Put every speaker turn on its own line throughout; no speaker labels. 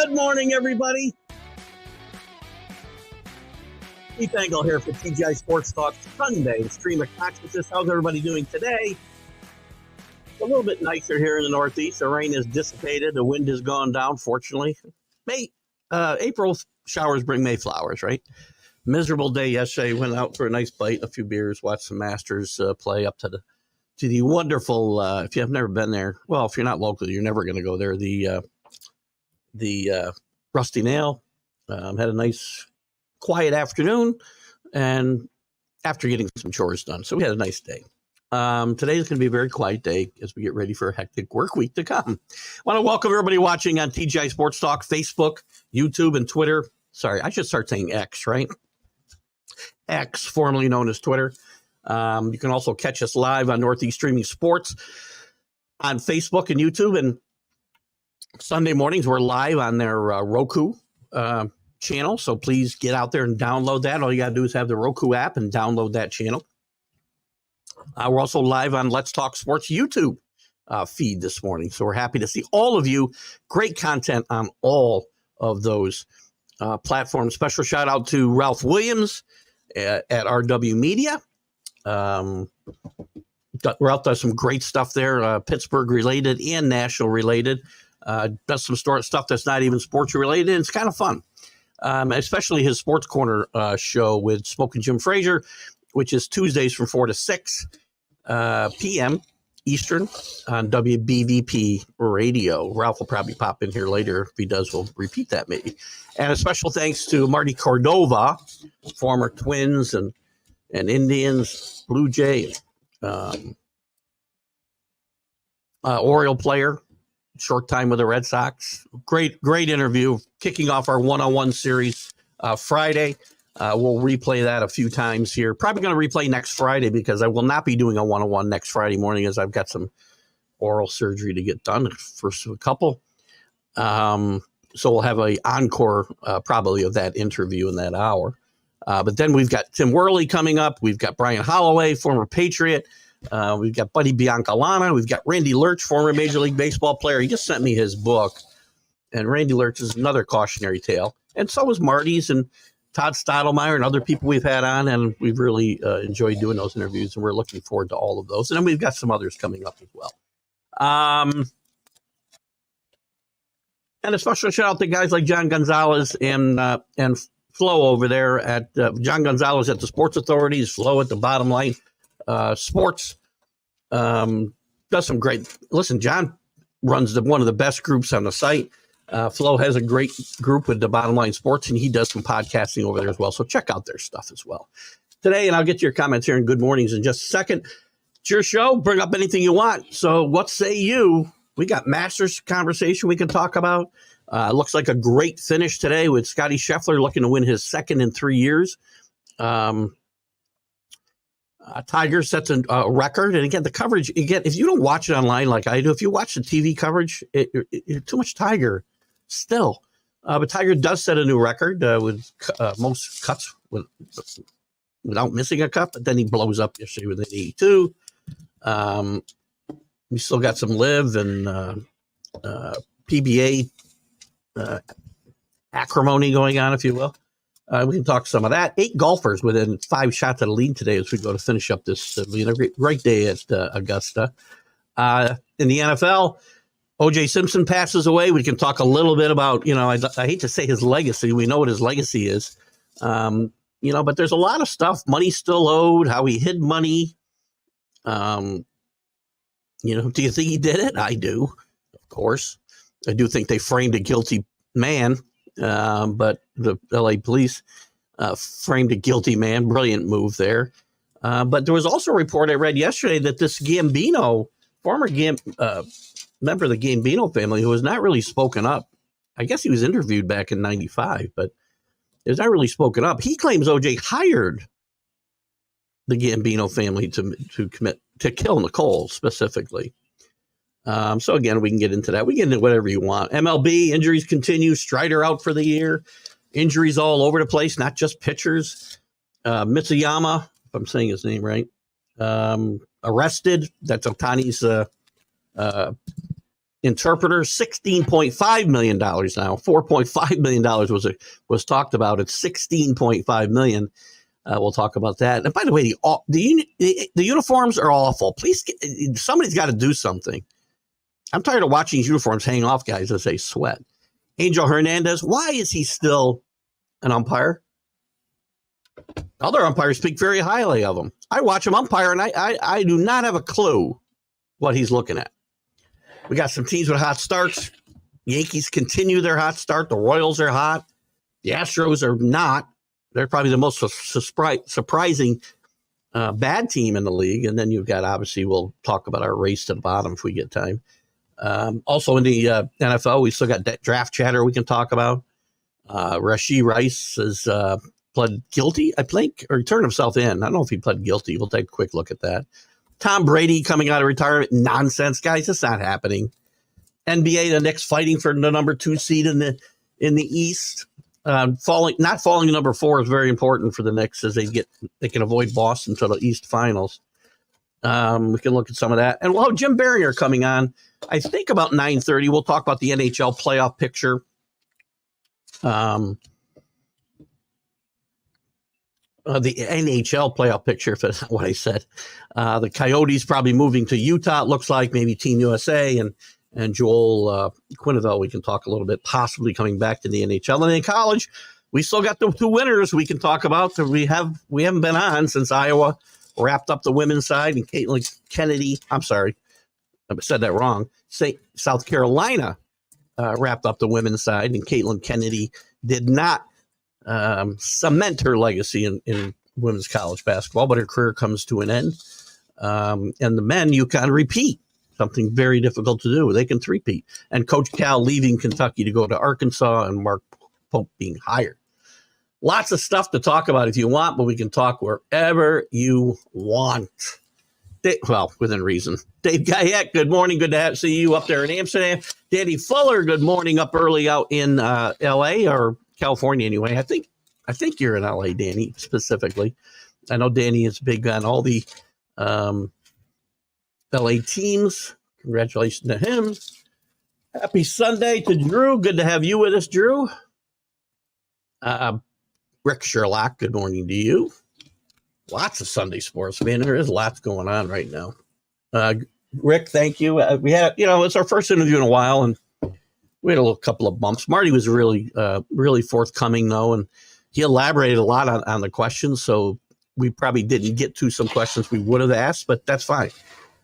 Good morning, everybody. Keith Engle here for TGI Sports Talk Sunday, stream of consciousness. How's everybody doing today? It's a little bit nicer here in the Northeast. The rain has dissipated. The wind has gone down, fortunately. April showers bring May flowers, right? Miserable day yesterday. Went out for a nice bite, a few beers, watched some Masters play up to the wonderful, if you have never been there, well, if you're not local, you're never going to go there, the Rusty Nail. Had a nice quiet afternoon and after getting some chores done. So we had a nice day. Today is going to be a very quiet day as we get ready for a hectic work week to come. I want to welcome everybody watching on TGI Sports Talk, Facebook, YouTube, and Twitter. Sorry, I should start saying X, right? X, formerly known as Twitter. You can also catch us live on Northeast Streaming Sports on Facebook and YouTube. And Sunday mornings, we're live on their Roku channel. So please get out there and download that. All you got to do is have the Roku app and download that channel. We're also live on Let's Talk Sports YouTube feed this morning. So we're happy to see all of you. Great content on all of those platforms. Special shout out to Ralph Williams at RW Media. Ralph does some great stuff there, Pittsburgh related and national related. Does some stuff that's not even sports related. And it's kind of fun. Especially his Sports Corner show with Smoking Jim Frazier, which is Tuesdays from 4 to 6 p.m. Eastern on WBVP radio. Ralph will probably pop in here later. If he does, we'll repeat that maybe. And a special thanks to Marty Cordova, former Twins and Indians, Blue Jay, Oriole player, short time with the Red Sox. Great interview. Kicking off our one-on-one series Friday. We'll replay that a few times here. Probably going to replay next Friday because I will not be doing a one-on-one next Friday morning as I've got some oral surgery to get done for a couple. So we'll have an encore probably of that interview in that hour. But then we've got Tim Worley coming up. We've got Brian Holloway, former Patriot. We've got Buddy Biancalana. We've got Randy Lurch, former Major League Baseball player. He just sent me his book. And Randy Lurch is another cautionary tale. And so is Marty's and Todd Stottlemyre and other people we've had on. And we've really enjoyed doing those interviews. And we're looking forward to all of those. And then we've got some others coming up as well. And a special shout out to guys like John Gonzalez and Flo over there at John Gonzalez at the Sports Authorities, Flo at the Bottom Line Sports. Does some great. Listen, John runs one of the best groups on the site. Flo has a great group with the Bottom Line Sports, and he does some podcasting over there as well. So check out their stuff as well. Today, and I'll get to your comments here in Good Mornings in just a second. It's your show. Bring up anything you want. So what say you? We got Masters conversation we can talk about. Looks like a great finish today with Scotty Scheffler looking to win his second in 3 years. Tiger sets a record. And again, the coverage, if you don't watch it online like I do, if you watch the TV coverage, too much Tiger still. But Tiger does set a new record with most cuts without missing a cut. But then he blows up yesterday with an 82. We still got some live and PBA acrimony going on, if you will. We can talk some of that. 8 golfers within 5 shots of the lead today as we go to finish up this great day at Augusta. In the NFL, O.J. Simpson passes away. We can talk a little bit about, I hate to say his legacy. We know what his legacy is. But there's a lot of stuff. Money still owed, how he hid money. Do you think he did it? I do, of course. I do think they framed a guilty man. But the LA police framed a guilty man. Brilliant move there. But there was also a report I read yesterday that this Gambino, former member of the Gambino family, who has not really spoken up. I guess he was interviewed back in 95, but has not really spoken up. He claims OJ hired the Gambino family to kill Nicole specifically. So again, we can get into that. We get into whatever you want. MLB injuries continue. Strider out for the year. Injuries all over the place, not just pitchers. Mitsuyama, if I'm saying his name right, arrested. That's Otani's interpreters, $16.5 million now. $4.5 million was talked about. It's $16.5 million. We'll talk about that. And by the way, the uniforms are awful. Please, somebody's got to do something. I'm tired of watching these uniforms hang off guys as they sweat. Angel Hernandez, why is he still an umpire? Other umpires speak very highly of him. I watch him umpire, and I do not have a clue what he's looking at. We got some teams with hot starts. Yankees continue their hot start. The Royals are hot. The Astros are not. They're probably the most surprising bad team in the league. And then you've got, obviously, we'll talk about our race to the bottom if we get time. Also in the NFL, we still got draft chatter we can talk about. Rashee Rice has pled guilty, I think, or turned himself in. I don't know if he pled guilty. We'll take a quick look at that. Tom Brady coming out of retirement. Nonsense, guys. It's not happening. NBA, the Knicks fighting for the number 2 seed in the East. Not falling to number 4 is very important for the Knicks as they can avoid Boston to the East Finals. We can look at some of that. And we'll have Jim Biringer coming on, I think about 9:30. We'll talk about the NHL playoff picture. The NHL playoff picture, if that's not what I said. The Coyotes probably moving to Utah, it looks like, maybe Team USA, and Joel Quenneville, we can talk a little bit, possibly coming back to the NHL. And in college, we still got the 2 winners we can talk about that we haven't been on since Iowa wrapped up the women's side, and Caitlin Kennedy, I'm sorry, I said that wrong. South Carolina wrapped up the women's side, and Caitlin Kennedy did not cement her legacy in women's college basketball, but her career comes to an end. And the men, you can repeat, something very difficult to do. They can three-peat. And Coach Cal leaving Kentucky to go to Arkansas, and Mark Pope being hired. Lots of stuff to talk about if you want, but we can talk wherever you want. Within reason. Dave Guyette, good morning. Good to see you up there in Amsterdam. Danny Fuller, good morning, up early out in L.A. or California anyway. I think you're in L.A., Danny, specifically. I know Danny is big on all the L.A. teams. Congratulations to him. Happy Sunday to Drew. Good to have you with us, Drew. Rick Sherlock, good morning to you. Lots of Sunday sports, man. There is lots going on right now. Rick, thank you. We had, it's our first interview in a while, and we had a couple of bumps. Marty was really forthcoming, though, and he elaborated a lot on the questions, so we probably didn't get to some questions we would have asked, but that's fine.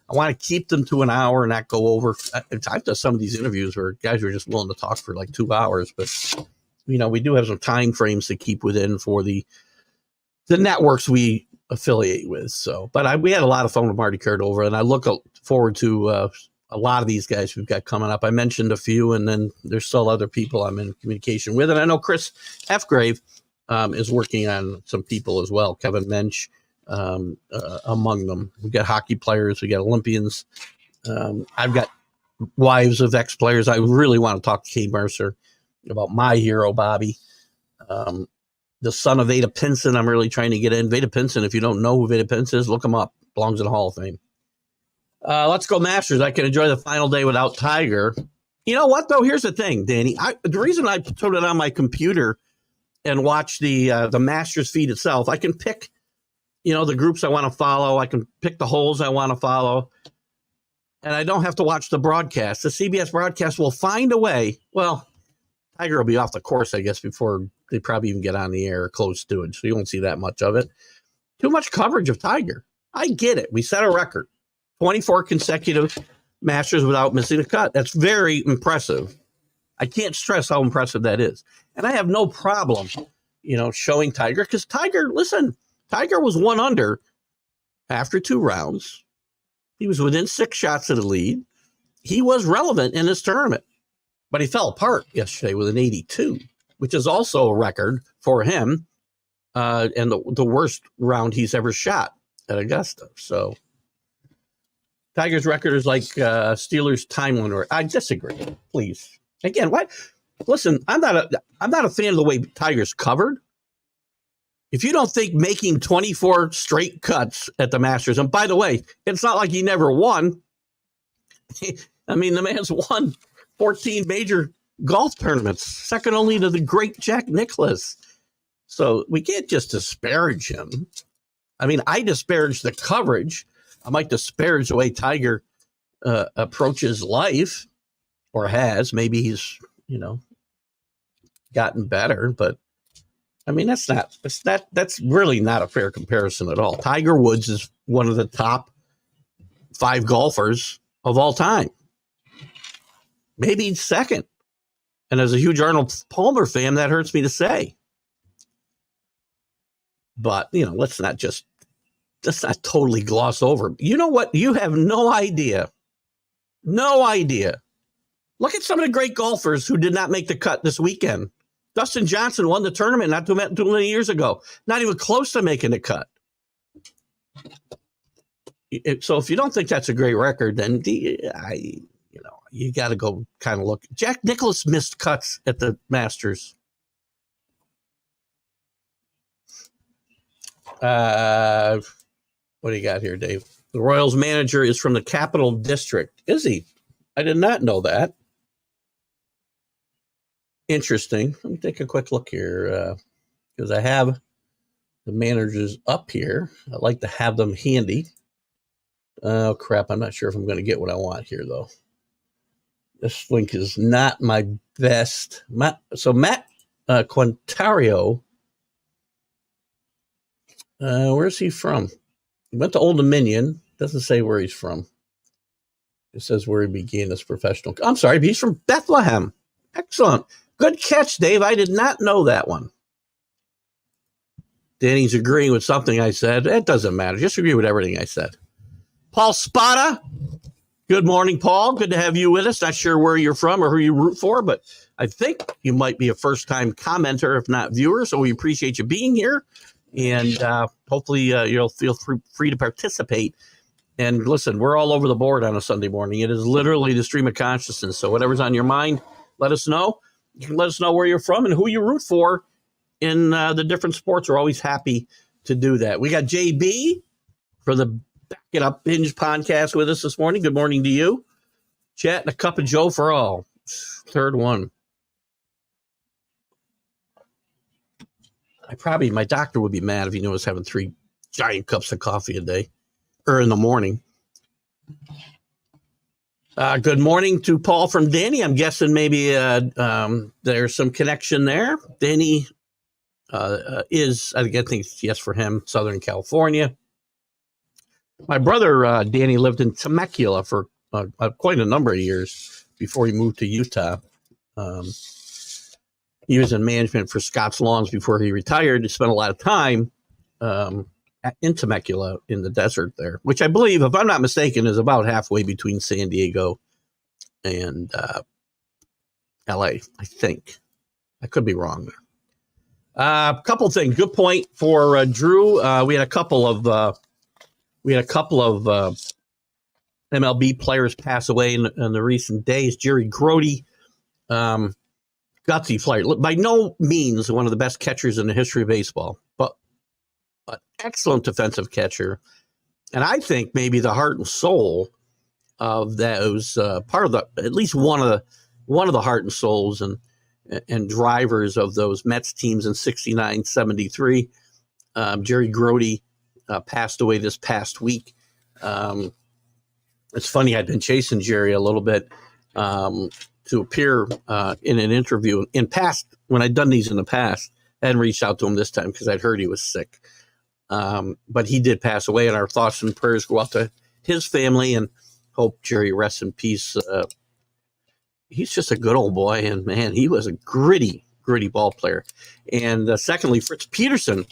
I want to keep them to an hour and not go over. I've done some of these interviews where guys were just willing to talk for like 2 hours, but we do have some time frames to keep within for the networks we affiliate with. So, but we had a lot of fun with Marty Cardova, and I look forward to a lot of these guys we've got coming up. I mentioned a few, and then there's still other people I'm in communication with, and I know Chris Fgrave is working on some people as well. Kevin Mensch among them. We got hockey players, we got Olympians. I've got wives of ex-players. I really want to talk to Kay Mercer about my hero, Bobby. The son of Veda Pinson, I'm really trying to get in. Veda Pinson, if you don't know who Veda Pinson is, look him up. Belongs in the Hall of Fame. Let's go Masters. I can enjoy the final day without Tiger. You know what, though? Here's the thing, Danny. The reason I put it on my computer and watch the Masters feed itself, I can pick, the groups I want to follow. I can pick the holes I want to follow. And I don't have to watch the broadcast. The CBS broadcast will find a way. Well, Tiger will be off the course, I guess, before they probably even get on the air or close to it. So you won't see that much of it. Too much coverage of Tiger. I get it. We set a record. 24 consecutive Masters without missing a cut. That's very impressive. I can't stress how impressive that is. And I have no problem, showing Tiger. Because Tiger was 1 under after 2 rounds. He was within 6 shots of the lead. He was relevant in this tournament. But he fell apart yesterday with an 82, which is also a record for him, and the worst round he's ever shot at Augusta. So Tiger's record is like Steelers' time winner. I disagree, please. Again, what? Listen, I'm not a fan of the way Tiger's covered. If you don't think making 24 straight cuts at the Masters, and by the way, it's not like he never won. I mean, the man's won 14 major golf tournaments, second only to the great Jack Nicklaus. So we can't just disparage him. I mean, I disparage the coverage. I might disparage the way Tiger approaches life, or has. Maybe he's, gotten better, but I mean, that's really not a fair comparison at all. Tiger Woods is one of the top 5 golfers of all time. Maybe he's second. And as a huge Arnold Palmer fan, that hurts me to say. But, let's not totally gloss over. You know what? You have no idea. No idea. Look at some of the great golfers who did not make the cut this weekend. Dustin Johnson won the tournament not too many years ago. Not even close to making the cut. So if you don't think that's a great record, then you got to go kind of look. Jack Nicklaus missed cuts at the Masters. What do you got here, Dave? The Royals manager is from the Capital District. Is he? I did not know that. Interesting. Let me take a quick look here because I have the managers up here. I like to have them handy. Oh, crap. I'm not sure if I'm going to get what I want here, though. This link is not my best. Matt Quintario, where's he from? He went to Old Dominion. Doesn't say where he's from. It says where he began his professional. I'm sorry, he's from Bethlehem. Excellent. Good catch, Dave. I did not know that one. Danny's agreeing with something I said. It doesn't matter. Just agree with everything I said. Paul Spada. Good morning, Paul. Good to have you with us. Not sure where you're from or who you root for, but I think you might be a first-time commenter, if not viewer, so we appreciate you being here. And hopefully you'll feel free to participate. And listen, we're all over the board on a Sunday morning. It is literally the stream of consciousness. So whatever's on your mind, let us know. You can let us know where you're from and who you root for in the different sports. We're always happy to do that. We got JB for the Back It Up Binge podcast with us this morning. Good morning to you. Chat and a cup of Joe for all. Third one. My doctor would be mad if he knew I was having 3 giant cups of coffee a day or in the morning. Good morning to Paul from Danny. I'm guessing maybe there's some connection there. Danny is, I think, yes, for him, Southern California. My brother, Danny, lived in Temecula for quite a number of years before he moved to Utah. He was in management for Scott's Lawns before he retired. He spent a lot of time in Temecula in the desert there, which I believe, if I'm not mistaken, is about halfway between San Diego and LA, I think. I could be wrong there. A couple of things. Good point for Drew. We had a couple of MLB players pass away in the recent days. Jerry Grody, gutsy player, by no means one of the best catchers in the history of baseball, but an excellent defensive catcher, and I think maybe the heart and soul of those part of the, at least one of the heart and souls and drivers of those Mets teams in 69, 73. Jerry Grody passed away this past week. It's funny, I'd been chasing Jerry a little bit to appear in an interview in past, when I'd done these in the past. I hadn't reached out to him this time because I'd heard he was sick. But he did pass away, and our thoughts and prayers go out to his family, and hope Jerry rests in peace. He's just a good old boy, and man, he was a gritty ball player. And secondly, Fritz Peterson,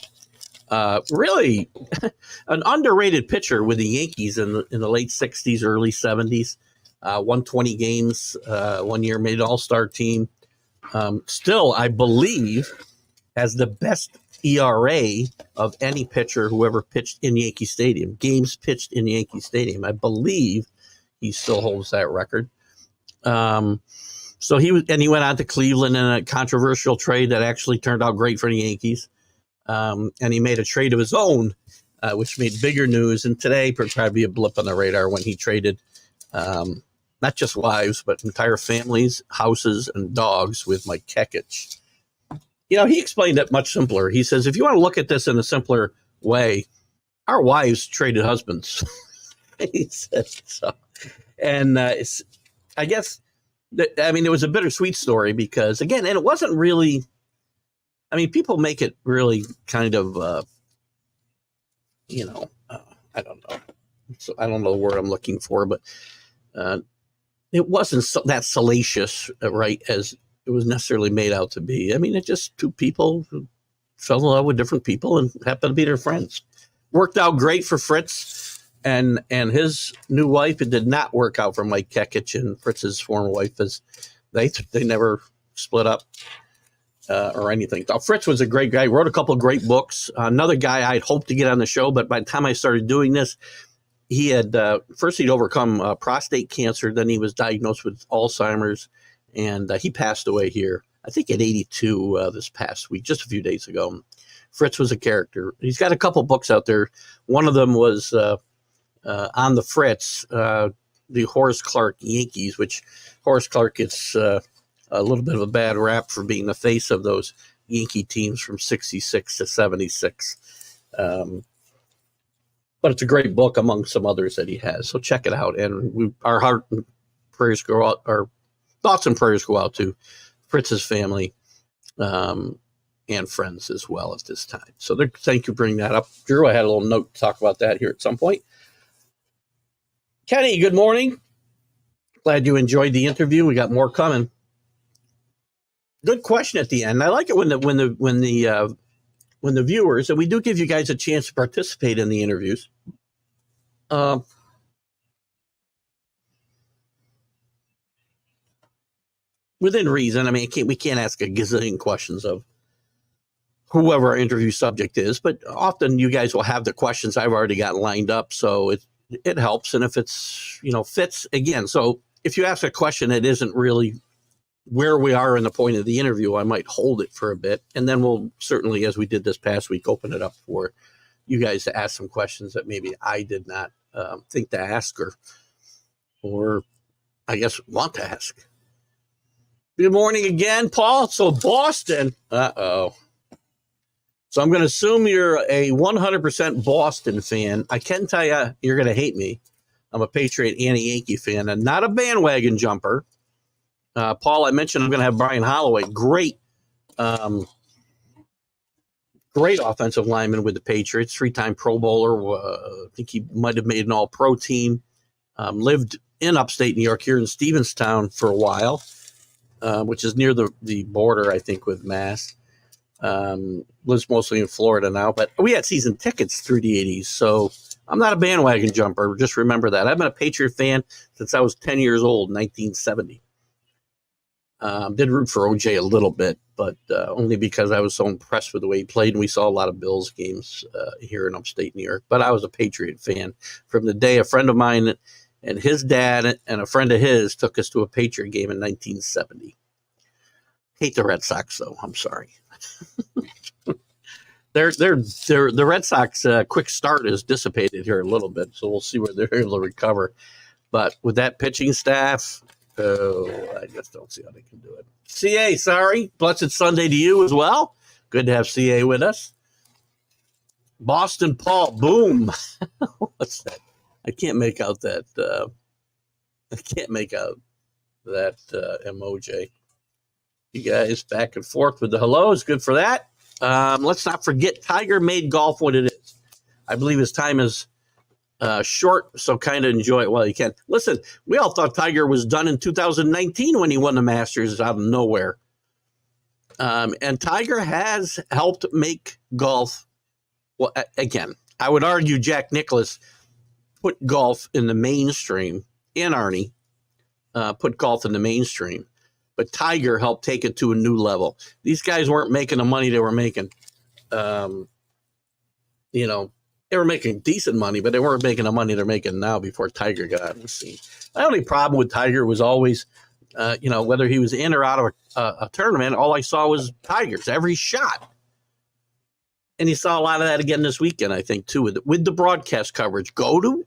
really an underrated pitcher with the Yankees in the late 60s, early 70s. Won 20 games 1 year, made an all-star team. Still, I believe, has the best ERA of any pitcher who ever pitched in Yankee Stadium. Games pitched in Yankee Stadium. I believe he still holds that record. So he went on to Cleveland in a controversial trade that actually turned out great for the Yankees. And he made a trade of his own, which made bigger news. And today, probably a blip on the radar when he traded not just wives, but entire families, houses, and dogs with Mike Kekich. He explained it much simpler. He says, if you want to look at this in a simpler way, our wives traded husbands. He said so. And I guess, it was a bittersweet story because, again, and it wasn't really, people make it really kind of, I don't know. So I don't know the word I'm looking for, but it wasn't that salacious, right, as it was necessarily made out to be. It's just two people who fell in love with different people and happened to be their friends. Worked out great for Fritz and his new wife. It did not work out for Mike Kekich and Fritz's former wife, as they never split up or anything. Now, Fritz was a great guy. Wrote a couple of great books. Another guy I'd hoped to get on the show, but by the time I started doing this, he had first he'd overcome prostate cancer. Then he was diagnosed with Alzheimer's, and he passed away here, I think, at 82 this past week, just a few days ago. Fritz was a character. He's got a couple books out there. One of them was on the Fritz, the Horace Clarke Yankees, which Horace Clarke gets a little bit of a bad rap for being the face of those Yankee teams from 66 to 76. But it's a great book among some others that he has. So check it out. And our heart and prayers go out, our thoughts and prayers go out to Fritz's family and friends as well at this time. So thank you for bringing that up. Drew, I had a little note to talk about that here at some point. Kenny, good morning. Glad you enjoyed the interview. We got more coming. Good question at the end. I like it when the viewers, and we do give you guys a chance to participate in the interviews. Within reason. We can't ask a gazillion questions of whoever our interview subject is, but often you guys will have the questions I've already got lined up, so it helps. And if it's fits again, so if you ask a question that isn't really where we are in the point of the interview, I might hold it for a bit, and then we'll certainly, as we did this past week, open it up for you guys to ask some questions that maybe I did not think to ask or I guess want to ask. Good morning again, Paul. So Boston, so I'm going to assume you're a 100% Boston fan. I can tell you, you're going to hate me. I'm a Patriot and a Yankee fan, and not a bandwagon jumper. Paul, I mentioned I'm going to have Brian Holloway, great offensive lineman with the Patriots, 3-time Pro Bowler. I think he might have made an All-Pro team. Lived in upstate New York here in Stevenstown for a while, which is near the border, I think, with Mass. Lives mostly in Florida now, but we had season tickets through the 80s, so I'm not a bandwagon jumper. Just remember that. I've been a Patriot fan since I was 10 years old, 1970. Did root for OJ a little bit, but only because I was so impressed with the way he played, and we saw a lot of Bills games here in upstate New York. But I was a Patriot fan from the day a friend of mine and his dad and a friend of his took us to a Patriot game in 1970. Hate the Red Sox, though. I'm sorry. The Red Sox quick start is dissipated here a little bit, so we'll see where they're able to recover. But with that pitching staff, I just don't see how they can do it. CA, sorry. Blessed Sunday to you as well. Good to have CA with us. Boston Paul, boom. What's that? I can't make out that. Emoji. You guys back and forth with the hellos. Good for that. Let's not forget Tiger made golf what it is. I believe his time is short, so kind of enjoy it while you can. Listen, we all thought Tiger was done in 2019 when he won the Masters out of nowhere. And Tiger has helped make golf. Well, again, I would argue Jack Nicklaus put golf in the mainstream, and Arnie put golf in the mainstream. But Tiger helped take it to a new level. These guys weren't making the money they were making. They were making decent money, but they weren't making the money they're making now before Tiger got on the scene. My only problem with Tiger was always, whether he was in or out of a tournament, all I saw was Tigers, every shot. And you saw a lot of that again this weekend, I think, too, with the broadcast coverage. Go to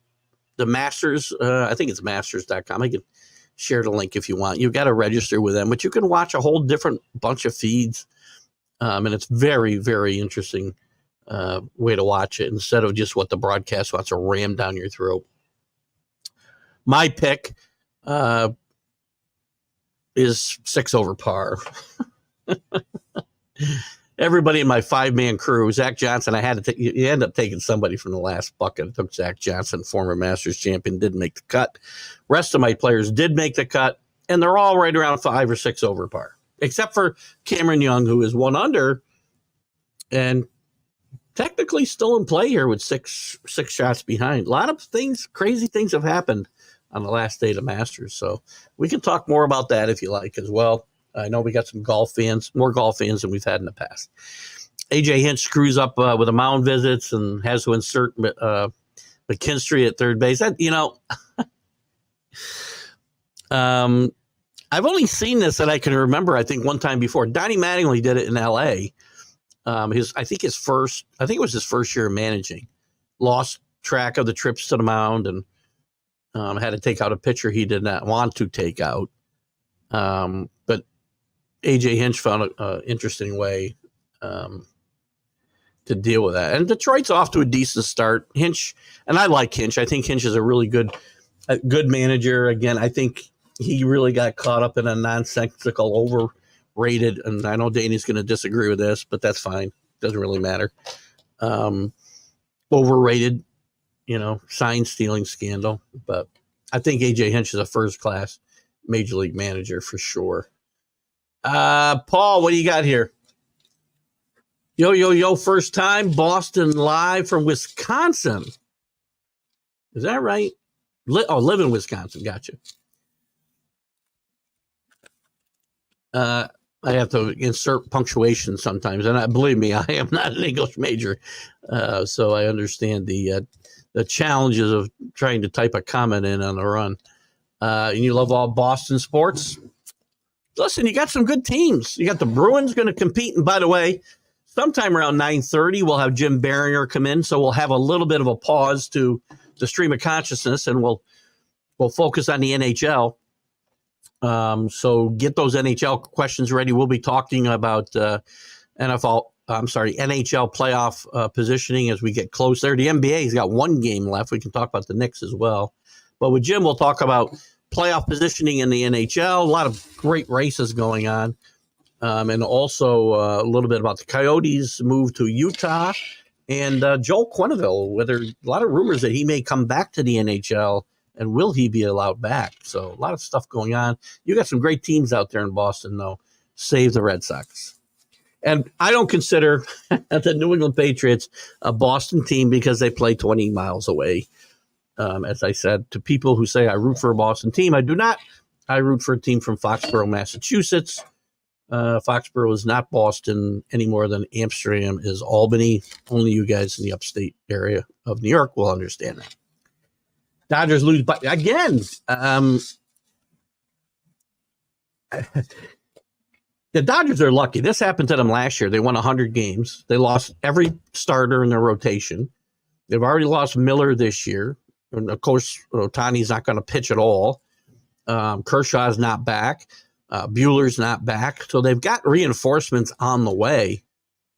the Masters. I think it's masters.com. I can share the link if you want. You've got to register with them, but you can watch a whole different bunch of feeds. And it's very, very interesting way to watch it instead of just what the broadcast wants to ram down your throat. My pick is 6 over par. Everybody in my 5-man crew, Zach Johnson, I had to you end up taking somebody from the last bucket. I took Zach Johnson, former Masters champion, didn't make the cut. Rest of my players did make the cut, and they're all right around 5 or 6 over par, except for Cameron Young, who is 1 under and technically still in play here with six shots behind. A lot of things, crazy things have happened on the last day of the Masters, so we can talk more about that if you like as well. I know we got some golf fans, more golf fans than we've had in the past. AJ Hinch screws up with the mound visits and has to insert McKinstry at third base. I've only seen this that I can remember. I think one time before, Donnie Mattingly did it in L.A. I think it was his first year managing. Lost track of the trips to the mound and had to take out a pitcher he did not want to take out. But AJ Hinch found an interesting way to deal with that. And Detroit's off to a decent start. Hinch, and I like Hinch. I think Hinch is a really good manager. Again, I think he really got caught up in a nonsensical, overrated, and I know Danny's going to disagree with this, but that's fine. Doesn't really matter. Overrated, sign stealing scandal. But I think AJ Hinch is a first-class major league manager for sure. Paul, what do you got here? Yo, first time, Boston live from Wisconsin. Is that right? Live in Wisconsin. Gotcha. I have to insert punctuation sometimes, and believe me, I am not an English major, so I understand the challenges of trying to type a comment in on the run. And you love all Boston sports. Listen, you got some good teams. You got the Bruins going to compete. And by the way, sometime around 9:30, we'll have Jim Biringer come in. So we'll have a little bit of a pause to the stream of consciousness, and we'll focus on the NHL. So get those NHL questions ready. We'll be talking about NHL playoff positioning as we get close there. The NBA's got 1 game left. We can talk about the Knicks as well. But with Jim, we'll talk about playoff positioning in the NHL, a lot of great races going on, and also a little bit about the Coyotes move to Utah, and Joel Quenneville, a lot of rumors that he may come back to the NHL, and will he be allowed back? So a lot of stuff going on. You got some great teams out there in Boston, though. Save the Red Sox. And I don't consider the New England Patriots a Boston team because they play 20 miles away. As I said, to people who say I root for a Boston team, I do not. I root for a team from Foxborough, Massachusetts. Foxborough is not Boston any more than Amsterdam is Albany. Only you guys in the upstate area of New York will understand that. Dodgers lose, but again, the Dodgers are lucky. This happened to them last year. They won 100 games. They lost every starter in their rotation. They've already lost Miller this year. And of course, Ohtani's not going to pitch at all. Kershaw's not back. Buehler's not back. So they've got reinforcements on the way.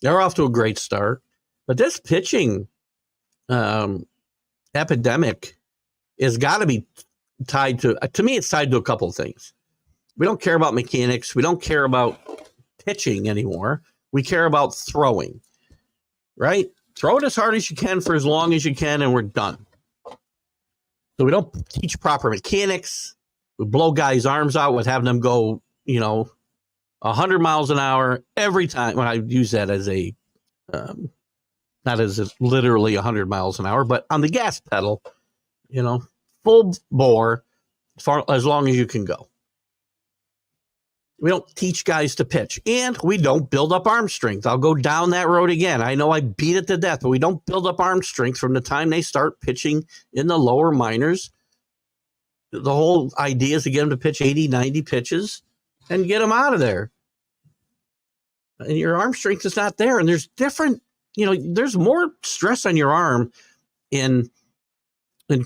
They're off to a great start. But this pitching epidemic has got to be tied to me, it's tied to a couple of things. We don't care about mechanics. We don't care about pitching anymore. We care about throwing, right? Throw it as hard as you can for as long as you can, and we're done. So we don't teach proper mechanics. We blow guys' arms out with having them go, 100 miles an hour every time. When I use that as not as literally 100 miles an hour, but on the gas pedal, full bore as long as you can go. We don't teach guys to pitch, and we don't build up arm strength. I'll go down that road again. I know I beat it to death, but we don't build up arm strength from the time they start pitching in the lower minors. The whole idea is to get them to pitch 80, 90 pitches and get them out of there. And your arm strength is not there. And there's different, there's more stress on your arm in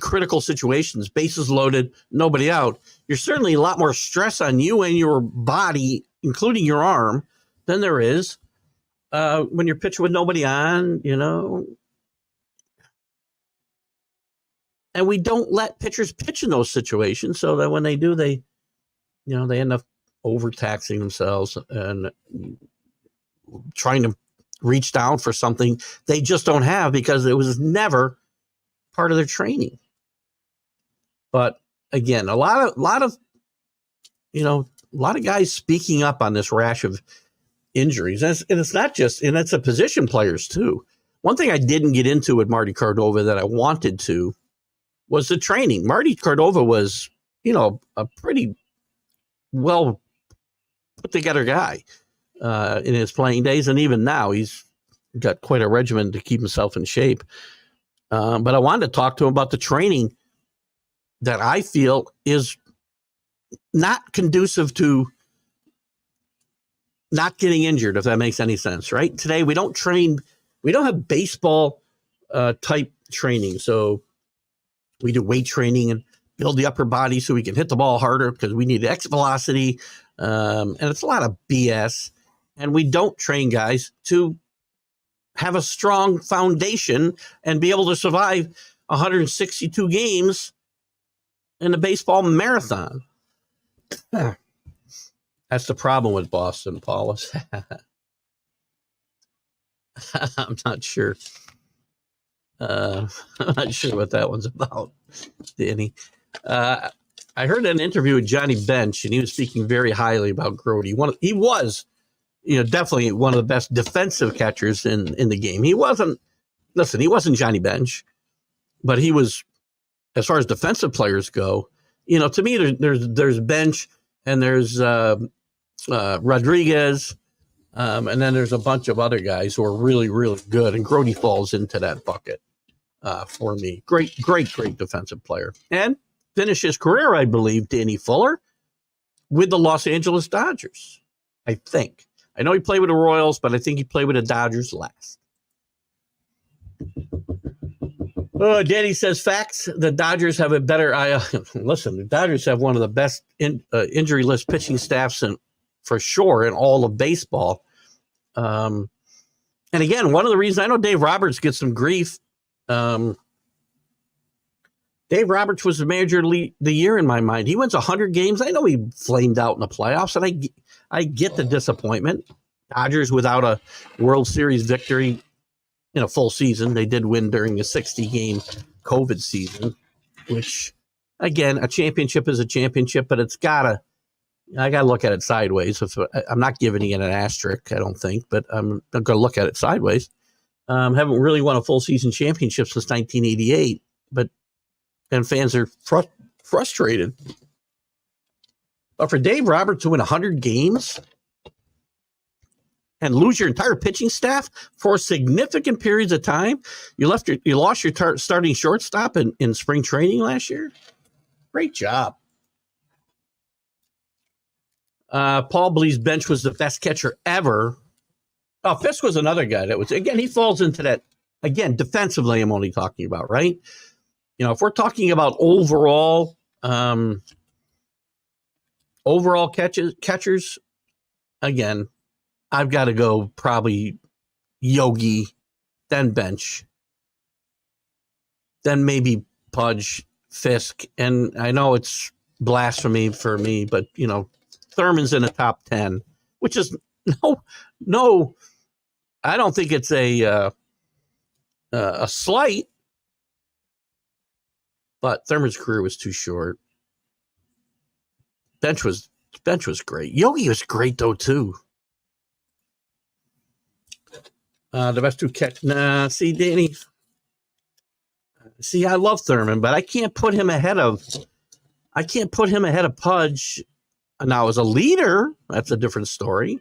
critical situations, bases loaded, nobody out. There's certainly a lot more stress on you and your body, including your arm, than there is when you're pitching with nobody on, And we don't let pitchers pitch in those situations, so that when they do, they end up overtaxing themselves and trying to reach down for something they just don't have because it was never part of their training. But again, a lot of guys speaking up on this rash of injuries, and it's not just, and it's a position players too. One thing I didn't get into with Marty Cordova that I wanted to was the training. Marty Cordova was, a pretty well put together guy in his playing days, and even now he's got quite a regimen to keep himself in shape. But I wanted to talk to him about the training that I feel is not conducive to not getting injured, if that makes any sense, right? Today, we don't have baseball type training. So we do weight training and build the upper body so we can hit the ball harder because we need exit velocity. And it's a lot of BS. And we don't train guys to have a strong foundation and be able to survive 162 games in the baseball marathon. That's the problem with Boston, Paulus. I'm not sure. I'm not sure what that one's about, Danny. I heard an interview with Johnny Bench, and he was speaking very highly about Grody. He was, definitely one of the best defensive catchers in the game. He wasn't Johnny Bench, but he was, as far as defensive players go, to me, there's Bench and there's Rodriguez, and then there's a bunch of other guys who are really, really good, and Grody falls into that bucket for me. Great defensive player. And finished his career, I believe, Danny Fuller, with the Los Angeles Dodgers, I think. I know he played with the Royals, but I think he played with the Dodgers last. Danny says, facts, the Dodgers have a better listen, the Dodgers have one of the best injury list pitching staffs for sure in all of baseball. And again, one of the reasons I know Dave Roberts gets some grief. Dave Roberts was the manager of the year in my mind. He wins 100 games. I know he flamed out in the playoffs, and I get the disappointment. Dodgers without a World Series victory in a full season. They did win during a 60-game COVID season, which, again, a championship is a championship, but I got to look at it sideways. I'm not giving it an asterisk, I don't think, but I'm going to look at it sideways. Haven't really won a full season championship since 1988, and fans are frustrated. But for Dave Roberts to win 100 games and lose your entire pitching staff for significant periods of time, you lost your starting shortstop in spring training last year. Great job. Paul believes Bench was the best catcher ever. Oh, Fisk was another guy that was, again, he falls into that, again, defensively I'm only talking about, right? If we're talking about overall catchers, again, I've got to go probably Yogi, then Bench, then maybe Pudge, Fisk, and I know it's blasphemy for me, but Thurman's in the top 10, which is no. I don't think it's a slight, but Thurman's career was too short. Bench was great. Yogi was great though too. The best two catch. See, Danny. See, I love Thurman, but I can't put him ahead of Pudge. Now, as a leader, that's a different story.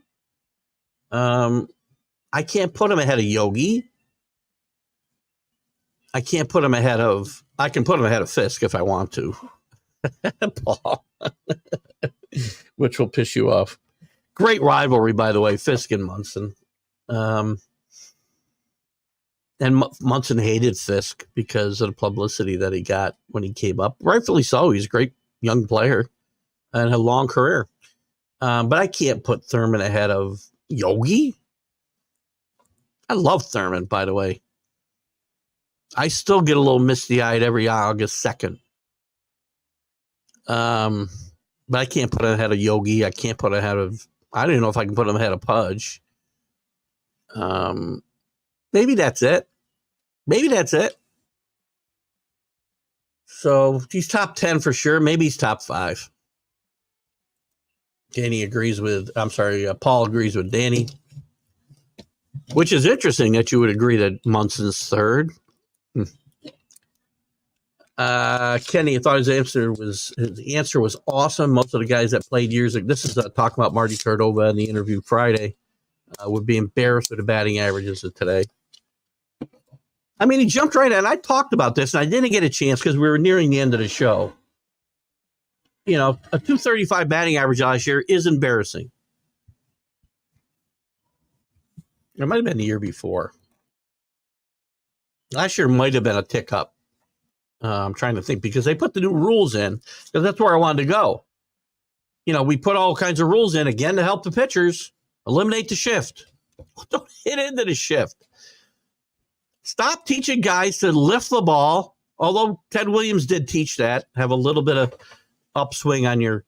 I can't put him ahead of Yogi. I can put him ahead of Fisk if I want to. Paul. Which will piss you off. Great rivalry, by the way, Fisk and Munson. And Munson hated Fisk because of the publicity that he got when he came up. Rightfully so. He's a great young player. and a long career. But I can't put Thurman ahead of Yogi. I love Thurman, by the way. I still get a little misty-eyed every August 2nd. But I can't put him ahead of Yogi. I can't put him ahead of... I don't even know if I can put him ahead of Pudge. Maybe that's it. So he's top 10 for sure. Maybe he's top 5. Danny agrees with... I'm sorry, Paul agrees with Danny. Which is interesting that you would agree that Munson's third. Kenny, I thought his answer was awesome. Most of the guys that played years ago, this is talking about Marty Cordova in the interview Friday, would be embarrassed with the batting averages of today. I mean, he jumped right in. I talked about this, and I didn't get a chance because we were nearing the end of the show. You know, a 235 batting average last year is embarrassing. It might have been the year before. Last year might have been a tick up. I'm trying to think because they put the new rules in because that's where I wanted to go. You know, we put all kinds of rules in again to help the pitchers eliminate the shift. Don't hit into the shift. Stop teaching guys to lift the ball. Although Ted Williams did teach that, have a little bit of upswing on your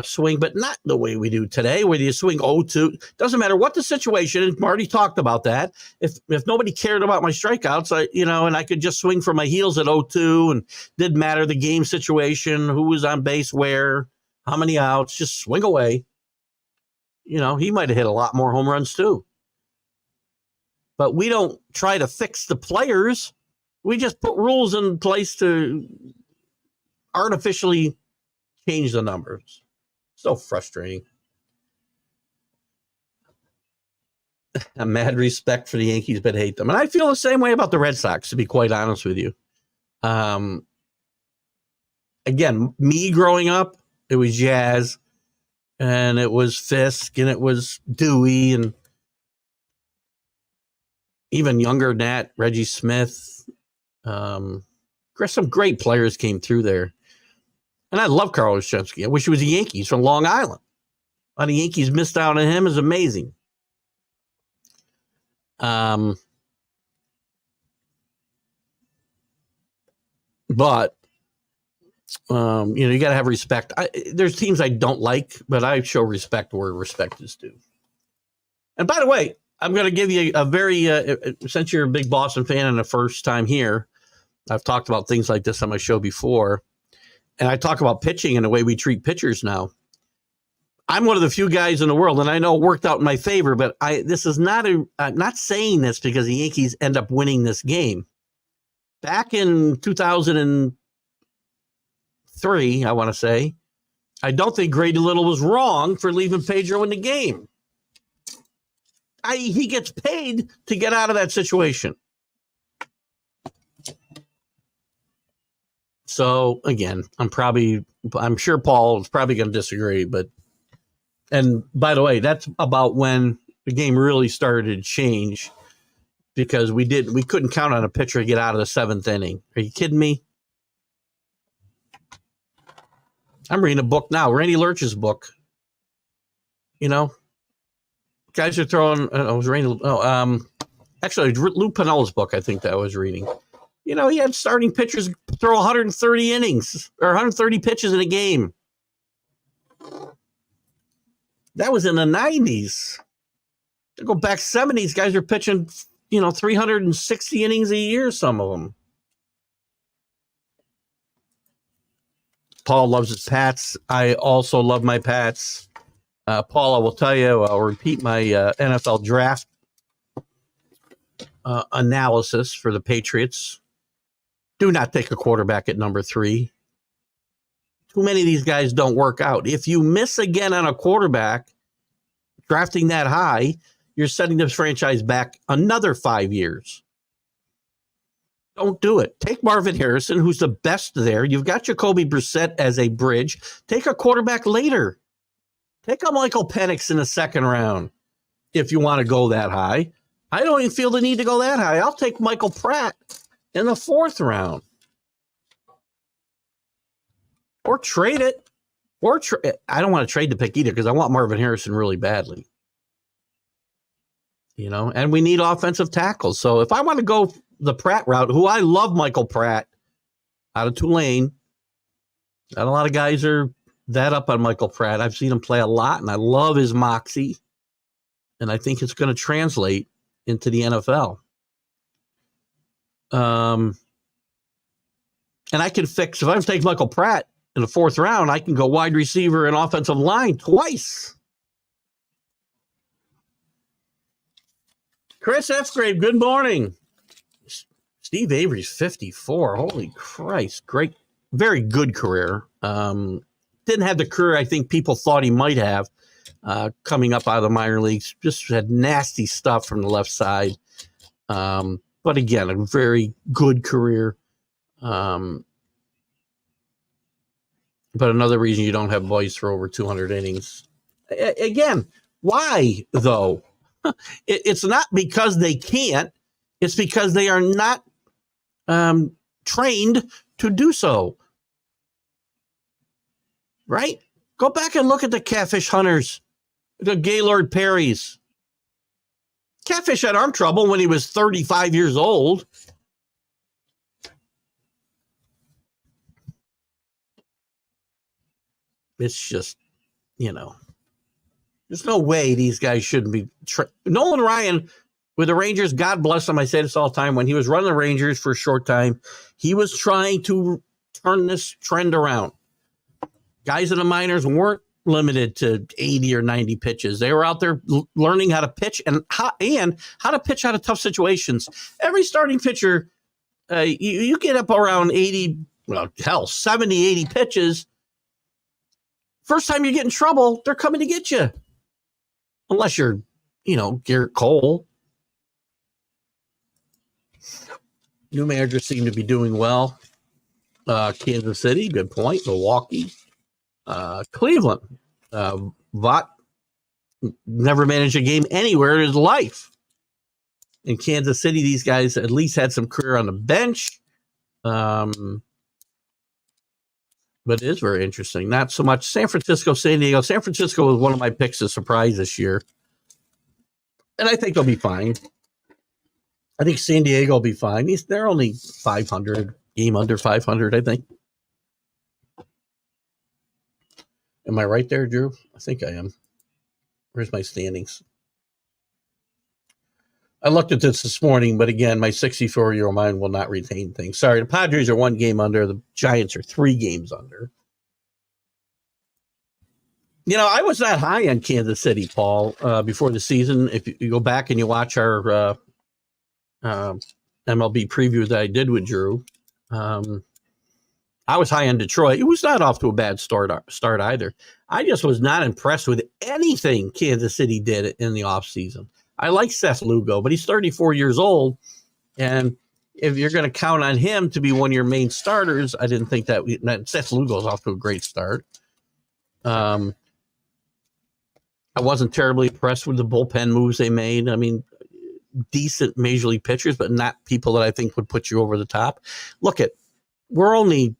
swing, but not the way we do today, where you swing 0-2. Doesn't matter what the situation, and Marty talked about that. If nobody cared about my strikeouts, and I could just swing for my heels at 0-2, and didn't matter the game situation, who was on base where, how many outs, just swing away. You know, he might have hit a lot more home runs too. But we don't try to fix the players. We just put rules in place to artificially change the numbers. So frustrating. A mad respect for the Yankees, but hate them. And I feel the same way about the Red Sox, to be quite honest with you. Again, me growing up, it was Jazz, and it was Fisk, and it was Dewey, and even younger than that, Reggie Smith. Some great players came through there. And I love Carlos Yastrzemski. I wish he was a Yankees from Long Island. How the Yankees missed out on him is amazing. But you got to have respect. There's teams I don't like, but I show respect where respect is due. And by the way, I'm going to give you a very, since you're a big Boston fan and the first time here, I've talked about things like this on my show before. And I talk about pitching and the way we treat pitchers now. I'm one of the few guys in the world, and I know it worked out in my favor, but this is not I'm not saying this because the Yankees end up winning this game. Back in 2003, I want to say, I don't think Grady Little was wrong for leaving Pedro in the game. He gets paid to get out of that situation. So again, I'm sure Paul is probably going to disagree, and by the way, that's about when the game really started to change because we couldn't count on a pitcher to get out of the 7th inning. Are you kidding me? I'm reading a book now, Randy Lurch's book. You know, guys are throwing. Actually, Lou Pinella's book. I think that I was reading. You know, he had starting pitchers throw 130 innings or 130 pitches in a game. That was in the 90s. To go back 70s, guys are pitching, 360 innings a year, some of them. Paul loves his Pats. I also love my Pats. Paul, I will tell you, I'll repeat my NFL draft analysis for the Patriots. Do not take a quarterback at number 3. Too many of these guys don't work out. If you miss again on a quarterback, drafting that high, you're setting this franchise back another 5 years. Don't do it. Take Marvin Harrison, who's the best there. You've got Jacoby Brissett as a bridge. Take a quarterback later. Take a Michael Penix in the 2nd round if you want to go that high. I don't even feel the need to go that high. I'll take Michael Pratt in the 4th round. Or trade it. Or I don't want to trade the pick either because I want Marvin Harrison really badly. And we need offensive tackles. So if I want to go the Pratt route, who I love, Michael Pratt out of Tulane. Not a lot of guys are that up on Michael Pratt. I've seen him play a lot, and I love his moxie. And I think it's going to translate into the NFL. And I can fix, if I take Michael Pratt in the 4th round, I can go wide receiver and offensive line twice. Chris F. good morning. Steve Avery's 54. Holy Christ. Great, very good career. Didn't have the career I think people thought he might have coming up out of the minor leagues. Just had nasty stuff from the left side. But again, a very good career. But another reason you don't have boys for over 200 innings. Again, why, though? It's not because they can't. It's because they are not trained to do so. Right? Go back and look at the Catfish Hunters, the Gaylord Perrys. Catfish had arm trouble when he was 35 years old. It's just, there's no way these guys shouldn't be. Nolan Ryan with the Rangers, God bless him. I say this all the time. When he was running the Rangers for a short time, he was trying to turn this trend around. Guys in the minors weren't limited to 80 or 90 pitches. They were out there learning how to pitch and how to pitch out of tough situations. Every starting pitcher, you get up around 80, 70, 80 pitches. First time you get in trouble, they're coming to get you. Unless you're, Garrett Cole. New managers seem to be doing well. Kansas City, good point. Milwaukee. Cleveland. Vaught never managed a game anywhere in his life. In Kansas City, these guys at least had some career on the bench. But it is very interesting. Not so much San Francisco, San Diego. San Francisco was one of my picks to surprise this year. And I think they'll be fine. I think San Diego will be fine. They're only 500, game under 500, I think. Am I right there, Drew? I think I am. Where's my standings? I looked at this morning, but again, my 64-year-old mind will not retain things. Sorry, the Padres are 1 game under. The Giants are 3 games under. I was not high on Kansas City, Paul, before the season. If you go back and you watch our MLB preview that I did with Drew, I was high on Detroit. It was not off to a bad start either. I just was not impressed with anything Kansas City did in the offseason. I like Seth Lugo, but he's 34 years old. And if you're going to count on him to be one of your main starters, I didn't think that Seth Lugo's off to a great start. I wasn't terribly impressed with the bullpen moves they made. I mean, decent major league pitchers, but not people that I think would put you over the top. We're only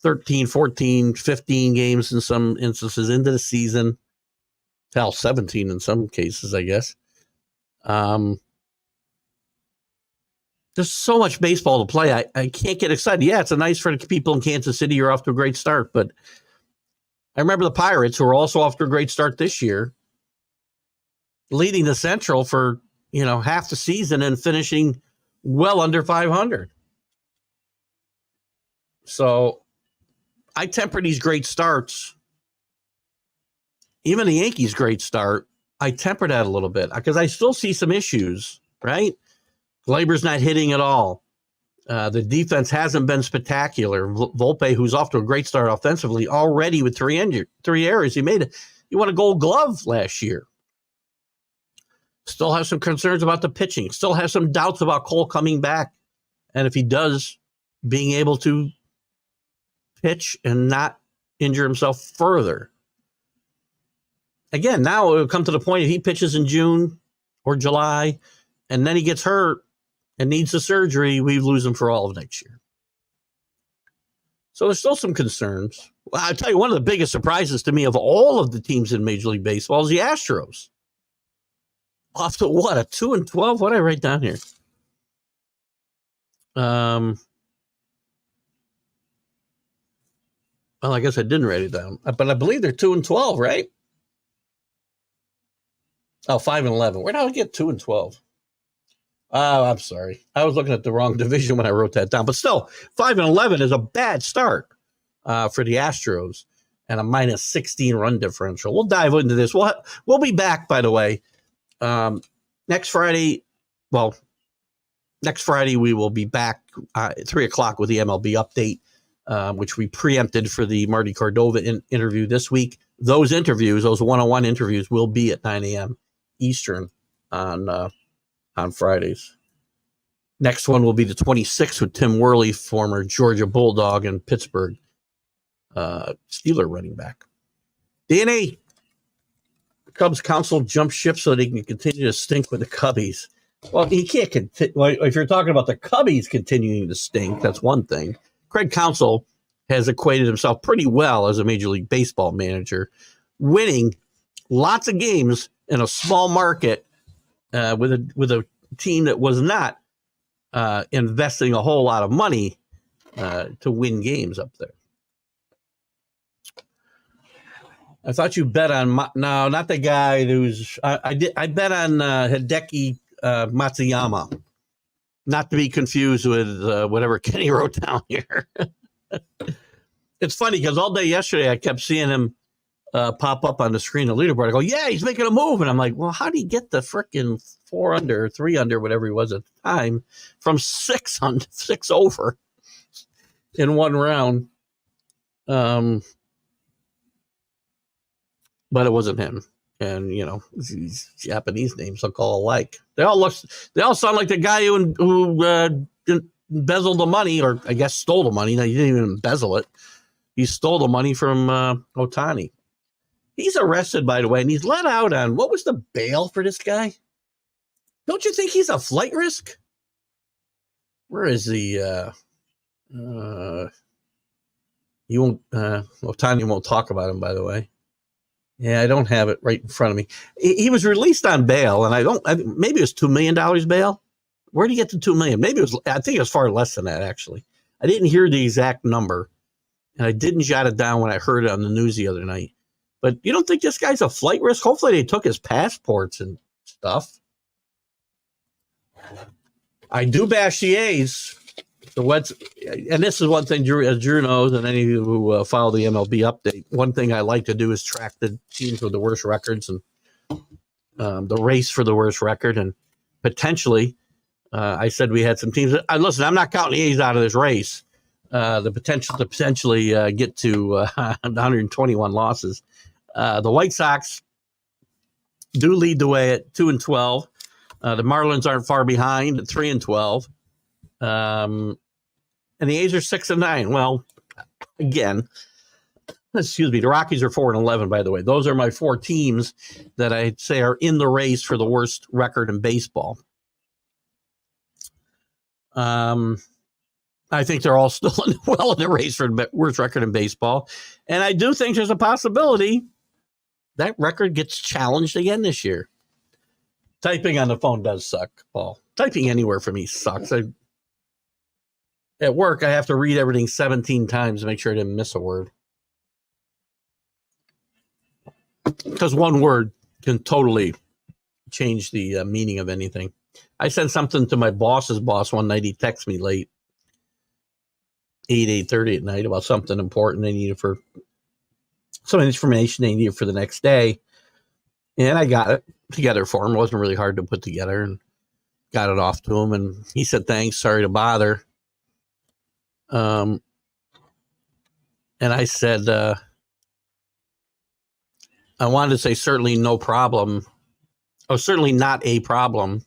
13, 14, 15 games in some instances into the season. Hell, 17 in some cases, I guess. There's so much baseball to play. I can't get excited. Yeah, it's a nice for the people in Kansas City. You're off to a great start. But I remember the Pirates, who are also off to a great start this year, leading the Central for, half the season and finishing well under 500. So I temper these great starts. Even the Yankees' great start, I temper that a little bit because I still see some issues, right? Glaber's not hitting at all. The defense hasn't been spectacular. Volpe, who's off to a great start offensively, already with 3 errors. He won a Gold Glove last year. Still have some concerns about the pitching. Still have some doubts about Cole coming back. And if he does, being able to pitch and not injure himself further. Again, now it will come to the point if he pitches in June or July and then he gets hurt and needs the surgery, we lose him for all of next year. So there's still some concerns. Well, I'll tell you, one of the biggest surprises to me of all of the teams in Major League Baseball is the Astros. Off to what, a 2-12? What did I write down here? Well, I guess I didn't write it down, but I believe they're 2-12, right? Oh, 5-11. Where did I get 2-12? Oh, I'm sorry. I was looking at the wrong division when I wrote that down. But still, 5-11 is a bad start for the Astros and a minus 16 run differential. We'll dive into this. We'll be back, by the way, next Friday. Well, next Friday we will be back at 3 o'clock with the MLB update, which we preempted for the Marty Cordova interview this week. Those interviews, those one-on-one interviews, will be at 9 a.m. Eastern on Fridays. Next one will be the 26th with Tim Worley, former Georgia Bulldog and Pittsburgh Steeler running back. Danny, Cubs council jumped ship so they can continue to stink with the Cubbies. Well, he can't continue. Well, if you're talking about the Cubbies continuing to stink, that's one thing. Craig Counsell has equated himself pretty well as a Major League Baseball manager, winning lots of games in a small market with a team that was not investing a whole lot of money to win games up there. I thought you bet on no, not the guy who's I bet on Hideki Matsuyama, not to be confused with whatever Kenny wrote down here. It's funny because all day yesterday I kept seeing him pop up on the screen of the leaderboard. I go, yeah, he's making a move. And I'm like, well, how did he get the frickin' 4 under, 3 under, whatever he was at the time, from 6 over in one round? But it wasn't him. And, you know, these Japanese names look all alike. They all sound like the guy who embezzled the money, or I guess stole the money. No, he didn't even embezzle it. He stole the money from Ohtani. He's arrested, by the way, and he's let out on, what was the bail for this guy? Don't you think he's a flight risk? Where is the Ohtani won't talk about him, by the way. Yeah, I don't have it right in front of me. He was released on bail, and maybe it was $2 million bail. Where did he get the $2 million? I think it was far less than that, actually. I didn't hear the exact number, and I didn't jot it down when I heard it on the news the other night. But you don't think this guy's a flight risk? Hopefully they took his passports and stuff. I do bash the A's. And this is one thing, as Drew knows, and any of you who follow the MLB update, one thing I like to do is track the teams with the worst records and the race for the worst record. And potentially, I said we had some teams. Listen, I'm not counting the A's out of this race. The potential to potentially get to 121 losses. The White Sox do lead the way at 2-12. The Marlins aren't far behind at 3-12. And the A's are 6-9. Well, again, excuse me, the Rockies are 4-11, by the way. Those are my 4 teams that I'd say are in the race for the worst record in baseball. I think they're all still well in the race for the worst record in baseball. And I do think there's a possibility that record gets challenged again this year. Typing on the phone does suck, Paul. Typing anywhere for me sucks. At work, I have to read everything 17 times to make sure I didn't miss a word. Because one word can totally change the meaning of anything. I sent something to my boss's boss one night. He texted me late, 8:30 at night, about something important they needed for some information they needed for the next day. And I got it together for him. It wasn't really hard to put together, and got it off to him. And he said, thanks, sorry to bother. And I said, I wanted to say certainly no problem. Oh, certainly not a problem.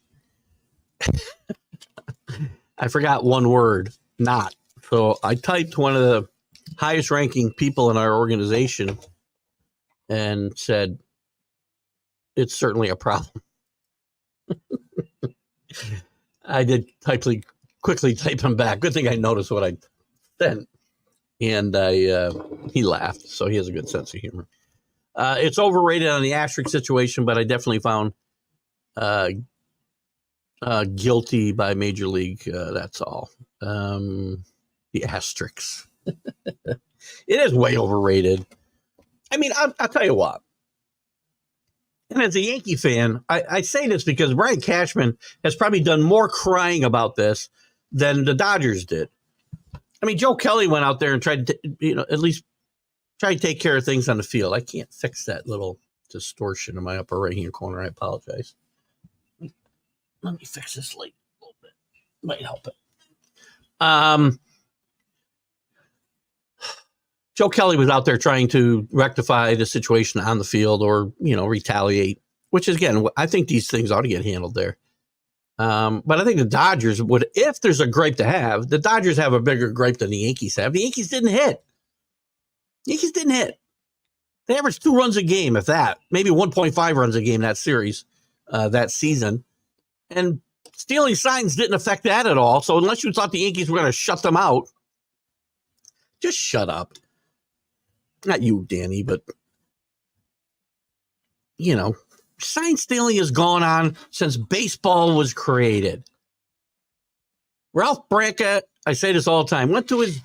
I forgot one word, not. So I typed one of the highest ranking people in our organization and said, it's certainly a problem. I did quickly type him back. Good thing I noticed what I sent. And he laughed, so he has a good sense of humor. It's overrated on the asterisk situation, but I definitely found guilty by Major League. That's all. The asterisks. It is way overrated. I mean, I'll tell you what. And as a Yankee fan, I say this because Brian Cashman has probably done more crying about this than the Dodgers did. I mean, Joe Kelly went out there and tried to, at least try to take care of things on the field. I can't fix that little distortion in my upper right-hand corner. I apologize. Let me fix this light a little bit. Might help it. Joe Kelly was out there trying to rectify the situation on the field or, retaliate, which is, again, I think these things ought to get handled there. But I think the Dodgers would, if there's a gripe to have, the Dodgers have a bigger gripe than the Yankees have. The Yankees didn't hit. They averaged 2 runs a game, if that, maybe 1.5 runs a game that series, that season. And stealing signs didn't affect that at all. So unless you thought the Yankees were going to shut them out, just shut up. Not you, Danny, but, sign stealing has gone on since baseball was created. Ralph Branca, I say this all the time, was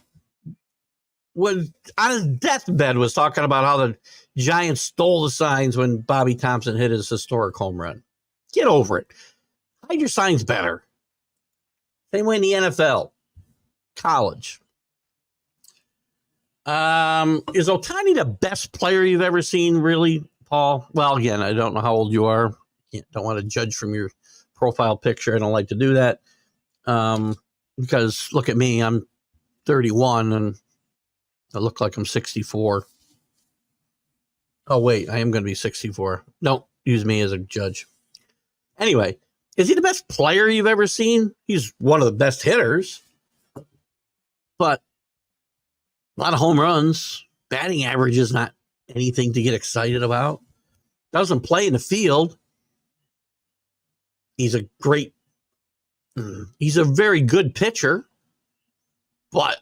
on his deathbed was talking about how the Giants stole the signs when Bobby Thompson hit his historic home run. Get over it. Hide your signs better. Same way in the NFL, college. Is Ohtani the best player you've ever seen, really, Paul? Well, again, I don't know how old you are. Don't want to judge from your profile picture. I don't like to do that. Because look at me, I'm 31 and I look like I'm 64. Oh, wait, I am going to be 64. Don't use me as a judge. Anyway, is he the best player you've ever seen? He's one of the best hitters. But a lot of home runs. Batting average is not anything to get excited about. Doesn't play in the field. He's a very good pitcher. But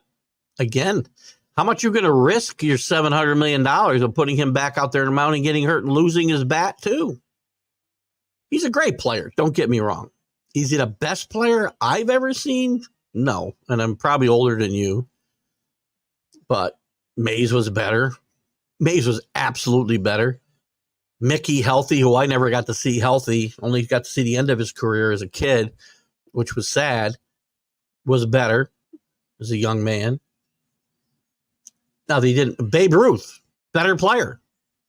again, how much you're going to risk your $700 million of putting him back out there in the mound and getting hurt and losing his bat too? He's a great player. Don't get me wrong. Is he the best player I've ever seen? No. And I'm probably older than you. But Mays was better. Mays was absolutely better. Mickey healthy, who I never got to see healthy, only got to see the end of his career as a kid, which was sad, was better as a young man. Now, they didn't. Babe Ruth, better player.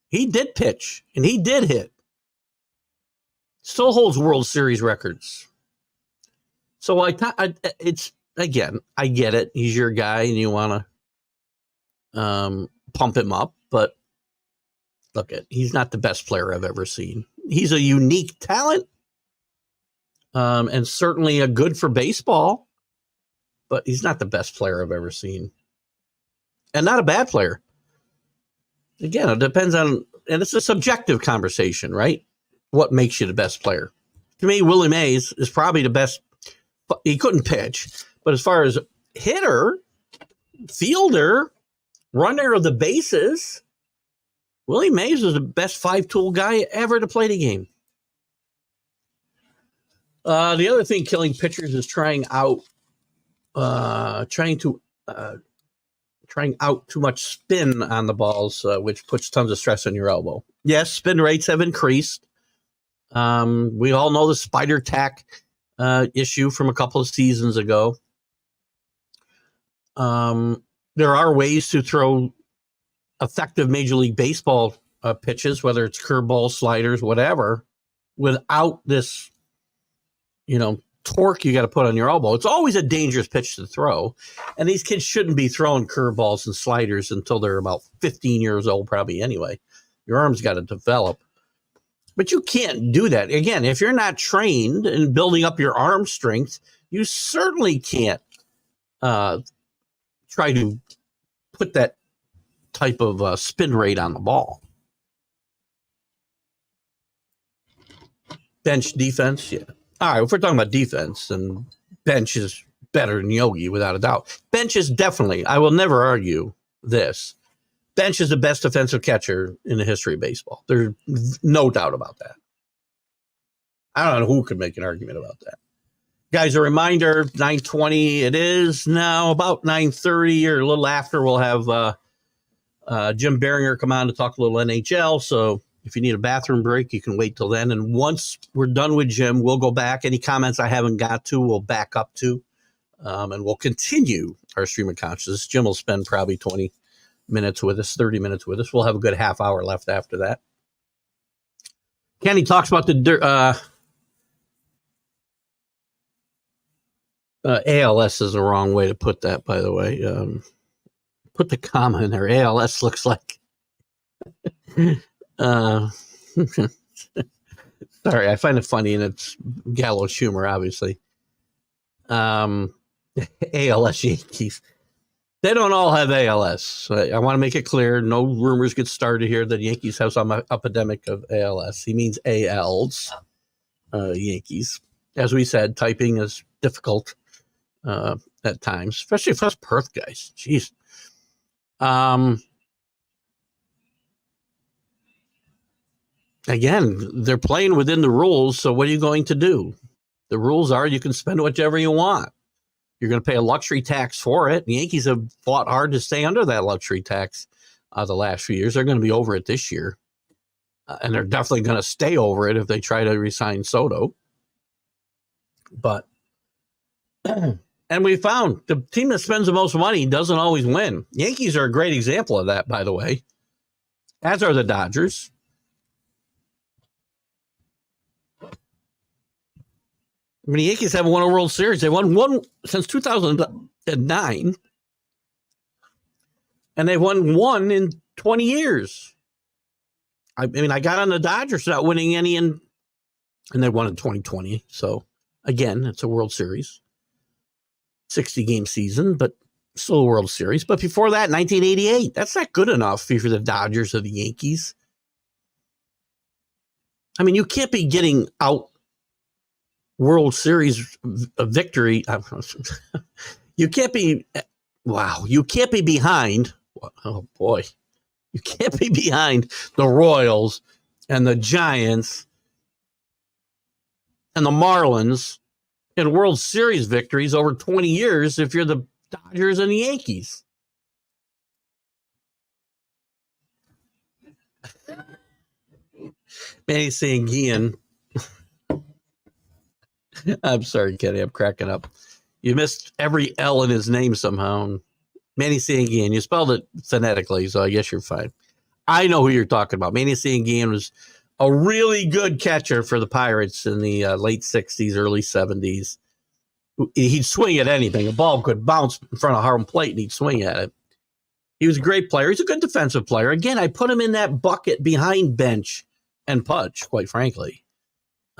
He did pitch, and he did hit. Still holds World Series records. So it's, again, I get it. He's your guy, and you want to pump him up, but look, he's not the best player I've ever seen. He's a unique talent, and certainly a good for baseball, but he's not the best player I've ever seen. And not a bad player. Again, it depends on, and it's a subjective conversation, right? What makes you the best player? To me, Willie Mays is probably the best. He couldn't pitch, but as far as hitter, fielder, runner of the bases, Willie Mays was the best 5-tool guy ever to play the game. The other thing killing pitchers is trying out too much spin on the balls, which puts tons of stress on your elbow. Yes, spin rates have increased. We all know the spider tack issue from a couple of seasons ago. There are ways to throw effective Major League Baseball pitches, whether it's curveballs, sliders, whatever, without this, torque you got to put on your elbow. It's always a dangerous pitch to throw. And these kids shouldn't be throwing curveballs and sliders until they're about 15 years old, probably anyway. Your arm's got to develop. But you can't do that. Again, if you're not trained in building up your arm strength, you certainly can't try to put that type of spin rate on the ball. Bench defense, yeah. All right, if we're talking about defense, then bench is better than Yogi, without a doubt. Bench is definitely, I will never argue this, Bench is the best defensive catcher in the history of baseball. There's no doubt about that. I don't know who could make an argument about that. Guys, a reminder, 9:20 it is now. About 9:30 or a little after, we'll have Jim Biringer come on to talk a little NHL. So if you need a bathroom break, you can wait till then. And once we're done with Jim, we'll go back. Any comments I haven't got to, we'll back up to. And we'll continue our stream of consciousness. Jim will spend probably 20 minutes with us, 30 minutes with us. We'll have a good half hour left after that. Kenny talks about the ALS is the wrong way to put that, by the way. Put the comma in there. ALS looks like. Sorry, I find it funny, and it's gallows humor, obviously. ALS Yankees. They don't all have ALS. I want to make it clear. No rumors get started here that the Yankees have some epidemic of ALS. He means ALs, Yankees. As we said, typing is difficult at times, especially for us Perth guys. Jeez. Again, they're playing within the rules, so what are you going to do? The rules are you can spend whichever you want. You're going to pay a luxury tax for it. The Yankees have fought hard to stay under that luxury tax the last few years. They're going to be over it this year. And they're definitely going to stay over it if they try to re-sign Soto. But, and we found the team that spends the most money doesn't always win. Yankees are a great example of that, by the way, as are the Dodgers. I mean, the Yankees haven't won a World Series. They won one since 2009. And they've won one in 20 years. I mean, I got on the Dodgers not winning any, and they won in 2020. So, again, it's a World Series. 60-game season, but still a World Series. But before that, 1988. That's not good enough for the Dodgers or the Yankees. I mean, you can't be getting out World Series victory. You can't be, you can't be behind. Oh, boy. You can't be behind the Royals and the Giants and the Marlins in World Series victories over 20 years if you're the Dodgers and the Yankees. Manny Sanguian. I'm sorry, Kenny. I'm cracking up. You missed every L in his name somehow. Manny Sanguian. You spelled it phonetically, so I guess you're fine. I know who you're talking about. Manny Sanguian was a really good catcher for the Pirates in the late 60s, early 70s. He'd swing at anything. A ball could bounce in front of home plate, and he'd swing at it. He was a great player. He's a good defensive player. Again, I put him in that bucket behind Bench and Pudge, quite frankly.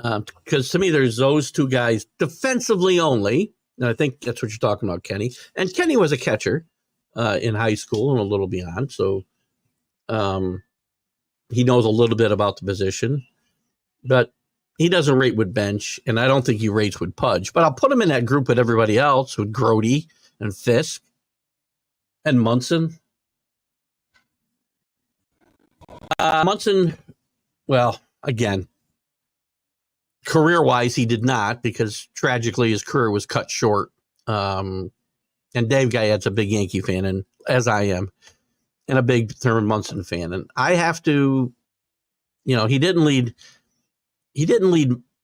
Because to me, there's those two guys defensively only. And I think that's what you're talking about, Kenny. And Kenny was a catcher in high school and a little beyond. So he knows a little bit about the position. But he doesn't rate with Bench, and I don't think he rates with Pudge. But I'll put him in that group with everybody else, with Grody and Fisk and Munson. Munson, well, again, career-wise, he did not, because tragically his career was cut short. And Dave Guyette's a big Yankee fan, and as I am, and a big Thurman Munson fan. And I have to, he didn't lead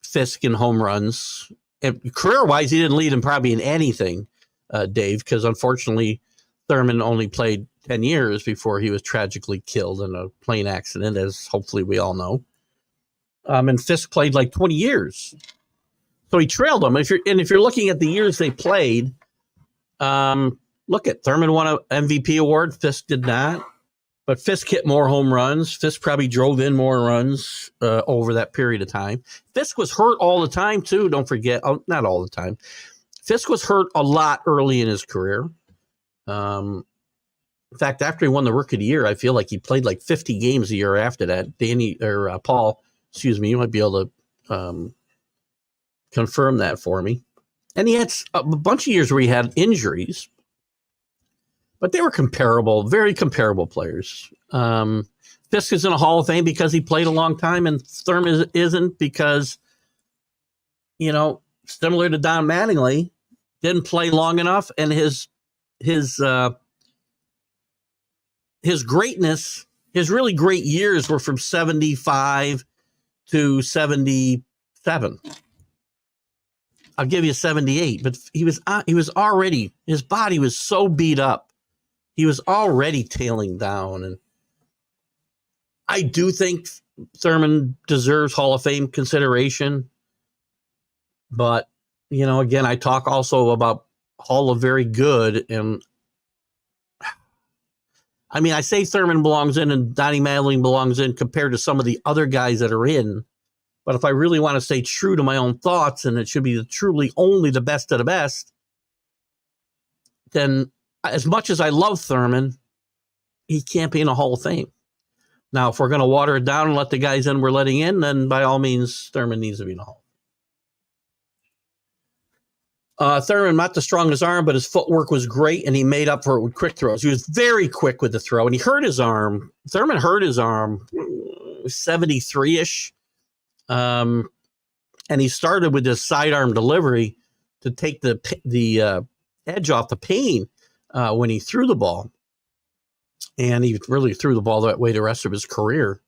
Fisk in home runs. And career-wise, he didn't lead him probably in anything, Dave, because unfortunately Thurman only played 10 years before he was tragically killed in a plane accident, as hopefully we all know. And Fisk played like 20 years. So he trailed him. If you're looking at the years they played, look at Thurman won an MVP award. Fisk did not. But Fisk hit more home runs. Fisk probably drove in more runs over that period of time. Fisk was hurt all the time, too. Don't forget. Oh, not all the time. Fisk was hurt a lot early in his career. In fact, after he won the Rookie of the Year, I feel like he played like 50 games a year after that. Paul, you might be able to confirm that for me. And he had a bunch of years where he had injuries, but they were comparable, very comparable players. Fisk is in a Hall of Fame because he played a long time, and Thurman isn't because, similar to Don Mattingly, didn't play long enough, and his greatness, his really great years were from 75 to 77. I'll give you 78, but he was already, his body was so beat up. He was already tailing down. And I do think Thurman deserves Hall of Fame consideration. But, again, I talk also about Hall of Very Good. And I mean, I say Thurman belongs in and Donnie Mattingly belongs in compared to some of the other guys that are in. But if I really want to stay true to my own thoughts, and it should be truly only the best of the best, then as much as I love Thurman, he can't be in a Hall of Fame. Now, if we're going to water it down and let the guys in we're letting in, then by all means, Thurman needs to be in the Hall. Thurman, not the strongest arm, but his footwork was great, and he made up for it with quick throws. He was very quick with the throw, and he hurt his arm. Thurman hurt his arm 73-ish. And he started with this sidearm delivery to take the edge off the pain when he threw the ball. And he really threw the ball that way the rest of his career.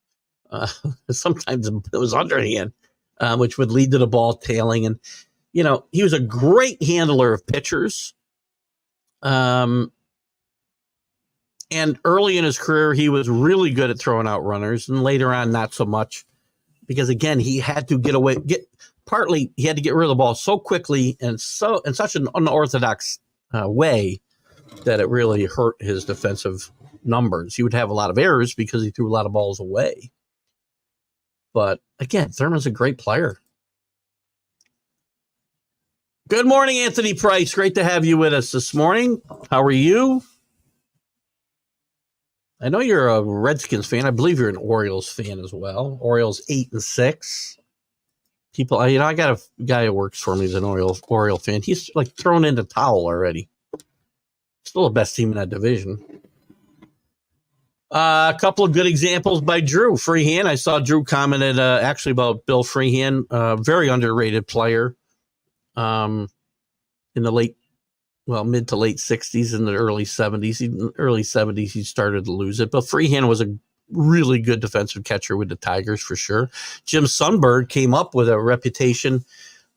Sometimes it was underhand, which would lead to the ball tailing. And, he was a great handler of pitchers. And early in his career, he was really good at throwing out runners, and later on, not so much. Because again, he had to get rid of the ball so quickly and so in such an unorthodox way that it really hurt his defensive numbers. He would have a lot of errors because he threw a lot of balls away. But again, Thurman's a great player. Good morning, Anthony Price. Great to have you with us this morning. How are you? I know you're a Redskins fan. I believe you're an Orioles fan as well. Orioles 8-6. People, I got a guy who works for me who's an Oriole fan. He's like thrown in the towel already. Still the best team in that division. A couple of good examples by Drew Freehan. I saw Drew commented actually about Bill Freehan, very underrated player in the mid to late 60s and the early 70s. Early 70s, he started to lose it. But Freehan was a really good defensive catcher with the Tigers for sure. Jim Sundberg came up with a reputation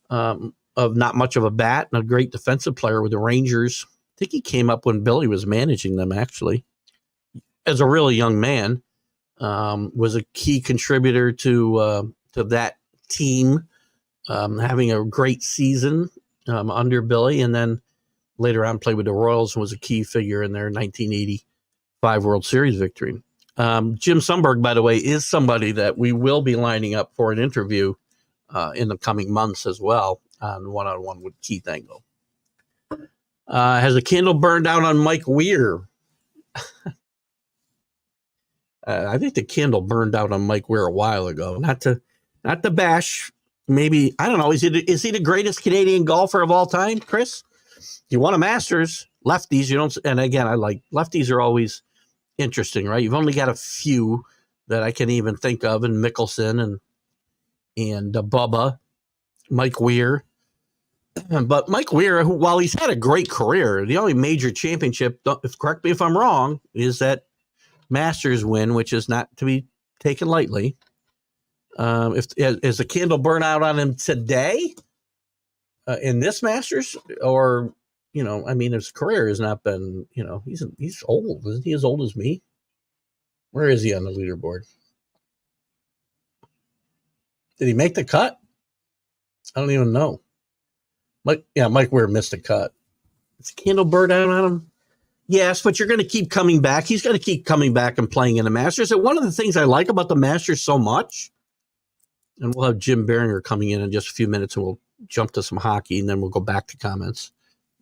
of not much of a bat and a great defensive player with the Rangers. I think he came up when Billy was managing them, actually. As a really young man, was a key contributor to that team having a great season under Billy, and then later on played with the Royals and was a key figure in their 1985 World Series victory. Jim Sundberg, by the way, is somebody that we will be lining up for an interview in the coming months as well on one-on-one with Keith Engle. Has a candle burned out on Mike Weir? I think the candle burned out on Mike Weir a while ago. Not to bash. Maybe, I don't know. Is he the greatest Canadian golfer of all time, Chris? He won a Masters. Lefties, you don't. And again, I like lefties are always interesting, right? You've only got a few that I can even think of, and Mickelson and Bubba, Mike Weir. But Mike Weir, while he's had a great career, the only major championship, correct me if I'm wrong, is that Masters win, which is not to be taken lightly. Is the candle burn out on him today in this Masters, or his career has not been. He's old, isn't he? As old as me. Where is he on the leaderboard? Did he make the cut? I don't even know. Mike Weir missed a cut. Is the candle burn out on him? Yes, but you're going to keep coming back. He's going to keep coming back and playing in the Masters. And one of the things I like about the Masters so much, and we'll have Jim Biringer coming in just a few minutes, and we'll jump to some hockey, and then we'll go back to comments.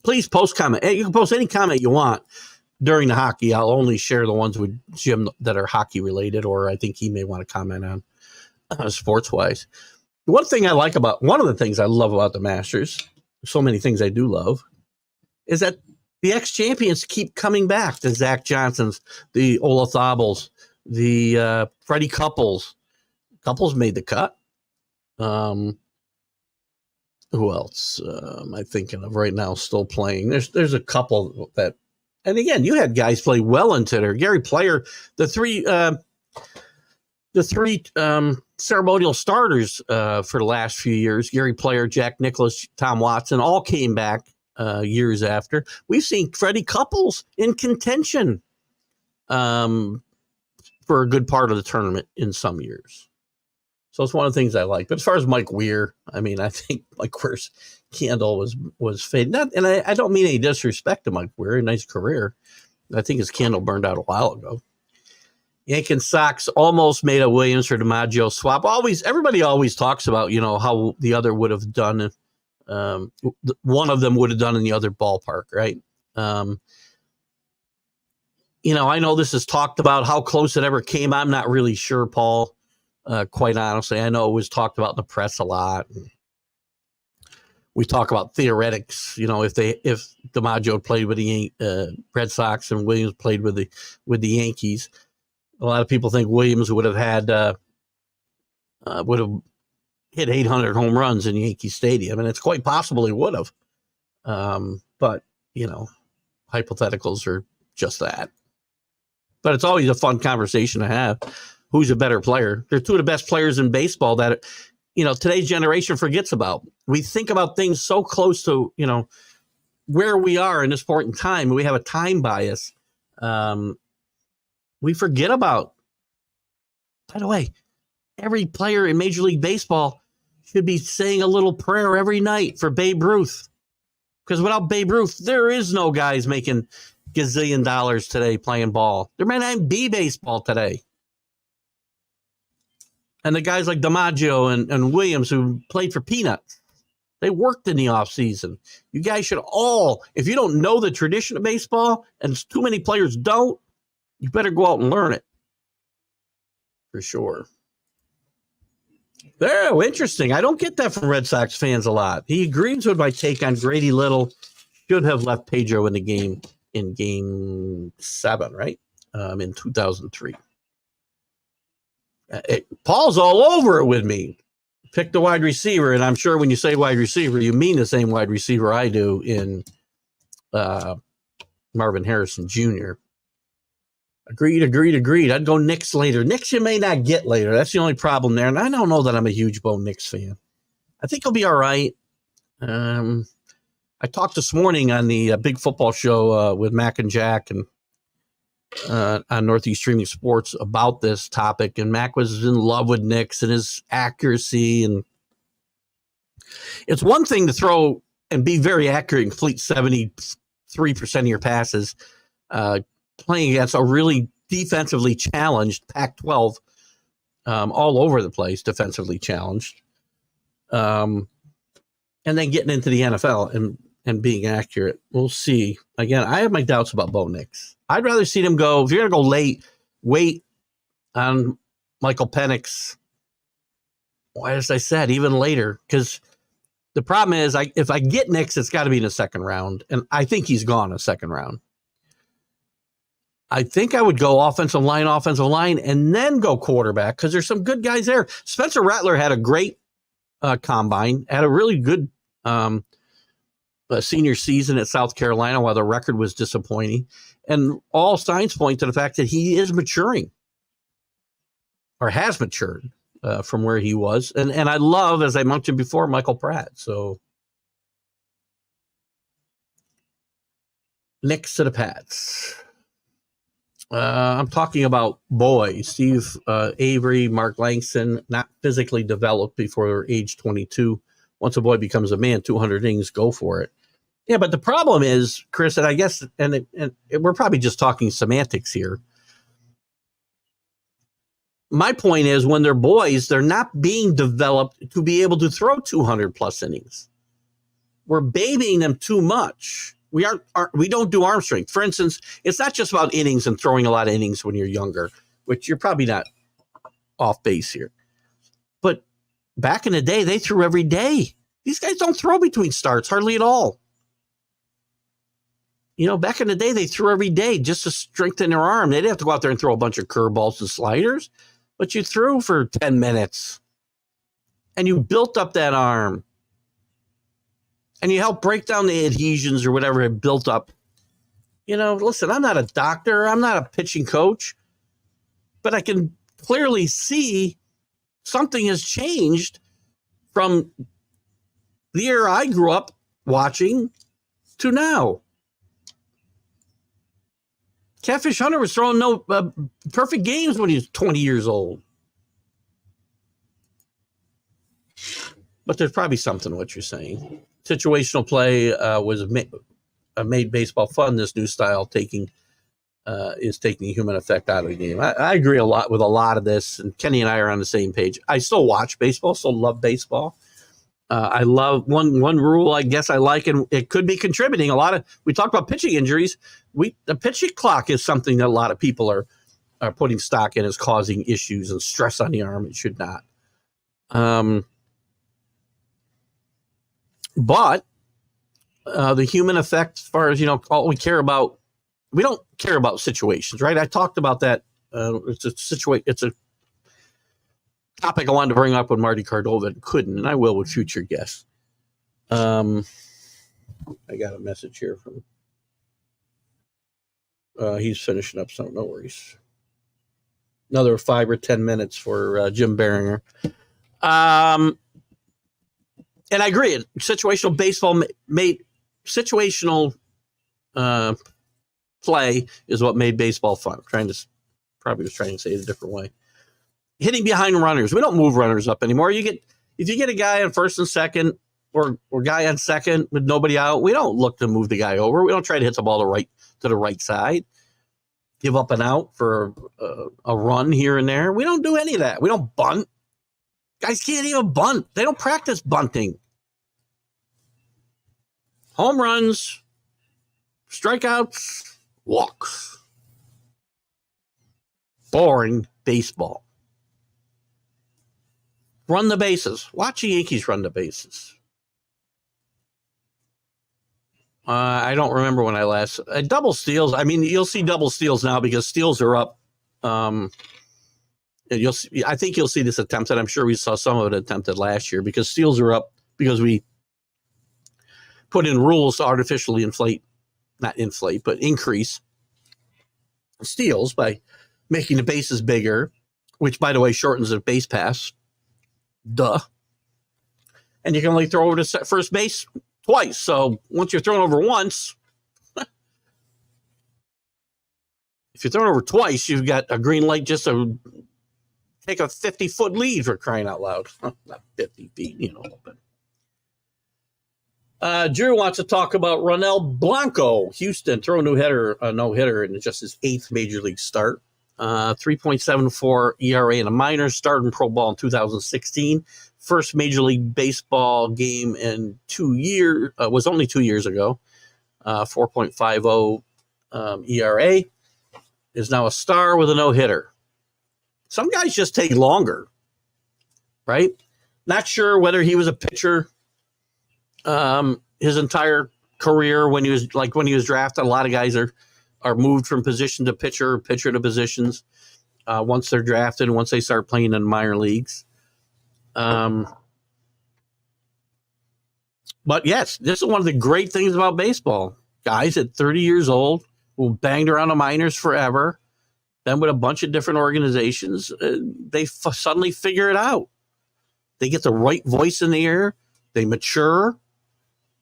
Please post comment. Hey, you can post any comment you want during the hockey. I'll only share the ones with Jim that are hockey related, or I think he may want to comment on sports wise. One of the things I love about the Masters so many things I do love, is that the ex-champions keep coming back. The Zach Johnsons, the Olathabals, the Freddie Couples. Couples made the cut. Who else am I thinking of right now still playing? There's a couple that, and again, you had guys play well into there. Gary Player, the three ceremonial starters for the last few years, Gary Player, Jack Nicklaus, Tom Watson, all came back years after. We've seen Freddie Couples in contention for a good part of the tournament in some years. So it's one of the things I like. But as far as Mike Weir, I mean, I think Mike Weir's candle was faded. And I don't mean any disrespect to Mike Weir, a nice career. I think his candle burned out a while ago. Yankees Sox almost made a Williams for DiMaggio swap. Everybody always talks about, how the other would have done. One of them would have done in the other ballpark, right? I know this is talked about how close it ever came. I'm not really sure, Paul. Quite honestly, I know it was talked about in the press a lot. We talk about theoretics. If DiMaggio played with the Red Sox and Williams played with the Yankees, a lot of people think Williams would have hit 800 home runs in Yankee Stadium, and it's quite possible he would have. But hypotheticals are just that. But it's always a fun conversation to have. Who's a better player? They're two of the best players in baseball that, today's generation forgets about. We think about things so close to, where we are in this point in time. We have a time bias. We forget about, by the way, every player in Major League Baseball should be saying a little prayer every night for Babe Ruth. Because without Babe Ruth, there is no guys making gazillion dollars today playing ball. There might not even be baseball today. And the guys like DiMaggio and Williams who played for peanuts, they worked in the offseason. You guys should all, if you don't know the tradition of baseball, and too many players don't, you better go out and learn it. For sure. There, interesting. I don't get that from Red Sox fans a lot. He agrees with my take on Grady Little. Should have left Pedro in the game in Game 7, right? In 2003. Paul's all over it with me. Pick the wide receiver, and I'm sure when you say wide receiver, you mean the same wide receiver I do in Marvin Harrison Jr. Agreed. I'd go Knicks later. Knicks you may not get later. That's the only problem there. And I don't know that I'm a huge Bo Nix fan. I think he'll be all right. I talked this morning on the Big Football Show with Mac and Jack and on Northeast Streaming Sports about this topic. And Mac was in love with Nix and his accuracy. And it's one thing to throw and be very accurate and complete 73% of your passes, playing against a really defensively challenged Pac-12, all over the place, defensively challenged, and then getting into the NFL and being accurate. We'll see. Again, I have my doubts about Bo Nix. I'd rather see them go, if you're going to go late, wait on Michael Penix. Why, as I said, even later, because the problem is if I get Nix, it's got to be in the second round, and I think he's gone a second round. I think I would go offensive line, and then go quarterback because there's some good guys there. Spencer Rattler had a great combine, had a really good senior season at South Carolina while the record was disappointing. And all signs point to the fact that he is maturing or has matured from where he was. And I love, as I mentioned before, Michael Pratt. So Knicks to the Pats. I'm talking about boys, Steve Avery, Mark Langston, not physically developed before age 22. Once a boy becomes a man, 200 innings, go for it. Yeah, but the problem is, Chris, and I guess, and we're probably just talking semantics here. My point is, when they're boys, they're not being developed to be able to throw 200 plus innings. We're babying them too much. We don't do arm strength. For instance, it's not just about innings and throwing a lot of innings when you're younger, which you're probably not off base here. But back in the day, they threw every day. These guys don't throw between starts hardly at all. Back in the day, they threw every day just to strengthen their arm. They didn't have to go out there and throw a bunch of curveballs and sliders, but you threw for 10 minutes and you built up that arm and you helped break down the adhesions or whatever had built up. Listen, I'm not a doctor. I'm not a pitching coach, but I can clearly see something has changed from the era I grew up watching to now. Catfish Hunter was throwing no perfect games when he was 20 years old. But there's probably something to what you're saying. Situational play was made baseball fun. This new style is taking human effect out of the game. I agree a lot with a lot of this, and Kenny and I are on the same page. I still watch baseball, still love baseball. I love one rule I guess I like, and it could be contributing. We talked about pitching injuries. The pitching clock is something that a lot of people are putting stock in as causing issues and stress on the arm. It should not. But the human effect, as far as, all we don't care about situations, right? I talked about that. It's a topic I wanted to bring up with Marty Cardova and couldn't, and I will with future guests. I got a message here from he's finishing up, so no worries. Another 5 or 10 minutes for Jim Biringer. And I agree. Situational baseball made situational play is what made baseball fun. Probably was trying to say it a different way. Hitting behind runners. We don't move runners up anymore. If you get a guy on first and second or guy on second with nobody out, we don't look to move the guy over. We don't try to hit the ball to the right side. Give up and out for a run here and there. We don't do any of that. We don't bunt. Guys can't even bunt. They don't practice bunting. Home runs, strikeouts, walks. Boring baseball. Run the bases. Watch the Yankees run the bases. I don't remember when I last double steals. I mean, you'll see double steals now because steals are up. I think you'll see this attempted. I'm sure we saw some of it attempted last year because steals are up because we put in rules to artificially increase steals by making the bases bigger, which, by the way, shortens the base pass. Duh. And you can only throw over to first base twice. So once you're thrown over once, if you're thrown over twice, you've got a green light just to take a 50-foot lead, for crying out loud. Not 50 feet, But Drew wants to talk about Ronel Blanco, Houston, throw a no-hitter in just his 8th major league start. 3.74 ERA in a minor, started in pro ball in 2016. First Major League Baseball game in 2 years, was only 2 years ago. 4.50 ERA. Is now a star with a no-hitter. Some guys just take longer, right? Not sure whether he was a pitcher his entire career when he was drafted. A lot of guys are moved from position to pitcher to positions once they're drafted and once they start playing in minor leagues. But yes, this is one of the great things about baseball. Guys at 30 years old who banged around the minors forever, then with a bunch of different organizations, they suddenly figure it out. They get the right voice in the ear. They mature.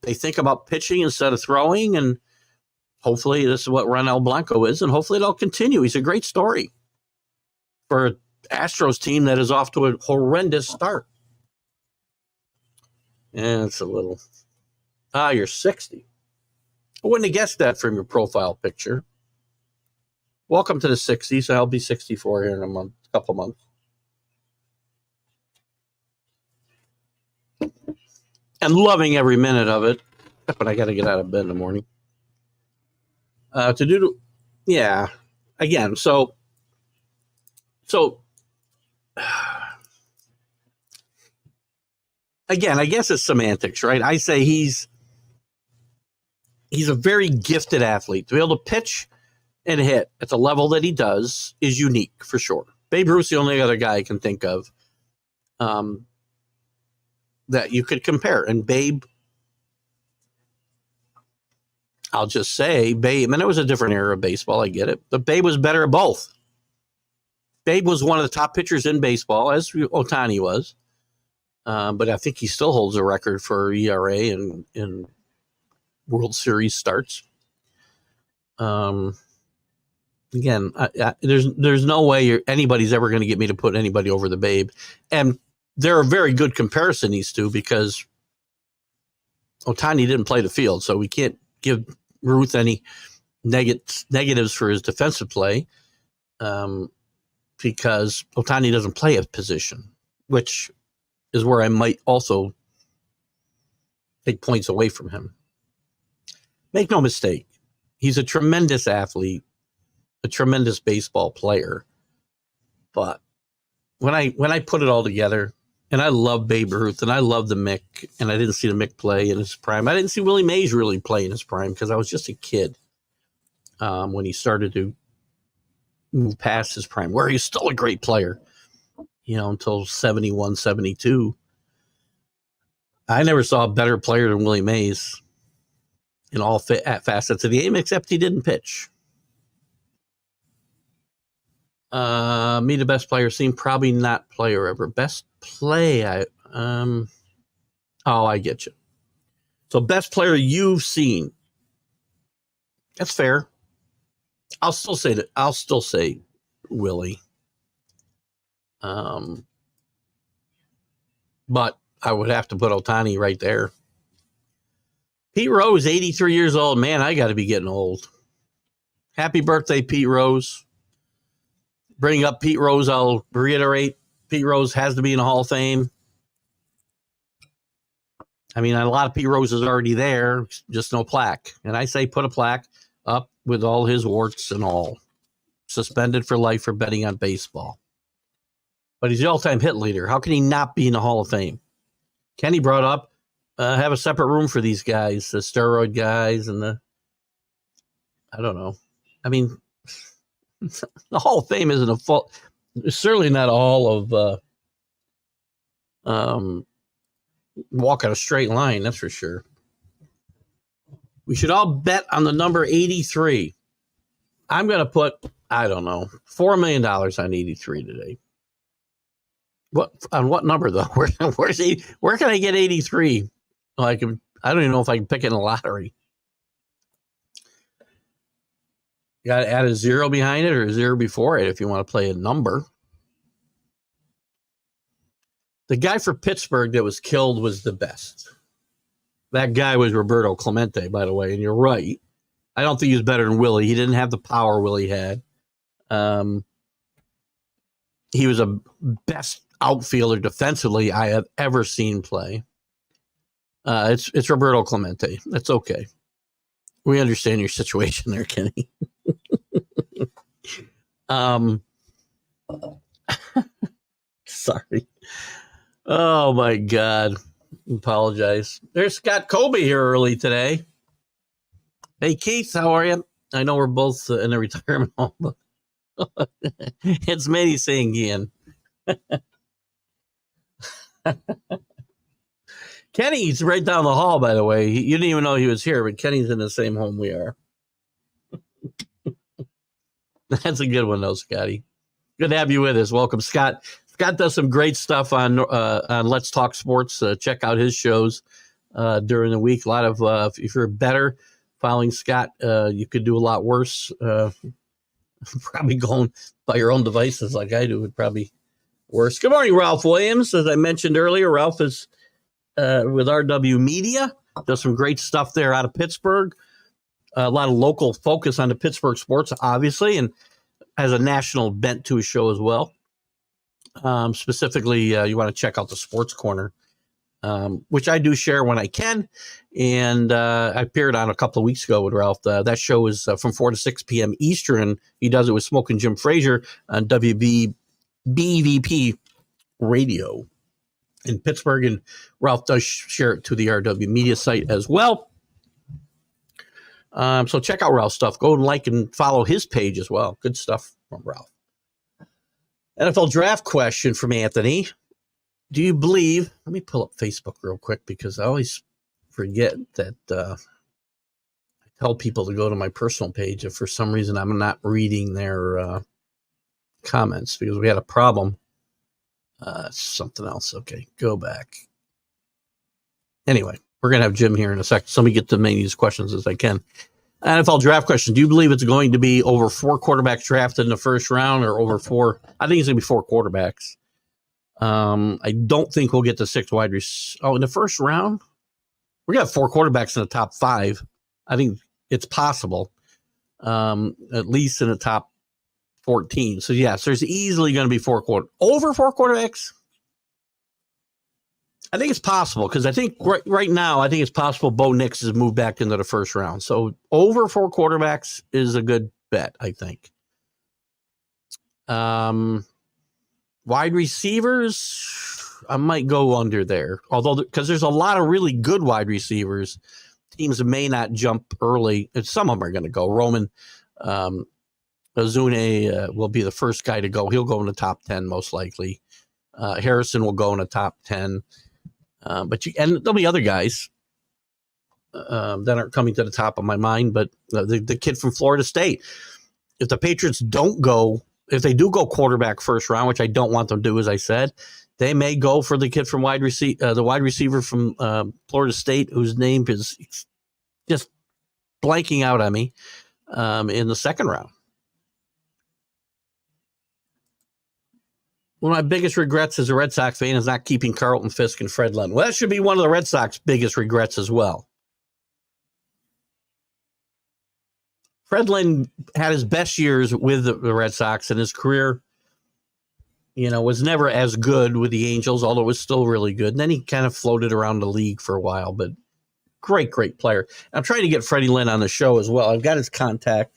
They think about pitching instead of throwing, and hopefully this is what Ronel Blanco is, and hopefully it'll continue. He's a great story for an Astros team that is off to a horrendous start. And it's a little... you're 60. I wouldn't have guessed that from your profile picture. Welcome to the 60s. I'll be 64 here in a couple months. And loving every minute of it. But I got to get out of bed in the morning. Again, so again, I guess it's semantics, right? I say he's a very gifted athlete. To be able to pitch and hit at the level that he does is unique for sure. Babe Ruth's the only other guy I can think of that you could compare. And Babe, I'll just say, Babe, and it was a different era of baseball, I get it, but Babe was better at both. Babe was one of the top pitchers in baseball, as Ohtani was. But I think he still holds a record for ERA and World Series starts. Again, there's no way anybody's ever going to get me to put anybody over the Babe. And they're a very good comparison, these two, because Ohtani didn't play the field, so we can't give Ruth any negatives for his defensive play because Ohtani doesn't play a position, which is where I might also take points away from him. Make no mistake, he's a tremendous athlete, a tremendous baseball player. But when I put it all together, and I love Babe Ruth, and I love the Mick, and I didn't see the Mick play in his prime. I didn't see Willie Mays really play in his prime because I was just a kid when he started to move past his prime, where he's still a great player, until 71, 72. I never saw a better player than Willie Mays in all facets of the game, except he didn't pitch. Me, the best player seen, probably not player ever. Best play, I get you. So best player you've seen. That's fair. I'll still say Willie. But I would have to put Ohtani right there. Pete Rose, 83 years old. Man, I got to be getting old. Happy birthday, Pete Rose. Bring up Pete Rose, I'll reiterate, Pete Rose has to be in the Hall of Fame. I mean, a lot of Pete Rose is already there, just no plaque. And I say put a plaque up with all his warts and all. Suspended for life for betting on baseball. But he's the all-time hit leader. How can he not be in the Hall of Fame? Kenny brought up, have a separate room for these guys, the steroid guys and I don't know. I mean, the Hall of Fame isn't a fault. Certainly not all of walk on a straight line, that's for sure. We should all bet on the number 83. I'm going to put, I don't know, $4 million on 83 today. On what number, though? Where can I get 83? I don't even know if I can pick it in a lottery. You got to add a zero behind it or a zero before it if you want to play a number. The guy for Pittsburgh that was killed was the best. That guy was Roberto Clemente, by the way, and you're right. I don't think he was better than Willie. He didn't have the power Willie had. He was a best outfielder defensively I have ever seen play. It's Roberto Clemente. That's okay. We understand your situation there, Kenny. Sorry. Oh my God. Apologize. There's Scott Colby here early today. Hey Keith, how are you? I know we're both in a retirement home, but it's Manny saying Ian. Kenny's right down the hall, by the way. You didn't even know he was here, but Kenny's in the same home we are. That's a good one, though, Scotty. Good to have you with us. Welcome, Scott. Scott does some great stuff on Let's Talk Sports. Check out his shows during the week. A lot of, if you're better following Scott, you could do a lot worse. Probably going by your own devices like I do would probably worse. Good morning, Ralph Williams. As I mentioned earlier, Ralph is with RW Media. Does some great stuff there out of Pittsburgh. A lot of local focus on the Pittsburgh sports, obviously, and has a national bent to his show as well. Specifically, you want to check out the Sports Corner, which I do share when I can. And I appeared on a couple of weeks ago with Ralph. That show is from 4 to 6 p.m. Eastern. He does it with Smoking Jim Frazier on WBVP Radio. in Pittsburgh, and Ralph does share it to the RW Media site as well. So check out Ralph's stuff. Go and like and follow his page as well. Good stuff from Ralph. NFL draft question from Anthony. Do you believe, let me pull up Facebook real quick because I always forget that I tell people to go to my personal page if for some reason I'm not reading their comments because we had a problem. Something else. Okay, go back. Anyway, we're going to have Jim here in a second. So let me get to as many of these questions as I can. NFL draft question. Do you believe it's going to be over 4 quarterbacks drafted in the first round or over 4? I think it's going to be 4 quarterbacks. I don't think we'll get to 6 wide receivers. Oh, in the first round? We're going to have 4 quarterbacks in the top 5. I think it's possible, at least in the top 14. So, yes, there's easily going to be over 4 quarterbacks. I think it's possible because I think right now, I think it's possible Bo Nix has moved back into the first round. So over 4 quarterbacks is a good bet, I think. Wide receivers, I might go under there. Although, because there's a lot of really good wide receivers, teams may not jump early. Some of them are going to go. Roman Ozune will be the first guy to go. He'll go in the top 10 most likely. Harrison will go in the top 10. And there'll be other guys that aren't coming to the top of my mind, but the kid from Florida State. If the Patriots if they do go quarterback first round, which I don't want them to do, as I said, they may go for the kid from the wide receiver from Florida State, whose name is just blanking out on me, in the second round. One of my biggest regrets as a Red Sox fan is not keeping Carlton Fisk and Fred Lynn. Well, that should be one of the Red Sox biggest regrets as well. Fred Lynn had his best years with the Red Sox, and his career, was never as good with the Angels, although it was still really good. And then he kind of floated around the league for a while, but great, great player. I'm trying to get Freddie Lynn on the show as well. I've got his contact,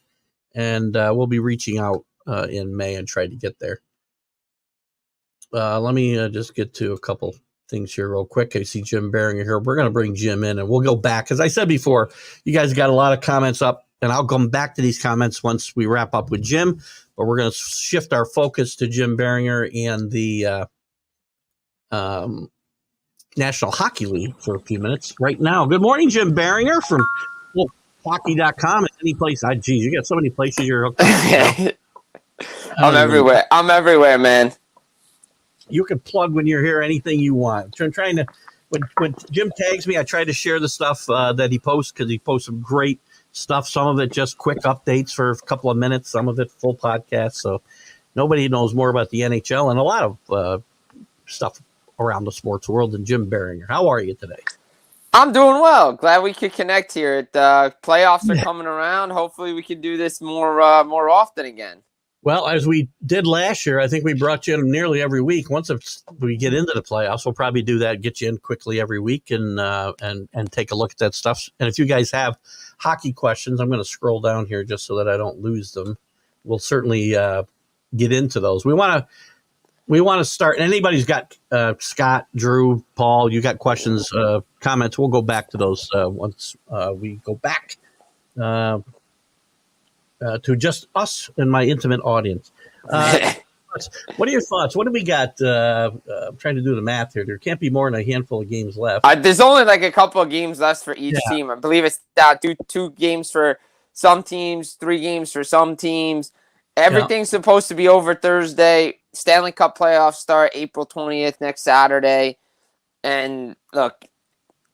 and we'll be reaching out in May and try to get there. Let me just get to a couple things here real quick. I see Jim Biringer here. We're going to bring Jim in, and we'll go back. As I said before, you guys got a lot of comments up, and I'll come back to these comments once we wrap up with Jim. But we're going to shift our focus to Jim Biringer and the National Hockey League for a few minutes right now. Good morning, Jim Biringer from hockey.com. Any place. Geez, you got so many places you're hooked up.
I'm everywhere. I'm everywhere, man.
You can plug when you're here anything you want. I'm trying to, when Jim tags me, I try to share the stuff that he posts because he posts some great stuff. Some of it just quick updates for a couple of minutes. Some of it full podcasts. So nobody knows more about the NHL and a lot of stuff around the sports world than Jim Biringer. How are you today?
I'm doing well. Glad we could connect here. The playoffs are coming around. Hopefully we can do this more often again.
Well, as we did last year, I think we brought you in nearly every week. Once we get into the playoffs, we'll probably do that, get you in quickly every week and take a look at that stuff. And if you guys have hockey questions, I'm going to scroll down here just so that I don't lose them. We'll certainly get into those. We want to start. Anybody's got Scott, Drew, Paul, you got questions, comments. We'll go back to those once we go back. To just us and my intimate audience. What are your thoughts? What do we got? I'm trying to do the math here. There can't be more than a handful of games left.
There's only like a couple of games left for each team. I believe it's two games for some teams, 3 games for some teams. Everything's supposed to be over Thursday. Stanley Cup playoffs start April 20th, next Saturday. And look,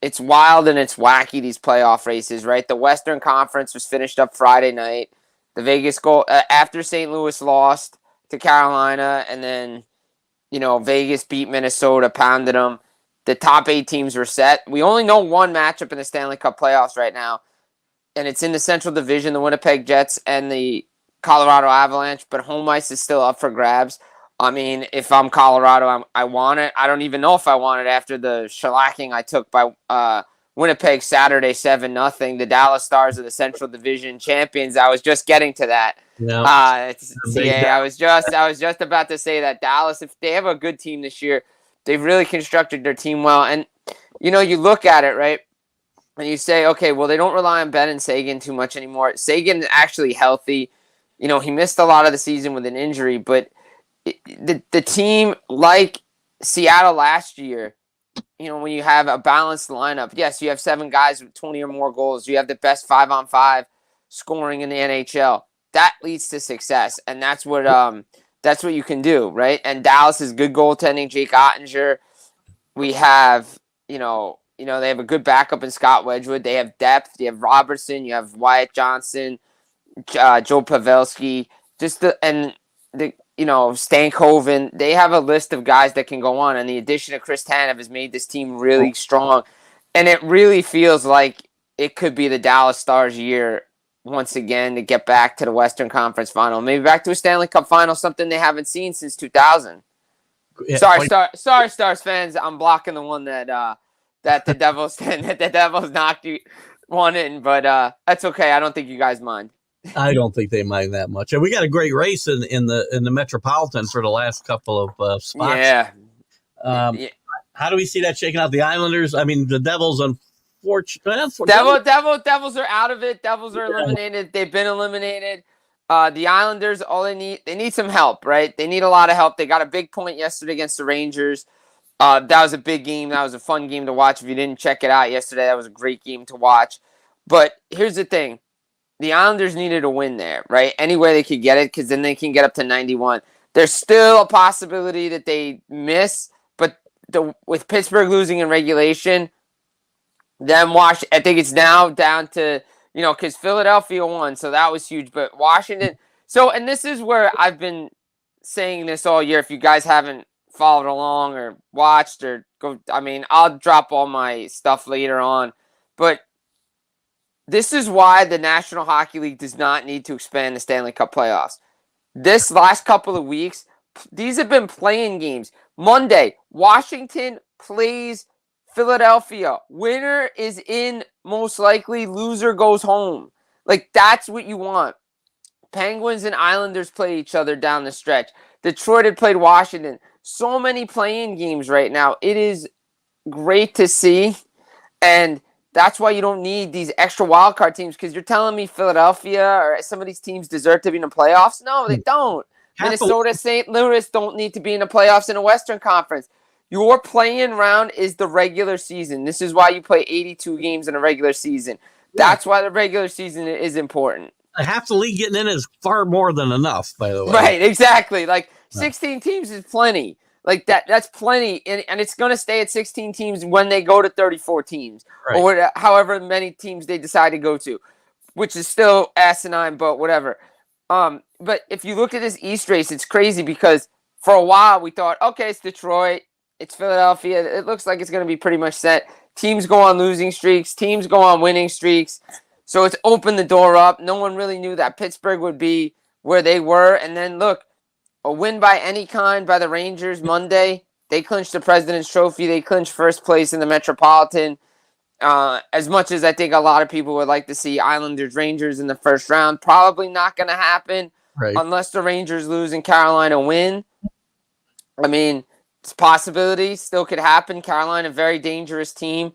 it's wild and it's wacky, these playoff races, right? The Western Conference was finished up Friday night. The Vegas goal after St. Louis lost to Carolina, and then Vegas beat Minnesota, pounded them. The top 8 teams were set. We only know one matchup in the Stanley Cup playoffs right now, and it's in the Central Division, the Winnipeg Jets and the Colorado Avalanche. But home ice is still up for grabs. I mean, if I'm Colorado, I want it. I don't even know if I want it after the shellacking I took by Winnipeg Saturday 7-0. The Dallas Stars are the Central Division champions. I was just getting to that. I was just about to say that Dallas, if they have a good team this year, They've really constructed their team well. And, you look at it, right? And you say, okay, well, they don't rely on Ben and Sagan too much anymore. Sagan's actually healthy. He missed a lot of the season with an injury, but the team, like Seattle last year, when you have a balanced lineup, yes, you have 7 guys with 20 or more goals. You have the best 5-on-5 scoring in the NHL. That leads to success, and that's what you can do, right? And Dallas is good goaltending. Jake Ottinger. We have, they have a good backup in Scott Wedgwood. They have depth. You have Robertson. You have Wyatt Johnson, Joe Pavelski, Stankoven. They have a list of guys that can go on, and the addition of Chris Tanev has made this team really strong. And it really feels like it could be the Dallas Stars' year once again to get back to the Western Conference Final, maybe back to a Stanley Cup Final, something they haven't seen since 2000. Yeah, sorry, Stars fans. I'm blocking the one that the Devils knocked you one in, but that's okay. I don't think you guys mind.
I don't think they mind that much. And we got a great race in the Metropolitan for the last couple of spots.
Yeah.
How do we see that shaking out? The Islanders, I mean, the Devils, unfortunately.
Devils are out of it. Devils are eliminated. They've been eliminated. The Islanders, they need some help, right? They need a lot of help. They got a big point yesterday against the Rangers. That was a big game. That was a fun game to watch. If you didn't check it out yesterday, that was a great game to watch. But here's the thing. The Islanders needed a win there, right? Any way they could get it, because then they can get up to 91. There's still a possibility that they miss, but with Pittsburgh losing in regulation, I think it's now down to, because Philadelphia won, so that was huge. But Washington, and this is where I've been saying this all year. If you guys haven't followed along or watched I'll drop all my stuff later on. But this is why the National Hockey League does not need to expand the Stanley Cup playoffs. This last couple of weeks, these have been playing games. Monday, Washington plays Philadelphia. Winner is in, most likely. Loser goes home. That's what you want. Penguins and Islanders play each other down the stretch. Detroit had played Washington. So many playing games right now. It is great to see. And that's why you don't need these extra wildcard teams, because you're telling me Philadelphia or some of these teams deserve to be in the playoffs? No, they don't. Minnesota, St. Louis don't need to be in the playoffs in the Western Conference. Your playing round is the regular season. This is why you play 82 games in a regular season. That's why the regular season is important.
Half the league getting in is far more than enough, by the way.
Right, exactly. 16 teams is plenty. That's plenty, and it's going to stay at 16 teams when they go to 34 teams, right, or however many teams they decide to go to, which is still asinine, but whatever. But if you look at this East race, it's crazy because for a while we thought, okay, it's Detroit, it's Philadelphia. It looks like it's going to be pretty much set. Teams go on losing streaks. Teams go on winning streaks. So it's opened the door up. No one really knew that Pittsburgh would be where they were. And then, look, a win by any kind by the Rangers Monday. They clinched the President's Trophy. They clinched first place in the Metropolitan. As much as I think a lot of people would like to see Islanders-Rangers in the first round, probably not going to happen unless the Rangers lose and Carolina win. I mean, it's a possibility. Still could happen. Carolina, very dangerous team.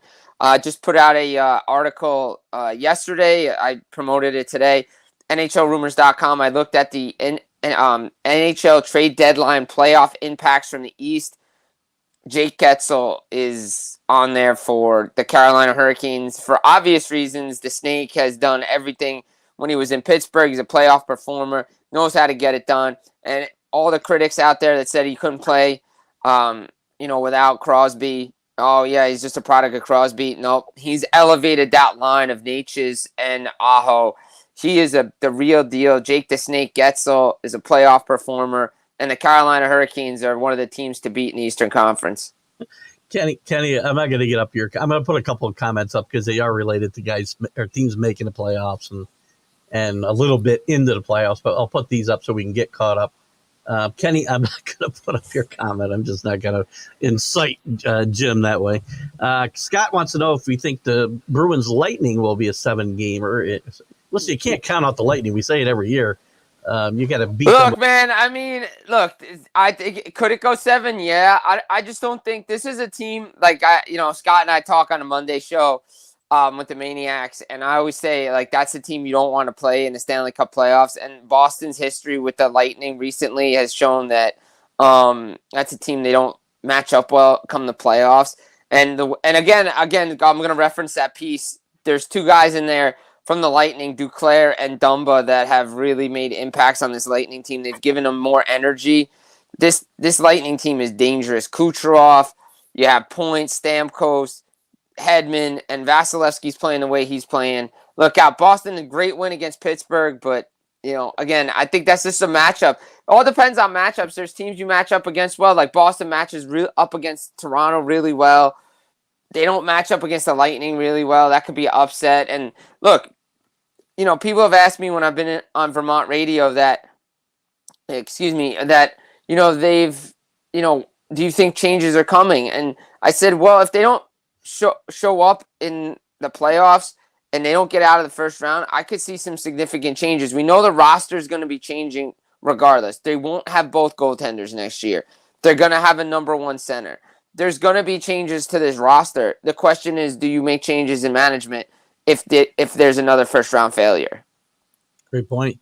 Just put out a article yesterday. I promoted it today. NHLrumors.com. I looked at the NHL trade deadline playoff impacts from the East. Jake Getzel is on there for the Carolina Hurricanes for obvious reasons. The Snake has done everything when he was in Pittsburgh. He's a playoff performer, knows how to get it done. And all the critics out there that said he couldn't play, without Crosby. Oh, yeah, he's just a product of Crosby. Nope, he's elevated that line of Natchez and Aho. He is the real deal. Jake the Snake Getzel is a playoff performer, and the Carolina Hurricanes are one of the teams to beat in the Eastern Conference.
Kenny, I'm not going to get up here. I'm going to put a couple of comments up because they are related to guys or teams making the playoffs and a little bit into the playoffs, but I'll put these up so we can get caught up. Kenny, I'm not going to put up your comment. I'm just not going to incite Jim that way. Scott wants to know if we think the Bruins Lightning will be a 7-gamer. Listen, you can't count out the Lightning. We say it every year. You got to beat
Look,
them.
man. I mean, look. I think could it go 7? Yeah. I just don't think this is a team like Scott and I talk on a Monday show, with the Maniacs, and I always say like that's a team you don't want to play in the Stanley Cup playoffs. And Boston's history with the Lightning recently has shown that that's a team they don't match up well come the playoffs. And again, I'm going to reference that piece. There's 2 guys in there from the Lightning, Duclair and Dumba, that have really made impacts on this Lightning team. They've given them more energy. This Lightning team is dangerous. Kucherov, you have Point, Stamkos, Hedman, and Vasilevsky's playing the way he's playing. Look out, Boston, a great win against Pittsburgh, but again, I think that's just a matchup. It all depends on matchups. There's teams you match up against well, like Boston matches up against Toronto really well. They don't match up against the Lightning really well. That could be an upset. And look, people have asked me when I've been on Vermont radio they've, do you think changes are coming? And I said, well, if they don't show up in the playoffs and they don't get out of the first round, I could see some significant changes. We know the roster is going to be changing regardless. They won't have both goaltenders next year. They're going to have a number 1 center. There's going to be changes to this roster. The question is, do you make changes in management if there's another first-round failure?
Great point.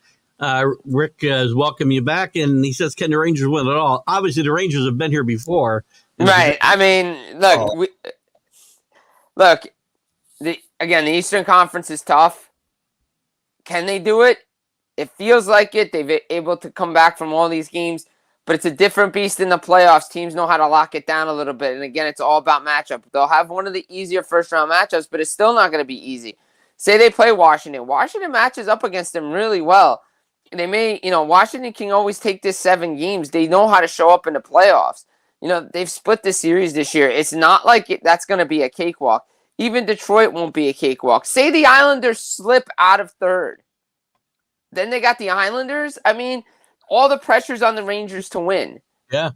Rick is welcoming you back, and he says, can the Rangers win it all? Obviously, the Rangers have been here before.
Right. I mean, look, the Eastern Conference is tough. Can they do it? It feels like it. They've been able to come back from all these games. But it's a different beast in the playoffs. Teams know how to lock it down a little bit. And again, it's all about matchup. They'll have one of the easier first-round matchups, but it's still not going to be easy. Say they play Washington. Washington matches up against them really well. They may, Washington can always take this 7 games. They know how to show up in the playoffs. They've split the series this year. It's not like that's going to be a cakewalk. Even Detroit won't be a cakewalk. Say the Islanders slip out of 3rd. Then they got the Islanders. I mean, all the pressure's on the Rangers to win.
Yeah.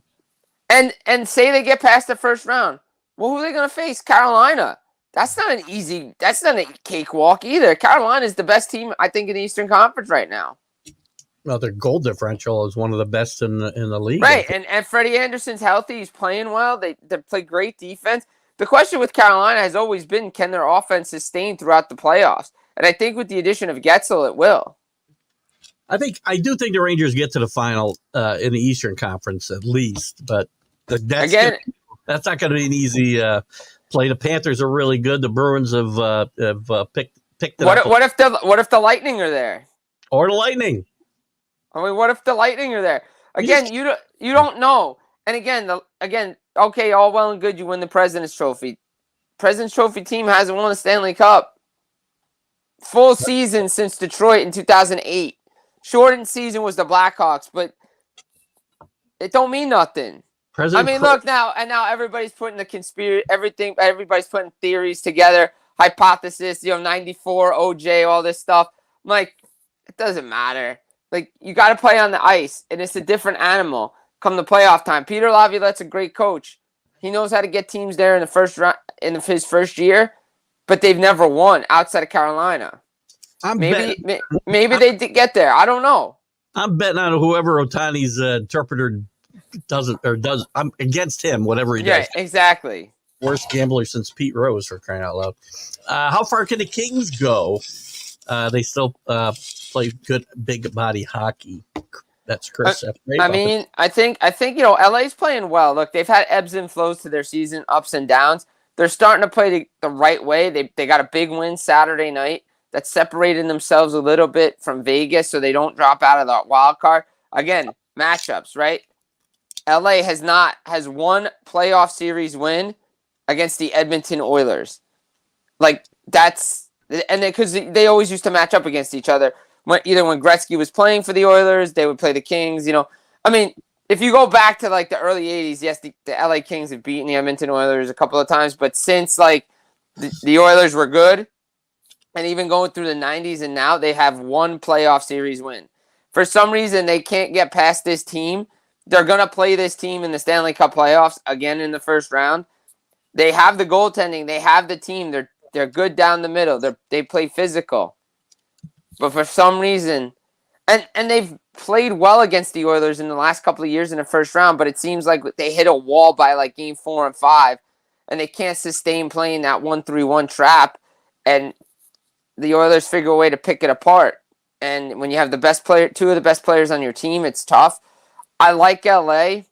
And say they get past the first round. Well, who are they going to face? Carolina. That's not a cakewalk either. Carolina is the best team, I think, in the Eastern Conference right now.
Well, their goal differential is one of the best in the league.
Right, and Freddie Anderson's healthy. He's playing well. They play great defense. The question with Carolina has always been, can their offense sustain throughout the playoffs? And I think with the addition of Getzel, it will.
I do think the Rangers get to the final in the Eastern Conference at least, but that's not going to be an easy play. The Panthers are really good. The Bruins have picked it up.
What if the Lightning are there?
Or the Lightning?
I mean, what if the Lightning are there? Again, you don't know. And again, okay, all well and good. You win the President's Trophy. President's Trophy team hasn't won the Stanley Cup. Full season since Detroit in 2008. Shortened season was the Blackhawks, but it don't mean nothing. Look now, everybody's putting everybody's putting theories together, hypothesis, 94, OJ, all this stuff. I'm like, it doesn't matter. Like, you got to play on the ice, and it's a different animal come the playoff time. Peter Laviolette's a great coach. He knows how to get teams there in the first round in his first year, but they've never won outside of Carolina. Maybe they get there. I don't know.
I'm betting on whoever Ohtani's interpreter does. I'm against him, whatever he does.
Yeah, exactly.
Worst gambler since Pete Rose, for crying out loud. How far can the Kings go? They still play good big body hockey. That's Chris.
I think LA's playing well. Look, they've had ebbs and flows to their season, ups and downs. They're starting to play the right way. They got a big win Saturday night that separated themselves a little bit from Vegas, so they don't drop out of the wild card. Again, matchups, right? LA has one playoff series win against the Edmonton Oilers. Like, that's because they always used to match up against each other. Either when Gretzky was playing for the Oilers, they would play the Kings. I mean, if you go back to like the early '80s, yes, the LA Kings have beaten the Edmonton Oilers a couple of times, but since like the Oilers were good, and even going through the '90s and now, they have one playoff series win. For some reason, they can't get past this team. They're gonna play this team in the Stanley Cup playoffs again in the first round. They have the goaltending. They have the team. They're good down the middle. They play physical. But for some reason, And they've played well against the Oilers in the last couple of years in the first round, but it seems like they hit a wall by like game 4 and 5, and they can't sustain playing that 1-3-1 trap. And the Oilers figure a way to pick it apart. And when you have the best player, two of the best players on your team, it's tough. I like LA.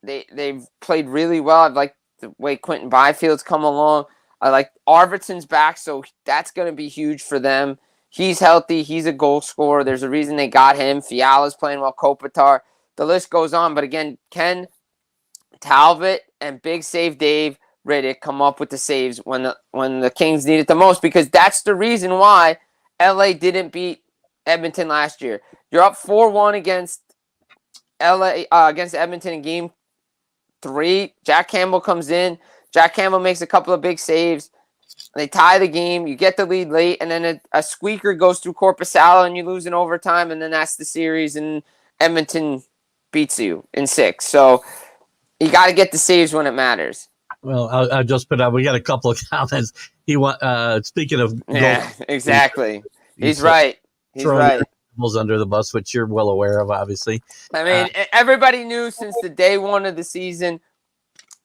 They've played really well. I like the way Quentin Byfield's come along. I like Arvidsson's back, so that's going to be huge for them. He's healthy. He's a goal scorer. There's a reason they got him. Fiala's playing well. Kopitar. The list goes on. But again, Ken Talbot and Big Save Dave Riddick come up with the saves when the Kings need it the most, because that's the reason why LA didn't beat Edmonton last year. You're up 4-1 against against Edmonton in game 3. Jack Campbell comes in. Jack Campbell makes a couple of big saves. They tie the game. You get the lead late, and then a squeaker goes through Korpisalo, and you lose in overtime, and then that's the series, and Edmonton beats you in 6. So you got to get the saves when it matters.
Well, I'll just put out. We got a couple of comments. Speaking of,
Exactly. He's right. He's right.
Under the bus, which you're well aware of, obviously.
I mean, everybody knew since the day 1 of the season,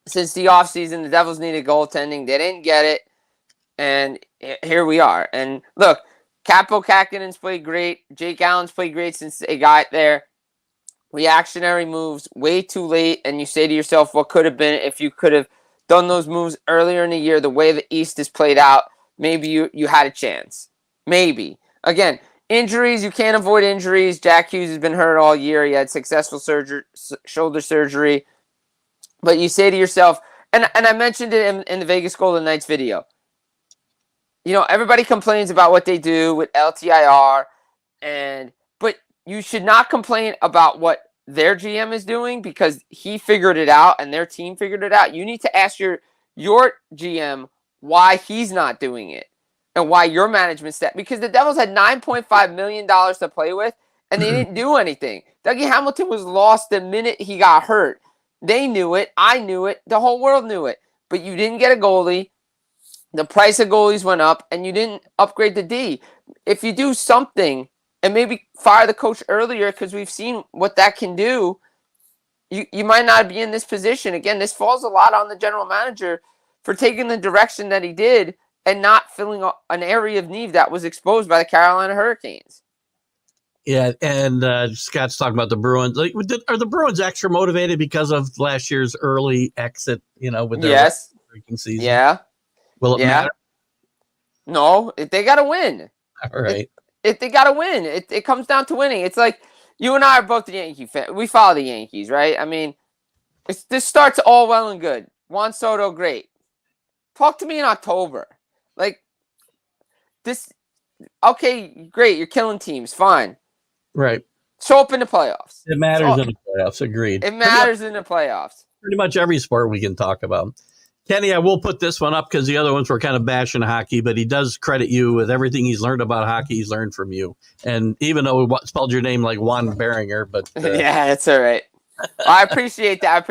since the offseason, the Devils needed goaltending. They didn't get it, and here we are. And look, Capo Kakkonen's played great. Jake Allen's played great since they got there. Reactionary moves way too late, and you say to yourself, what could have been if you could have done those moves earlier in the year? The way the East is played out, maybe you had a chance. Maybe. Again, injuries, you can't avoid injuries. Jack Hughes has been hurt all year. He had successful shoulder surgery. But you say to yourself, and I mentioned it in the Vegas Golden Knights video, everybody complains about what they do with LTIR, but you should not complain about what their GM is doing, because he figured it out and their team figured it out. You need to ask your GM why he's not doing it and why your management step, because the Devils had $9.5 million to play with and they didn't do anything. Dougie Hamilton was lost the minute he got hurt. They knew it. I knew it. The whole world knew it. But you didn't get a goalie. The price of goalies went up, and you didn't upgrade the D. If you do something and maybe fire the coach earlier, because we've seen what that can do, you might not be in this position. Again, this falls a lot on the general manager for taking the direction that he did and not filling an area of need that was exposed by the Carolina Hurricanes.
Yeah, and Scott's talking about the Bruins. Are the Bruins extra motivated because of last year's early exit, with their freaking season?
Yeah.
Will it matter?
No, they got to win.
All right.
If they got to win, it comes down to winning. It's like you and I are both the Yankee fans. We follow the Yankees, right? I mean, this starts all well and good. Juan Soto, great. Talk to me in October. Like, this, okay, great. You're killing teams. Fine.
Right.
Show up in the playoffs.
It matters in the playoffs. Agreed.
It matters in the playoffs.
Pretty much every sport we can talk about. Kenny, I will put this one up because the other ones were kind of bashing hockey, but he does credit you with everything he's learned about hockey. He's learned from you. And even though we spelled your name like Juan Biringer, but
yeah, that's all right. I appreciate that.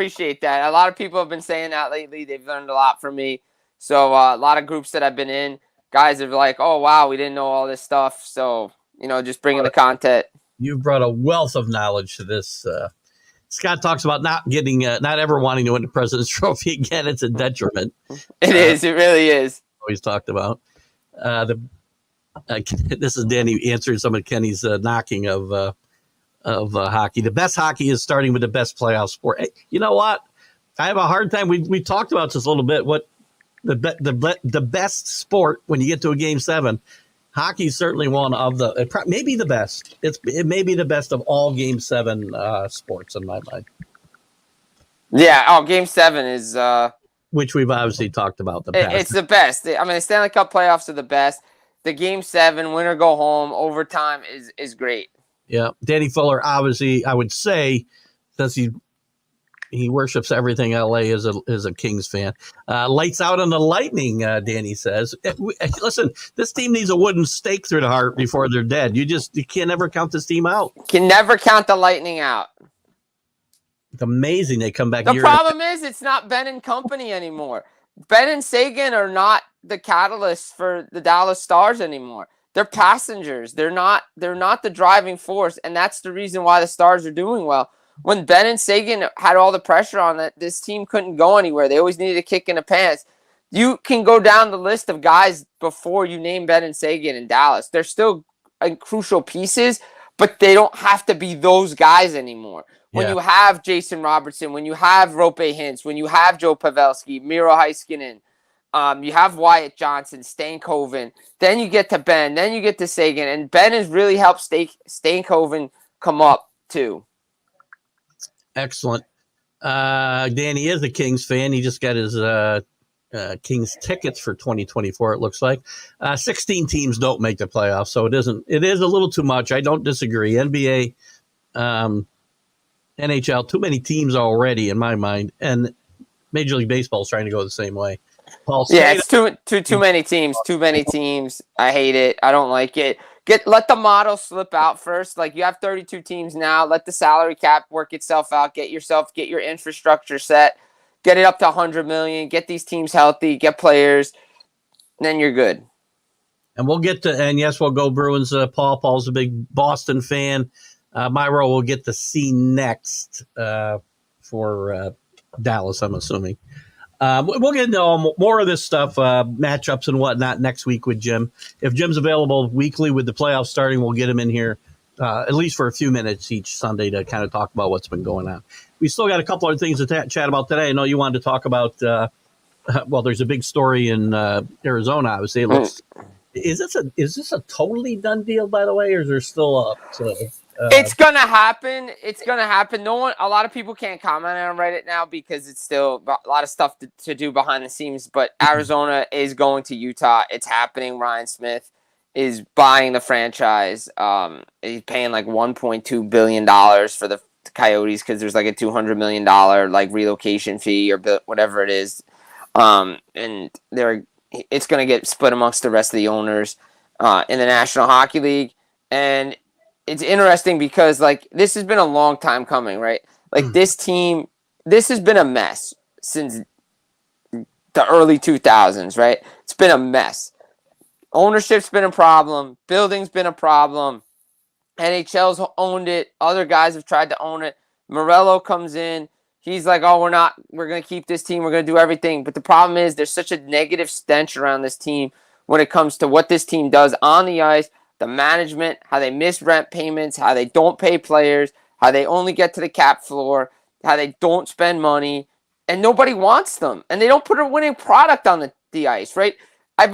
A lot of people have been saying that lately. They've learned a lot from me. So a lot of groups that I've been in, guys are like, oh, wow, we didn't know all this stuff. So, just bringing the content.
You've brought a wealth of knowledge to this. Scott talks about not ever wanting to win the President's Trophy again. It's a detriment.
It is. It really is.
Always talked about. This is Danny answering some of Kenny's knocking of hockey. The best hockey is starting with the best playoff sport. Hey, you know what? I have a hard time. We talked about this a little bit. What the best sport when you get to a game 7. Hockey is certainly one of maybe the best. It may be the best of all Game 7 sports in my mind.
Yeah. Oh, Game 7 is
which we've obviously talked about the past.
It's the best. I mean, the Stanley Cup playoffs are the best. The Game 7, win or go home, overtime is great. Yeah,
Danny Fuller, obviously, I would say, since he worships everything LA is a Kings fan. Lights out on the Lightning, Danny says. Listen, this team needs a wooden stake through the heart before they're dead. You can't ever count this team out.
Can never count the Lightning out.
It's amazing they come back.
The problem is it's not Ben and company anymore. Ben and Sagan are not the catalyst for the Dallas Stars anymore. They're passengers. They're not the driving force, and that's the reason why the Stars are doing well. When Ben and Sagan had all the pressure on it, this team couldn't go anywhere. They always needed a kick in the pants. You can go down the list of guys before you name Ben and Sagan in Dallas. They're still crucial pieces, but they don't have to be those guys anymore. When you have Jason Robertson, when you have Rope Hintz, when you have Joe Pavelski, Miro Heiskanen, you have Wyatt Johnson, Stankoven, then you get to Ben, then you get to Sagan, and Ben has really helped Stankoven come up too.
Excellent. Danny is a Kings fan. He just got his Kings tickets for 2024, it looks like. 16 teams don't make the playoffs, so it is a little too much. I don't disagree. NBA, NHL, too many teams already in my mind, and Major League Baseball is trying to go the same way.
It's too many teams. Too many teams. I hate it. I don't like it. Let the model slip out first. Like, you have 32 teams now. Let the salary cap work itself out. Get your infrastructure set. Get it up to 100 million. Get these teams healthy. Get players. Then you're good.
And we'll go Bruins. Paul's a big Boston fan. Myro will get to see next for Dallas, I'm assuming. We'll get into more of this stuff, matchups and whatnot next week with Jim. If Jim's available weekly with the playoffs starting, we'll get him in here at least for a few minutes each Sunday to kind of talk about what's been going on. We still got a couple other things to chat about today. I know you wanted to talk about, there's a big story in Arizona, obviously. It looks, is this a totally done deal, by the way, or is there still
it's gonna happen. It's gonna happen. A lot of people can't comment on Reddit now because it's still a lot of stuff to do behind the scenes. But Arizona is going to Utah. It's happening. Ryan Smith is buying the franchise. He's paying like $1.2 billion for the Coyotes because there's like a $200 million like relocation fee or whatever it is. And it's gonna get split amongst the rest of the owners in the National Hockey League. And it's interesting because, like, this has been a long time coming, right? Like, this has been a mess since the early 2000s, right? It's been a mess. Ownership's been a problem. Building's been a problem. NHL's owned it. Other guys have tried to own it. Morello comes in. He's like, we're going to keep this team. We're going to do everything. But the problem is there's such a negative stench around this team when it comes to what this team does on the ice, the management, how they miss rent payments, how they don't pay players, how they only get to the cap floor, how they don't spend money, and nobody wants them. And they don't put a winning product on the ice, right? I've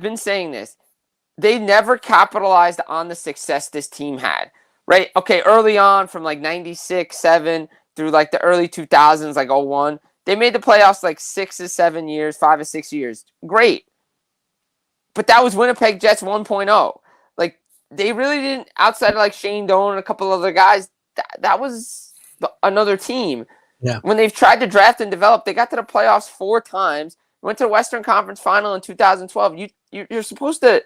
been saying this. They never capitalized on the success this team had, right? Okay, early on from like 96, 7 through like the early 2000s, like 01, they made the playoffs like 5 or 6 years. Great. But that was Winnipeg Jets 1.0. Like, they really didn't, outside of like Shane Doan and a couple other guys, that was another team.
Yeah.
When they've tried to draft and develop, they got to the playoffs 4 times, went to the Western Conference Final in 2012. You're supposed to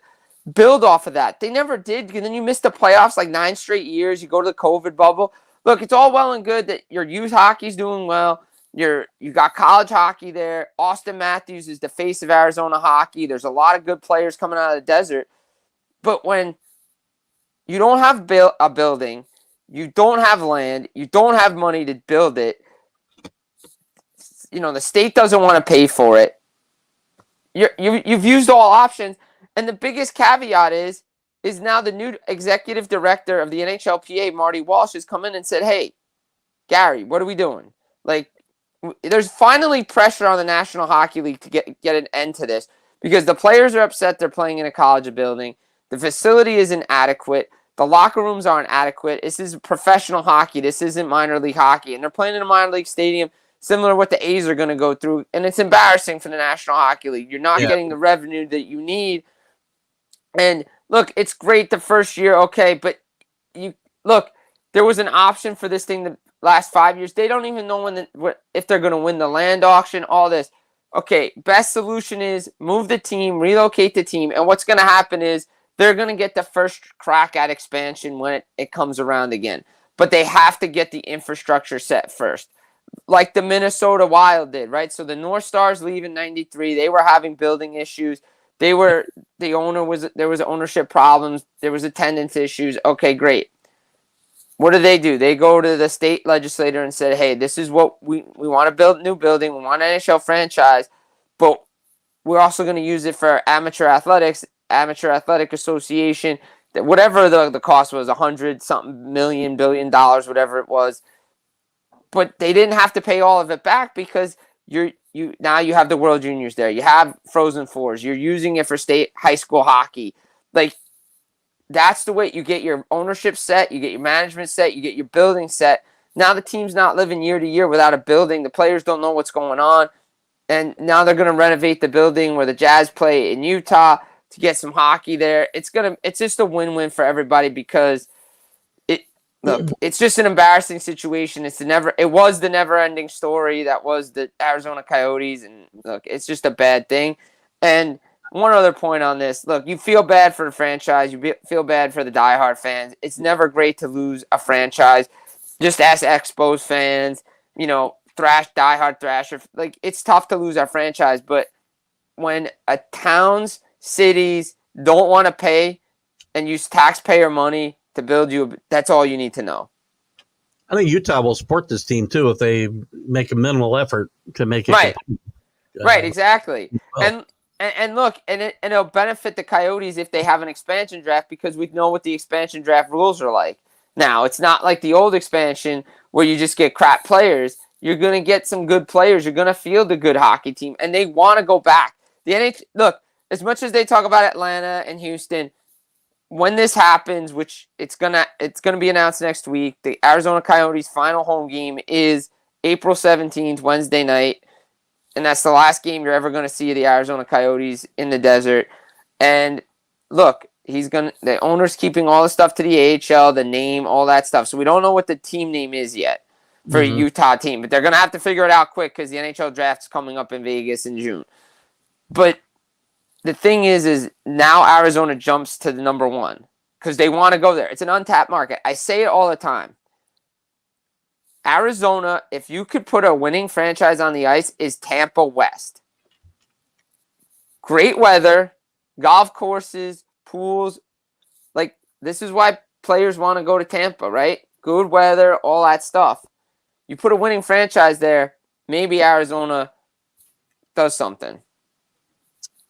build off of that. They never did. And then you missed the playoffs like 9 straight years. You go to the COVID bubble. Look, it's all well and good that your youth hockey's doing well. You got college hockey there. Austin Matthews is the face of Arizona hockey. There's a lot of good players coming out of the desert. But when you don't have a building, you don't have land, you don't have money to build it, the state doesn't want to pay for it. You've used all options. And the biggest caveat is now the new executive director of the NHLPA, Marty Walsh, has come in and said, hey, Gary, what are we doing? Like, there's finally pressure on the National Hockey League to get an end to this because the players are upset they're playing in a college building. The facility isn't adequate. The locker rooms aren't adequate. This is professional hockey. This isn't minor league hockey. And they're playing in a minor league stadium similar to what the A's are going to go through. And it's embarrassing for the National Hockey League. You're not getting the revenue that you need. And look, it's great the first year, okay, but there was an option for this thing the last 5 years. They don't even know if they're going to win the land auction, all this. Okay, best solution is move the team, relocate the team, and what's going to happen is they're going to get the first crack at expansion when it comes around again. But they have to get the infrastructure set first, like the Minnesota Wild did, right? So the North Stars leave in 93. They were having building issues. There was ownership problems. There was attendance issues. Okay, great. What do? They go to the state legislator and said, hey, this is what we want to build a new building. We want an NHL franchise, but we're also going to use it for amateur athletic association, that whatever the cost was, $100-something billion, whatever it was. But they didn't have to pay all of it back because now you have the World Juniors there. You have Frozen Fours. You're using it for state high school hockey. Like, that's the way you get your ownership set, you get your management set, you get your building set. Now the team's not living year to year without a building. The players don't know what's going on. And now they're going to renovate the building where the Jazz play in Utah to get some hockey there. It's just a win-win for everybody because it's just an embarrassing situation. It was the never-ending story that was the Arizona Coyotes, and look, it's just a bad thing. And one other point on this. Look, you feel bad for the franchise. You feel bad for the diehard fans. It's never great to lose a franchise. Just ask Expos fans, diehard Thrasher. Like, it's tough to lose our franchise, but when towns, cities don't want to pay and use taxpayer money to build you, that's all you need to know.
I think Utah will support this team, too, if they make a minimal effort to make it.
Right, exactly. Well. And look, and it'll benefit the Coyotes if they have an expansion draft because we know what the expansion draft rules are like. Now, it's not like the old expansion where you just get crap players. You're going to get some good players. You're going to field a good hockey team, and they want to go back. Look, as much as they talk about Atlanta and Houston, when this happens, which it's gonna be announced next week, the Arizona Coyotes' final home game is April 17th, Wednesday night. And that's the last game you're ever going to see of the Arizona Coyotes in the desert. And look, the owner's keeping all the stuff to the AHL, the name, all that stuff. So we don't know what the team name is yet for a Utah team. But they're going to have to figure it out quick because the NHL draft's coming up in Vegas in June. But the thing is now Arizona jumps to the number one because they want to go there. It's an untapped market. I say it all the time. Arizona, if you could put a winning franchise on the ice, is Tampa West. Great weather, golf courses, pools. Like, this is why players want to go to Tampa, right? Good weather, all that stuff. You put a winning franchise there, maybe Arizona does something.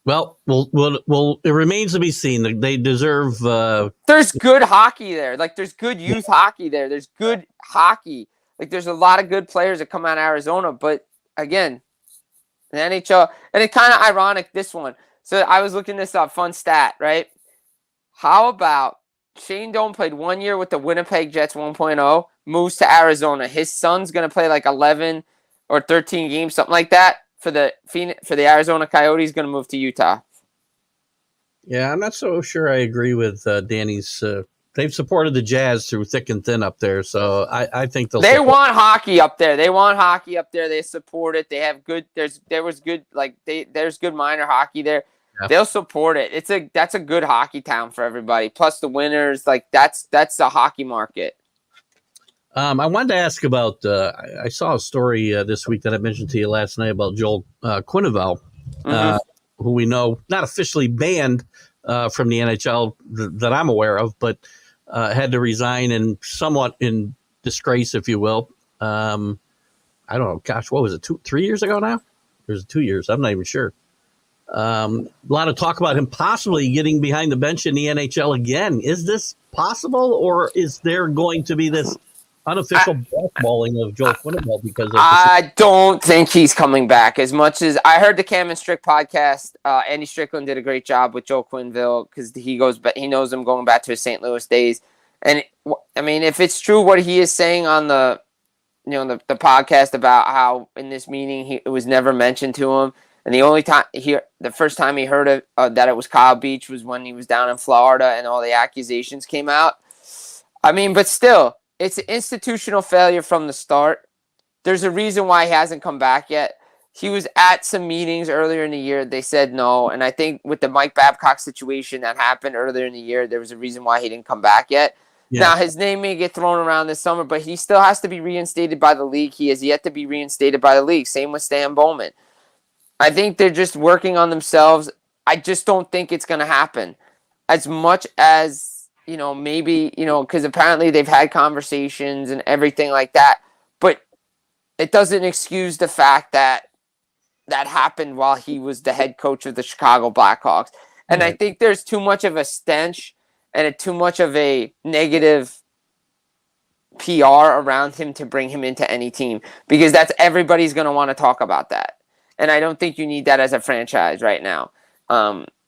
Well, it remains to be seen. They deserve...
There's good hockey there. Like, there's good youth hockey there. There's good hockey. Like, there's a lot of good players that come out of Arizona, but again, the NHL, and it's kind of ironic, this one. So I was looking this up, fun stat, right? How about Shane Doan played 1 year with the Winnipeg Jets 1.0, moves to Arizona. His son's going to play like 11 or 13 games, something like that, for the Arizona Coyotes, going to move to Utah.
Yeah, I'm not so sure I agree with Danny's... They've supported the Jazz through thick and thin up there, so I think
they want hockey up there. They support it. They have good. There's good minor hockey there. Yeah. They'll support it. That's a good hockey town for everybody. Plus the winners, like that's the hockey market.
I wanted to ask about. I saw a story this week that I mentioned to you last night about Joel Quenneville, who we know not officially banned from the NHL that I'm aware of, but had to resign and somewhat in disgrace, if you will. I don't know. Gosh, what was it? 3 years ago now? Or was it 2 years? I'm not even sure. A lot of talk about him possibly getting behind the bench in the NHL again. Is this possible, or is there going to be this unofficial blackballing of Joel Quenneville because of
I don't think he's coming back as much as I heard the Cam and Strick podcast. Andy Strickland did a great job with Joel Quenneville because he knows him going back to his St. Louis days. And I mean, if it's true what he is saying on the podcast about how in this meeting it was never mentioned to him, and the first time he heard it, that it was Kyle Beach was when he was down in Florida and all the accusations came out. I mean, but still. It's an institutional failure from the start. There's a reason why he hasn't come back yet. He was at some meetings earlier in the year. They said no. And I think with the Mike Babcock situation that happened earlier in the year, there was a reason why he didn't come back yet. Yeah. Now, his name may get thrown around this summer, but he still has to be reinstated by the league. He has yet to be reinstated by the league. Same with Stan Bowman. I think they're just working on themselves. I just don't think it's going to happen as much as, maybe, because apparently they've had conversations and everything like that. But it doesn't excuse the fact that happened while he was the head coach of the Chicago Blackhawks. And I think there's too much of a stench and too much of a negative PR around him to bring him into any team, because everybody's going to want to talk about that. And I don't think you need that as a franchise right now.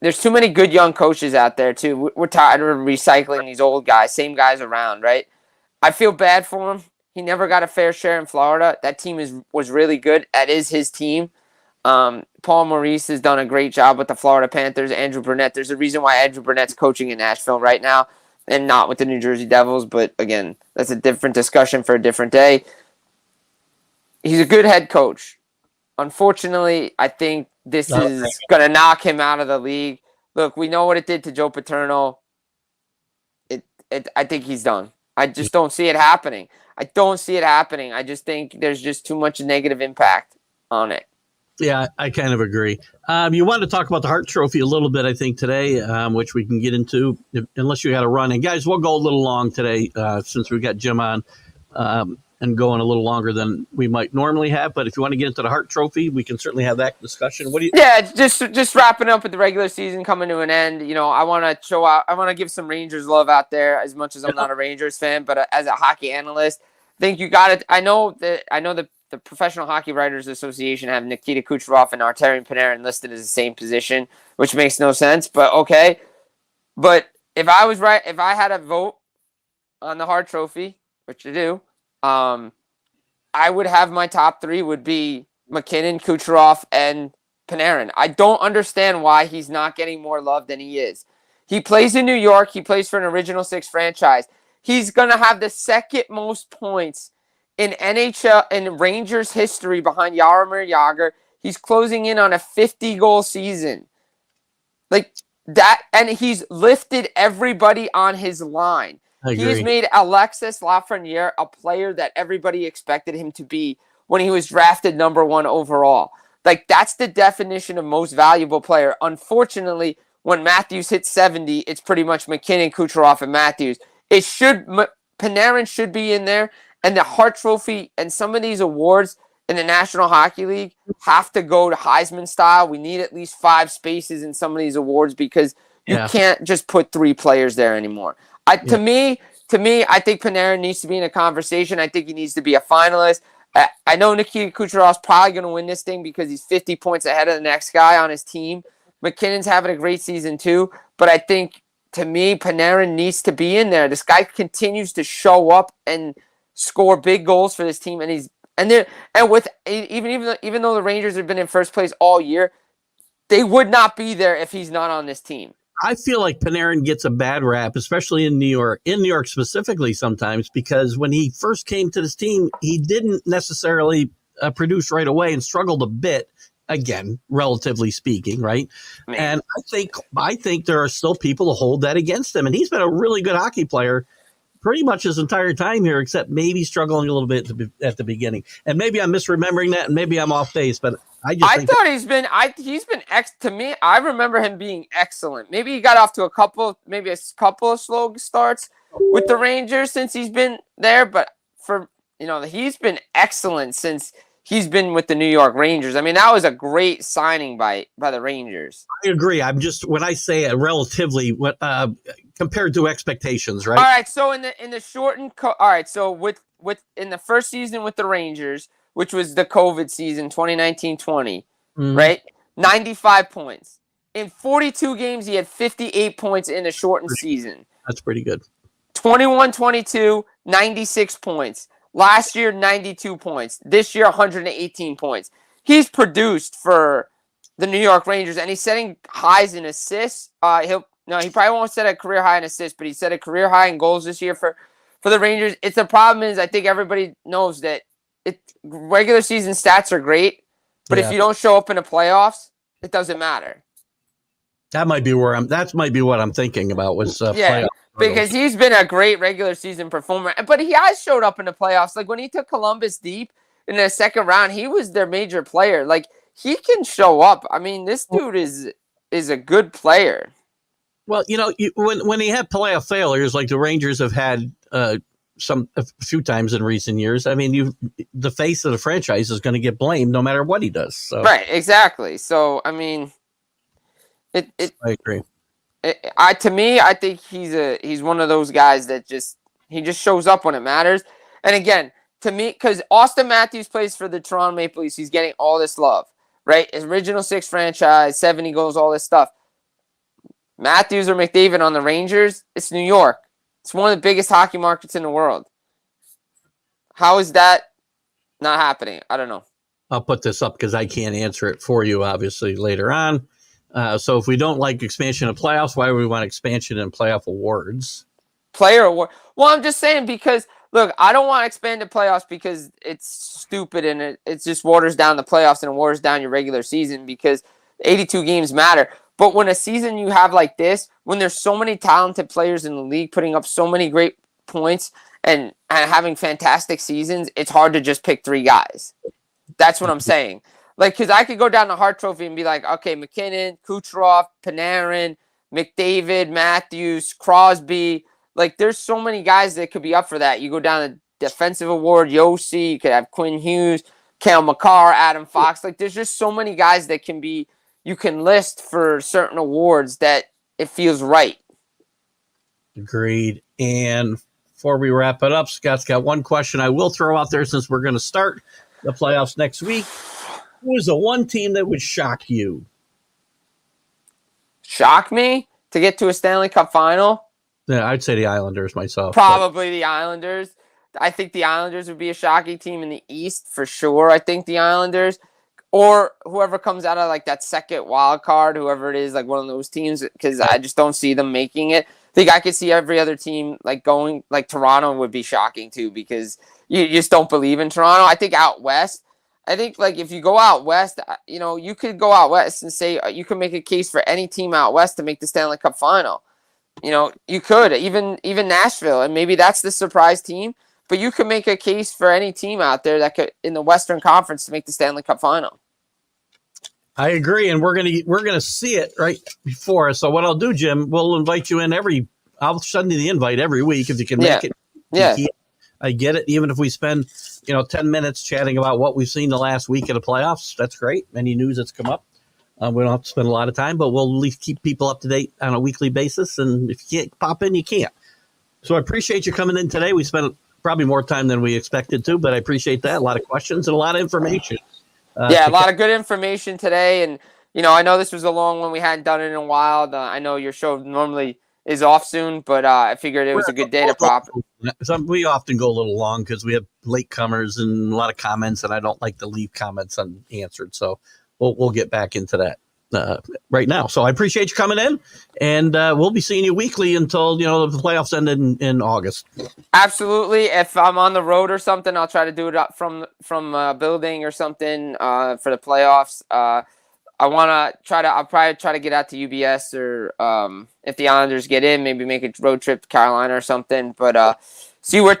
There's too many good young coaches out there too. We're tired of recycling these old guys, same guys around, right? I feel bad for him. He never got a fair share in Florida. That team was really good. That is his team. Paul Maurice has done a great job with the Florida Panthers. Andrew Burnett. There's a reason why Andrew Burnett's coaching in Nashville right now and not with the New Jersey Devils. But again, that's a different discussion for a different day. He's a good head coach. Unfortunately, I think this is going to knock him out of the league. Look, we know what it did to Joe Paterno. I think he's done. I just don't see it happening. I don't see it happening. I just think there's just too much negative impact on it.
Yeah, I kind of agree. You wanted to talk about the Hart Trophy a little bit, I think, today, which we can get into, unless you had a run. And, guys, we'll go a little long today since we got Jim on and going a little longer than we might normally have. But if you want to get into the Hart Trophy, we can certainly have that discussion. What do you?
Yeah, just wrapping up with the regular season coming to an end. I want to show out. I want to give some Rangers love out there, as much as I'm not a Rangers fan, but as a hockey analyst, I think you got it. I know that the Professional Hockey Writers Association have Nikita Kucherov and Artemi Panarin listed as the same position, which makes no sense, but okay. But if I had a vote on the Hart Trophy, which I do, I would have my top three would be McKinnon, Kucherov, and Panarin. I don't understand why he's not getting more love than he is. He plays in New York. He plays for an Original Six franchise. He's going to have the second most points in NHL and Rangers history behind Jaromir Jagr. He's closing in on a 50-goal season. Like that, and he's lifted everybody on his line. He's made Alexis Lafreniere a player that everybody expected him to be when he was drafted number 1 overall. Like, that's the definition of most valuable player. Unfortunately, when Matthews hits 70, it's pretty much McKinnon, Kucherov, and Matthews. Panarin should be in there, and the Hart Trophy and some of these awards in the National Hockey League have to go to Heisman style. We need at least 5 spaces in some of these awards because you can't just put 3 players there anymore. To me, I think Panarin needs to be in a conversation. I think he needs to be a finalist. I know Nikita Kucherov's probably going to win this thing because he's 50 points ahead of the next guy on his team. McKinnon's having a great season too, but I think, to me, Panarin needs to be in there. This guy continues to show up and score big goals for this team, even though the Rangers have been in first place all year, they would not be there if he's not on this team.
I feel like Panarin gets a bad rap, especially in New York specifically sometimes, because when he first came to this team, he didn't necessarily produce right away and struggled a bit, again, relatively speaking, right?
Man.
And I think there are still people who hold that against him. And he's been a really good hockey player pretty much his entire time here, except maybe struggling a little bit at the beginning. And maybe I'm misremembering that, and maybe I'm off base, but I thought
he's been to me. I remember him being excellent. Maybe he got off to a couple of slow starts with the Rangers since he's been there, but he's been excellent since he's been with the New York Rangers. I mean, that was a great signing by the Rangers.
I agree. I'm just, when I say it relatively, compared to expectations, right?
All right. So in the shortened, all right. So with in the first season with the Rangers, which was the COVID season, 2019-20, right? 95 points. In 42 games, he had 58 points in the shortened season.
That's pretty good.
21-22, 96 points. Last year, 92 points. This year, 118 points. He's produced for the New York Rangers, and he's setting highs in assists. He probably won't set a career high in assists, but he set a career high in goals this year for the Rangers. The problem is, I think everybody knows that regular season stats are great, but if you don't show up in the playoffs, it doesn't matter.
That might be what I'm thinking about was playoffs.
Because he's been a great regular season performer, but he has showed up in the playoffs. Like when he took Columbus deep in the second round, he was their major player. Like he can show up. I mean, this dude is is a good player.
Well, when they have playoff failures like the Rangers have had a few times in recent years, I mean, the face of the franchise is going to get blamed no matter what he does. So.
Right, exactly. So I mean, I
agree.
To me, I think he's one of those guys that just shows up when it matters. And again, to me, because Austin Matthews plays for the Toronto Maple Leafs, he's getting all this love, right? His original 6 franchise, 70 goals, all this stuff. Matthews or McDavid on the Rangers, it's New York. It's one of the biggest hockey markets in the world. How is that not happening? I don't know.
I'll put this up because I can't answer it for you, obviously, later on. So if we don't like expansion of playoffs, why would we want expansion in playoff awards?
Player award. Well, I'm just saying because, look, I don't want expanded playoffs because it's stupid and it just waters down the playoffs and it waters down your regular season because 82 games matter. But when a season you have like this, when there's so many talented players in the league putting up so many great points and having fantastic seasons, it's hard to just pick 3 guys. That's what I'm saying. Like, because I could go down the Hart Trophy and be like, okay, McKinnon, Kucherov, Panarin, McDavid, Matthews, Crosby. Like, there's so many guys that could be up for that. You go down the defensive award, Yossi. You could have Quinn Hughes, Cale Makar, Adam Fox. Like, there's just so many guys that you can list for certain awards that it feels right.
Agreed. And before we wrap it up, Scott's got one question I will throw out there since we're going to start the playoffs next week. Who is the one team that would shock you?
Shock me to get to a Stanley Cup final?
Yeah, I'd say the Islanders myself.
Probably the Islanders. I think the Islanders would be a shocking team in the East for sure. I think the Islanders or whoever comes out of like that second wild card, whoever it is, like one of those teams, because I just don't see them making it. I think I could see every other team like going, like Toronto would be shocking too because you just don't believe in Toronto. I think out west, I think like if you go out west, you could go out west and say you could make a case for any team out west to make the Stanley Cup final. You could even Nashville, and maybe that's the surprise team. But you could make a case for any team out there that could in the Western Conference to make the Stanley Cup final.
I agree, and we're gonna see it right before us. So what I'll do, Jim, we'll invite you in I'll send you the invite every week if you can make it.
Yeah.
I get it. Even if we spend 10 minutes chatting about what we've seen the last week of the playoffs, that's great. Any news that's come up. We don't have to spend a lot of time, but we'll at least keep people up to date on a weekly basis. And if you can't pop in, you can't. So I appreciate you coming in today. We spent probably more time than we expected to, but I appreciate that. A lot of questions and a lot of information.
A lot of good information today. And, I know this was a long one. We hadn't done it in a while. I know your show normally is off soon, but I figured it was a good day to pop.
We often go a little long because we have latecomers and a lot of comments, and I don't like to leave comments unanswered. So we'll get back into that right now. So I appreciate you coming in, and we'll be seeing you weekly until the playoffs end in August.
Absolutely. If I'm on the road or something, I'll try to do it up from a building or something for the playoffs. I'll probably try to get out to UBS or if the Islanders get in, maybe make a road trip to Carolina or something. But see where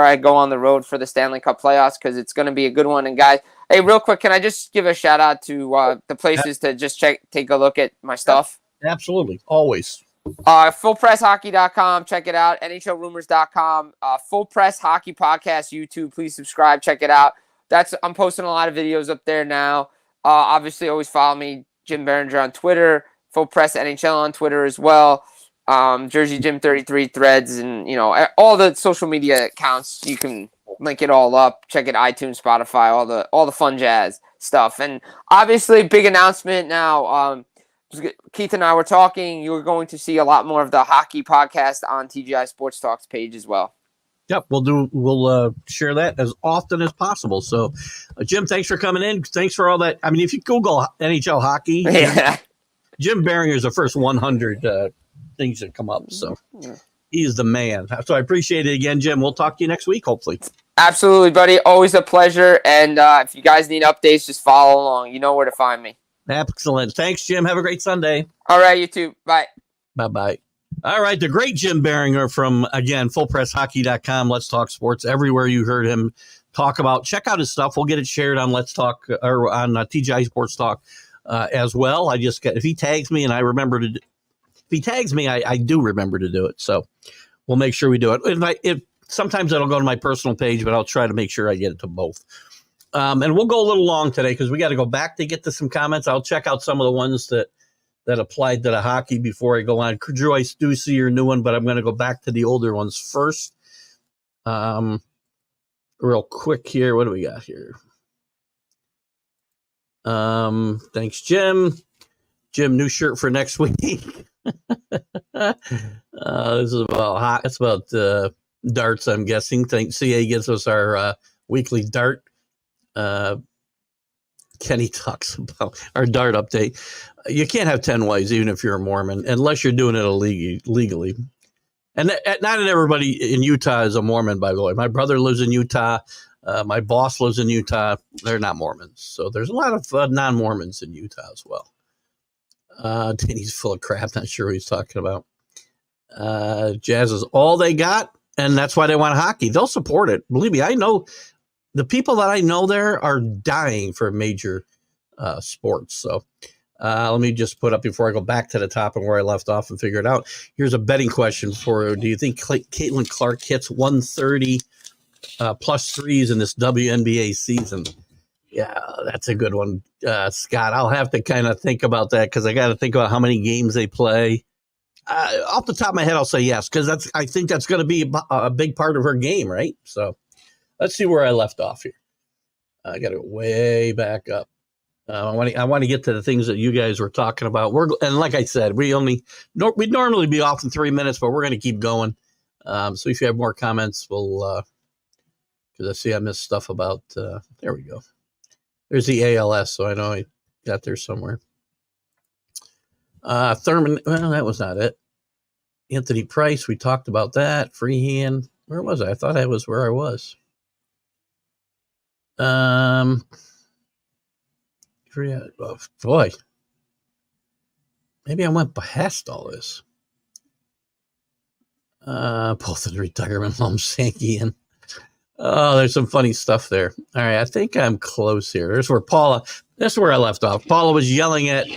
I go on the road for the Stanley Cup playoffs because it's going to be a good one. And guys, hey, real quick, can I just give a shout out to the places to just take a look at my stuff?
Absolutely, always.
FullPressHockey.com, check it out. NHLRumors.com, Full Press Hockey Podcast YouTube. Please subscribe, check it out. I'm posting a lot of videos up there now. Obviously, always follow me, Jim Biringer on Twitter, Full Press NHL on Twitter as well. Jersey Jim 33 threads, and all the social media accounts. You can link it all up. Check it, iTunes, Spotify, all the fun jazz stuff. And obviously, big announcement now. Keith and I were talking. You're going to see a lot more of the hockey podcast on TGI Sports Talks page as well.
Yep, we'll share that as often as possible. So, Jim, thanks for coming in. Thanks for all that. I mean, if you Google NHL hockey, Jim Biringer is the first 100 things that come up. So he's the man. So I appreciate it again, Jim. We'll talk to you next week, hopefully. Absolutely, buddy. Always a pleasure. And if you guys need updates, just follow along. You know where to find me. Excellent. Thanks, Jim. Have a great Sunday. All right, you too. Bye. Bye-bye. All right, the great Jim Biringer from, again, FullPressHockey.com, Let's Talk Sports, everywhere you heard him talk about. Check out his stuff. We'll get it shared on Let's Talk or on TGI Sports Talk as well. If he tags me and I remember to, if he tags me, I do remember to do it. So we'll make sure we do it. Sometimes it'll go to my personal page, but I'll try to make sure I get it to both. And we'll go a little long today because we got to go back to get to some comments. I'll check out some of the ones that applied to the hockey before I go on. Drew, I do see your new one, but I'm going to go back to the older ones first. Real quick here. What do we got here? Thanks, Jim. Jim, new shirt for next week. This is about it's about darts, I'm guessing. Thanks. CA gives us our weekly dart. Kenny talks about our dart update. You can't have 10 wives, even if you're a Mormon, unless you're doing it legally. And not everybody in Utah is a Mormon, by the way. My brother lives in Utah. My boss lives in Utah. They're not Mormons. So there's a lot of non-Mormons in Utah as well. Danny's full of crap. Not sure what he's talking about. Jazz is all they got, and that's why they want hockey. They'll support it. Believe me, I know the people that I know there are dying for major sports. So let me just put up before I go back to the top and where I left off and figure it out. Here's a betting question for you. Do you think Caitlin Clark hits 130 plus threes in this WNBA season? Yeah, that's a good one, Scott. I'll have to kind of think about that because I got to think about how many games they play. Off the top of my head, I'll say yes because I think that's going to be a big part of her game, right? So let's see where I left off here. I got to go way back up. I want to get to the things that you guys were talking about. And like I said, we'd normally be off in 3 minutes, but we're going to keep going. So if you have more comments, we'll because I see I missed stuff about. There we go. There's the ALS, so I know I got there somewhere. Thurman, well, that was not it. Anthony Price, we talked about that. Freehand, where was I? I thought I was where I was. Oh, boy. Maybe I went past all this. Both of the retirement moms, Sankey and there's some funny stuff there. All right, I think I'm close here. That's where I left off. Paula was yelling at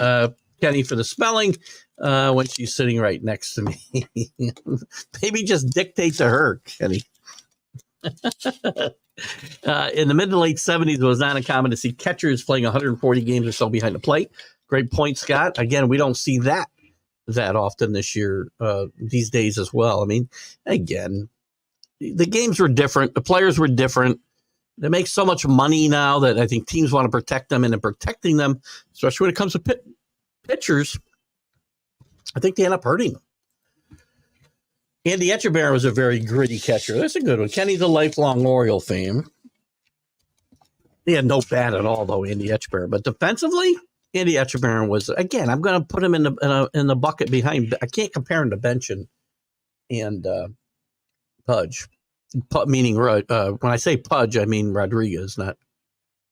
Kenny for the spelling when she's sitting right next to me. Maybe just dictate to her, Kenny. In the mid to late 70s, it was not uncommon to see catchers playing 140 games or so behind the plate. Great point, Scott. Again, we don't see that often this year, these days as well. I mean, again, the games were different. The players were different. They make so much money now that I think teams want to protect them, and in protecting them, especially when it comes to pitchers, I think they end up hurting them. Andy Etchebarren was a very gritty catcher. That's a good one. Kenny's a lifelong Oriole fan. He had no bat at all, though, Andy Etchebarren. But defensively, Andy Etchebarren was, again, I'm going to put him in the bucket behind. I can't compare him to Bench and Pudge. Meaning, when I say Pudge, I mean Rodriguez, not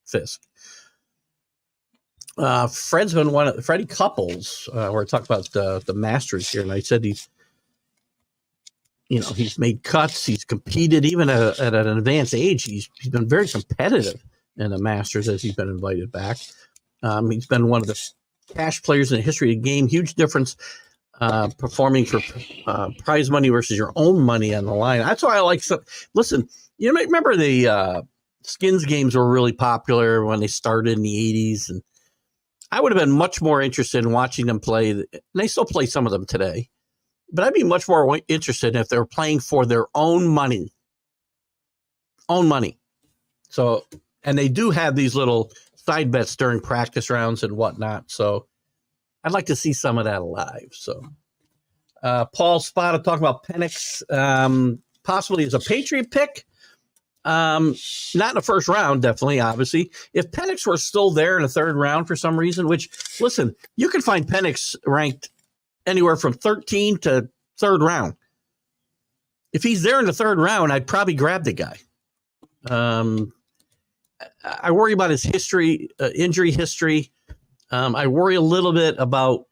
Fisk. Freddie Couples, we're talking about the Masters here, and I said he's made cuts, he's competed even at an advanced age. He's been very competitive in the Masters as he's been invited back. He's been one of the cash players in the history of the game. Huge difference performing for prize money versus your own money on the line. That's why I like. Listen, you remember the skins games were really popular when they started in the 80s, and I would have been much more interested in watching them play. And they still play some of them today, but I'd be much more interested if they were playing for their own money. So, and they do have these little side bets during practice rounds and whatnot. So I'd like to see some of that live. So Paul Spada talking about Penix possibly as a Patriot pick. Not in the first round, definitely, obviously. If Penix were still there in the third round for some reason, which, listen, you can find Penix ranked anywhere from 13 to third round. If he's there in the third round, I'd probably grab the guy. I worry about his history, injury history. I worry a little bit about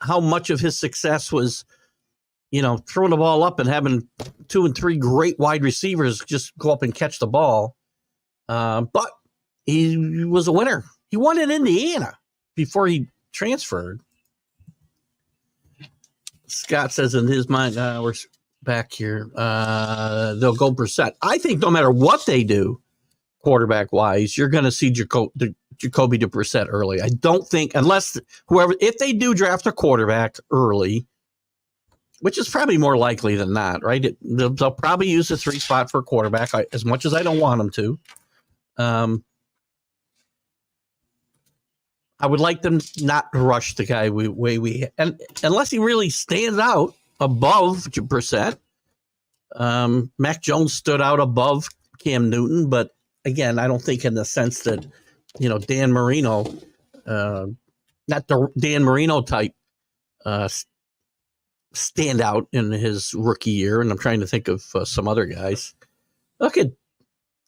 how much of his success was, throwing the ball up and having 2 and 3 great wide receivers just go up and catch the ball. But he was a winner. He won in Indiana. before he transferred. Scott says in his mind, we're back here. They'll go Brissett. I think no matter what they do, quarterback wise, you're going to see Jacoby to Brissett early. I don't think, unless if they do draft a quarterback early, which is probably more likely than not, right? They'll probably use the 3 spot for a quarterback, as much as I don't want them to. I would like them not to rush the guy and unless he really stands out above Brissett. Mac Jones stood out above Cam Newton, but again, I don't think in the sense that, Dan Marino, not the Dan Marino type, stand out in his rookie year. And I'm trying to think of some other guys. Look at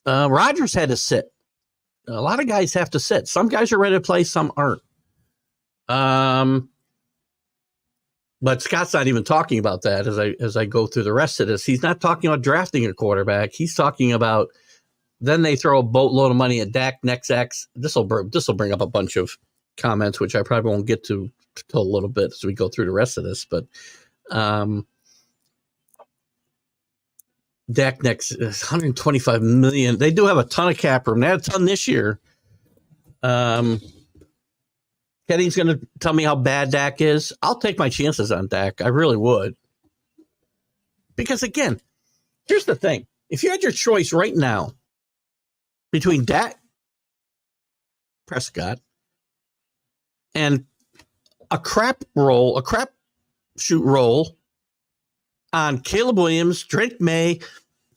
Rodgers had to sit. A lot of guys have to sit. Some guys are ready to play, some aren't. But Scott's not even talking about that as I go through the rest of this. He's not talking about drafting a quarterback. He's talking about then they throw a boatload of money at Dak next X. This will bring up a bunch of comments, which I probably won't get to till a little bit as we go through the rest of this. But Dak next is $125 million. They do have a ton of cap room. They had a ton this year. Kenny's going to tell me how bad Dak is. I'll take my chances on Dak. I really would. Because again, here's the thing. If you had your choice right now between Dak Prescott and a crap shoot roll on Caleb Williams, Drake May,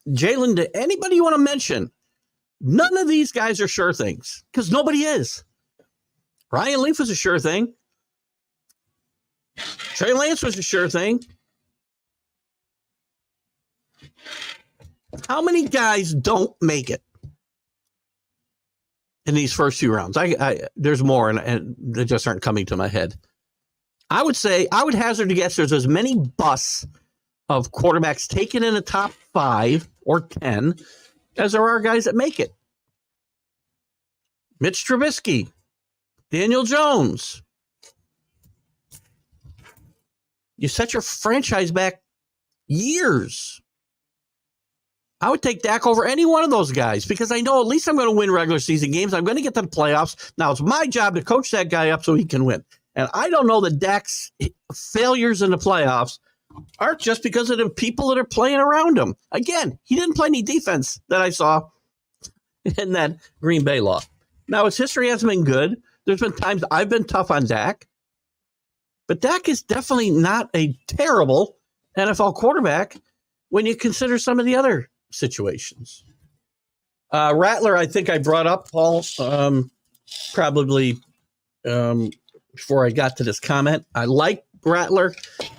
Jalen, anybody you want to mention, none of these guys are sure things because nobody is. Ryan Leaf was a sure thing. Trey Lance was a sure thing. How many guys don't make it in these first few rounds? There's more, and they just aren't coming to my head. I would hazard to guess there's as many busts of quarterbacks taken in the top 5 or 10 as there are guys that make it. Mitch Trubisky, Daniel Jones. You set your franchise back years. I would take Dak over any one of those guys because I know at least I'm going to win regular season games. I'm going to get to the playoffs. Now it's my job to coach that guy up so he can win. And I don't know that Dak's failures in the playoffs aren't just because of the people that are playing around him. Again, he didn't play any defense that I saw in that Green Bay loss. Now his history hasn't been good. There's been times I've been tough on Dak. But Dak is definitely not a terrible NFL quarterback when you consider some of the other situations. Rattler, I think I brought up, Paul, probably before I got to this comment. I like Rattler.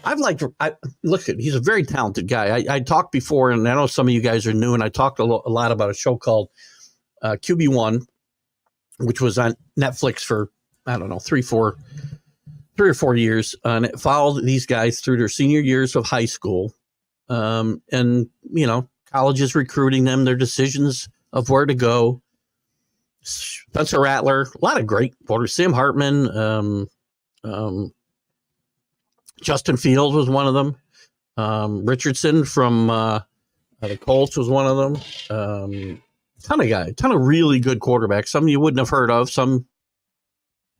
He's a very talented guy. I talked before, and I know some of you guys are new, and I talked a lot about a show called QB1, which was on Netflix for, I don't know, 3 or 4 years. And it followed these guys through their senior years of high school. And, colleges recruiting them, their decisions of where to go. Spencer Rattler, a lot of great quarters. Sam Hartman, Justin Fields was one of them. Richardson from the Colts was one of them. Ton of really good quarterbacks. Some you wouldn't have heard of, some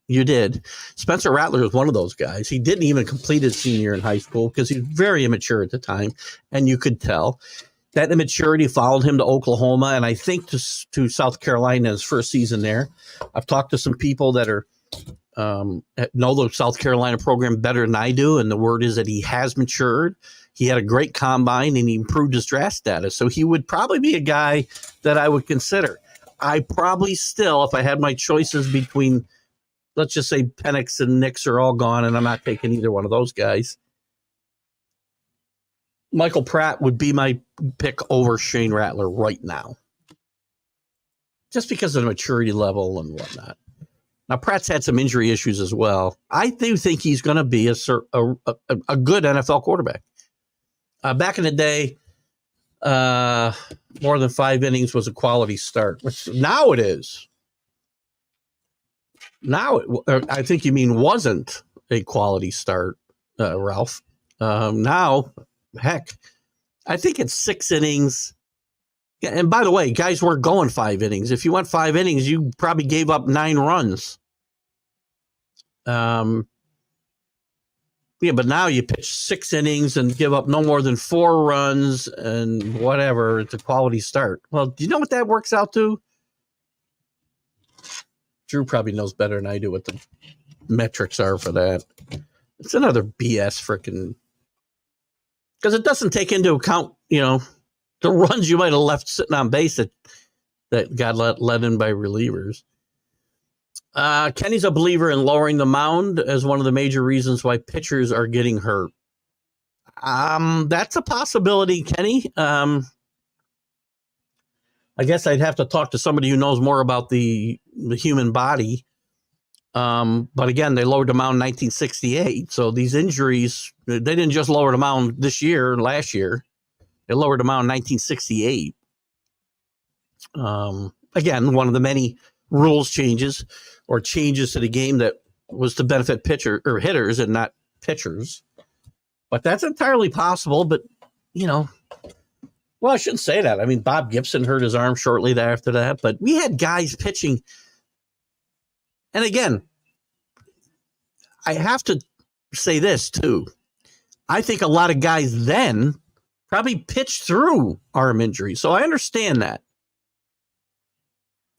you did. Spencer Rattler was one of those guys. He didn't even complete his senior year in high school because he was very immature at the time, and you could tell. That immaturity followed him to Oklahoma, and I think to South Carolina in his first season there. I've talked to some people that are know the South Carolina program better than I do, and the word is that he has matured. He had a great combine, and he improved his draft status. So he would probably be a guy that I would consider. I probably still, if I had my choices between, let's just say Penix and Knicks are all gone, and I'm not taking either one of those guys, Michael Pratt would be my pick over Shane Rattler right now. Just because of the maturity level and whatnot. Now, Pratt's had some injury issues as well. I do think he's going to be a good NFL quarterback. Back in the day, more than 5 innings was a quality start, which now it is. Now, I think you mean wasn't a quality start, Ralph. Now, heck, I think it's 6 innings. Yeah, and by the way, guys weren't going 5 innings. If you went 5 innings, you probably gave up 9 runs. Yeah, but now you pitch 6 innings and give up no more than 4 runs and whatever. It's a quality start. Well, do you know what that works out to? Drew probably knows better than I do what the metrics are for that. It's another BS freaking, because it doesn't take into account, the runs you might have left sitting on base that got let in by relievers. Kenny's a believer in lowering the mound as one of the major reasons why pitchers are getting hurt. That's a possibility, Kenny. I guess I'd have to talk to somebody who knows more about the human body. But again, they lowered the mound in 1968. So these injuries, they didn't just lower the mound this year, last year. They lowered the mound in 1968. Again, one of the many rules changes or changes to the game that was to benefit pitcher or hitters and not pitchers. But that's entirely possible. But, well, I shouldn't say that. I mean, Bob Gibson hurt his arm shortly after that, but we had guys pitching. And again, I have to say this too. I think a lot of guys then probably pitched through arm injuries. So I understand that.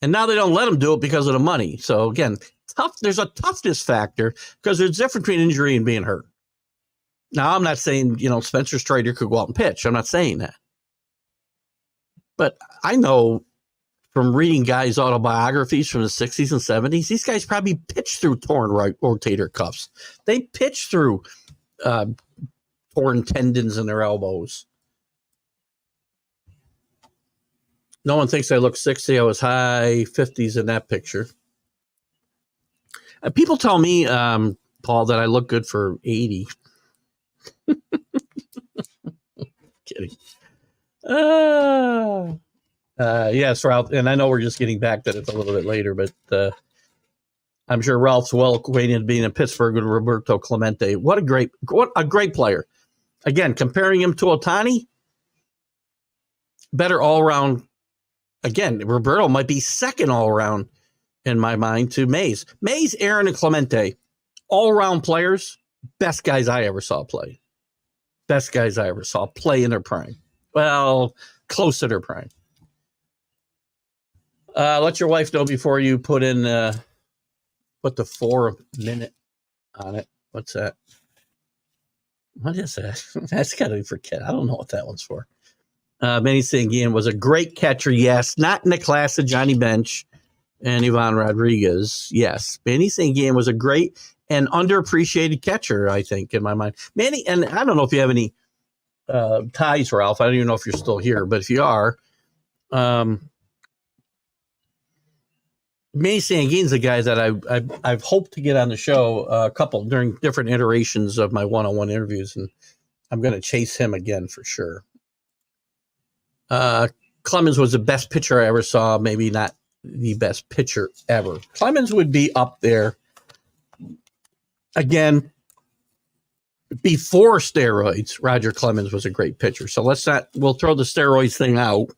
And now they don't let them do it because of the money. So again, there's a toughness factor because there's a difference between injury and being hurt. Now, I'm not saying, Spencer Strider could go out and pitch. I'm not saying that. But I know from reading guys' autobiographies from the 60s and 70s, these guys probably pitched through torn right rotator cuffs. They pitched through torn tendons in their elbows. No one thinks I look 60. I was high 50s in that picture. People tell me, Paul, that I look good for 80. Kidding. Yes, Ralph, and I know we're just getting back to it a little bit later, but I'm sure Ralph's well acquainted being in Pittsburgh with Roberto Clemente. What a great player. Again, comparing him to Ohtani, better all around. Again, Roberto might be second all around in my mind to Mays. Mays, Aaron, and Clemente, all around players, best guys I ever saw play. Best guys I ever saw play in their prime. Well, close to their prime. Let your wife know before you put the 4 minute on it. What's that? What is that? That's got to be for kid. I don't know what that one's for. Manny Sanguian was a great catcher. Yes. Not in the class of Johnny Bench and Ivan Rodriguez. Yes. Manny Sanguian was a great and underappreciated catcher, I think, in my mind. Manny, and I don't know if you have any ties, Ralph. I don't even know if you're still here, but if you are, Manny Sanguin's a guy that I've hoped to get on the show a couple during different iterations of my one-on-one interviews, and I'm going to chase him again for sure. Clemens was the best pitcher I ever saw, maybe not the best pitcher ever. Clemens would be up there. Again, before steroids, Roger Clemens was a great pitcher. So we'll throw the steroids thing out.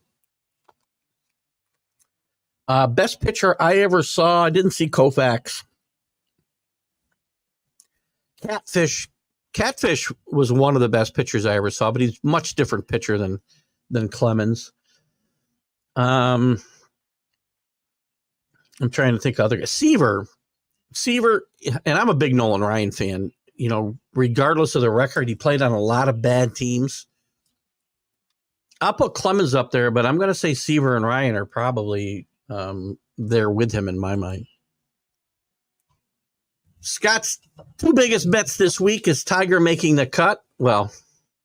Best pitcher I ever saw, I didn't see Koufax. Catfish was one of the best pitchers I ever saw, but he's a much different pitcher than Clemens. I'm trying to think of other guys. Seaver, and I'm a big Nolan Ryan fan. Regardless of the record, he played on a lot of bad teams. I'll put Clemens up there, but I'm going to say Seaver and Ryan are probably there with him in my mind. Scott's 2 biggest bets this week is Tiger making the cut. Well,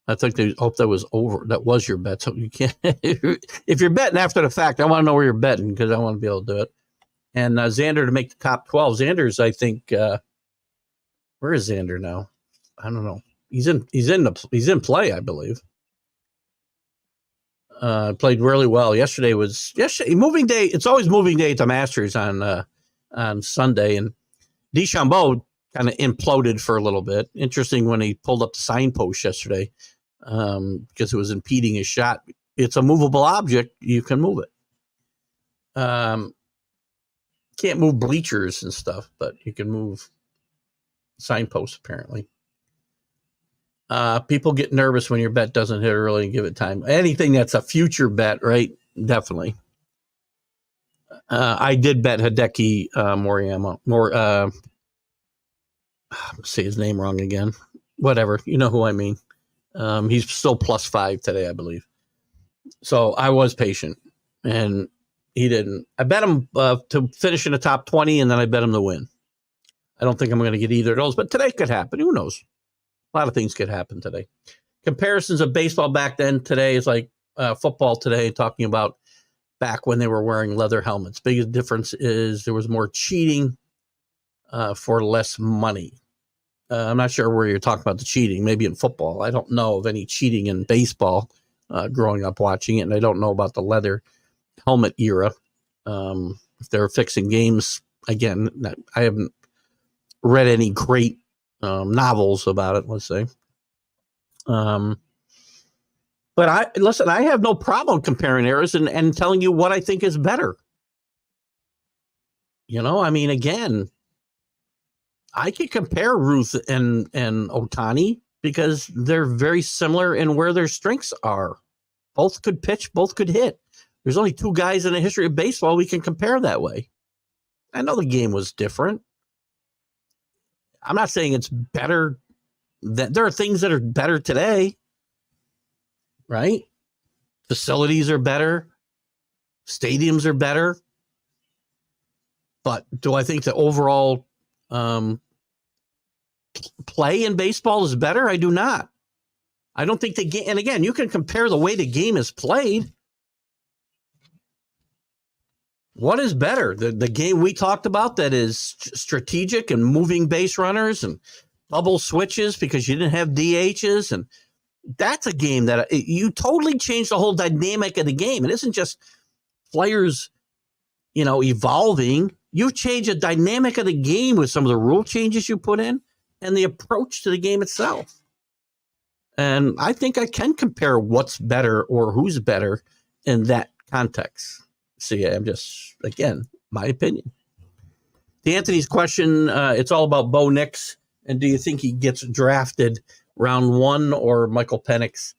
I think they hope that was over. That was your bet. So you can't, if you're betting after the fact, I want to know where you're betting because I want to be able to do it. And Xander to make the top 12. Xander's, I think, where is Xander now? I don't know. He's in play, I believe. Played really well. Yesterday moving day. It's always moving day at the Masters on Sunday, and DeChambeau kind of imploded for a little bit. Interesting when he pulled up the signpost yesterday because it was impeding his shot. It's a movable object. You can move it. Can't move bleachers and stuff, but you can move signposts apparently. People get nervous when your bet doesn't hit early and give it time. Anything that's a future bet, right? Definitely. I did bet Hideki Moriyama. Say his name wrong again. Whatever. You know who I mean. He's still +5 today, I believe. So I was patient, and he didn't. I bet him to finish in the top 20, and then I bet him to win. I don't think I'm going to get either of those, but today could happen. Who knows? A lot of things could happen today. Comparisons of baseball back then today is like football today, talking about back when they were wearing leather helmets. Biggest difference is there was more cheating for less money. I'm not sure where you're talking about the cheating, maybe in football. I don't know of any cheating in baseball growing up watching it, and I don't know about the leather helmet era. If they're fixing games, again, I haven't read any great novels about it, let's say. But I have no problem comparing eras and telling you what I think is better. I mean, again, I could compare Ruth and Ohtani because they're very similar in where their strengths are. Both could pitch, both could hit. There's only 2 guys in the history of baseball we can compare that way. I know the game was different. I'm not saying it's better. There are things that are better today, right? Facilities are better. Stadiums are better. But do I think the overall play in baseball is better? I do not. I don't think the game, and again, you can compare the way the game is played. What is better? The game we talked about that is strategic and moving base runners and bubble switches because you didn't have DHs, and that's a game that you totally changed the whole dynamic of the game. It isn't just players, evolving. You change the dynamic of the game with some of the rule changes you put in and the approach to the game itself. And I think I can compare what's better or who's better in that context. See, I'm just, again, my opinion. To Anthony's question, it's all about Bo Nix. And do you think he gets drafted round 1 or Michael Penix?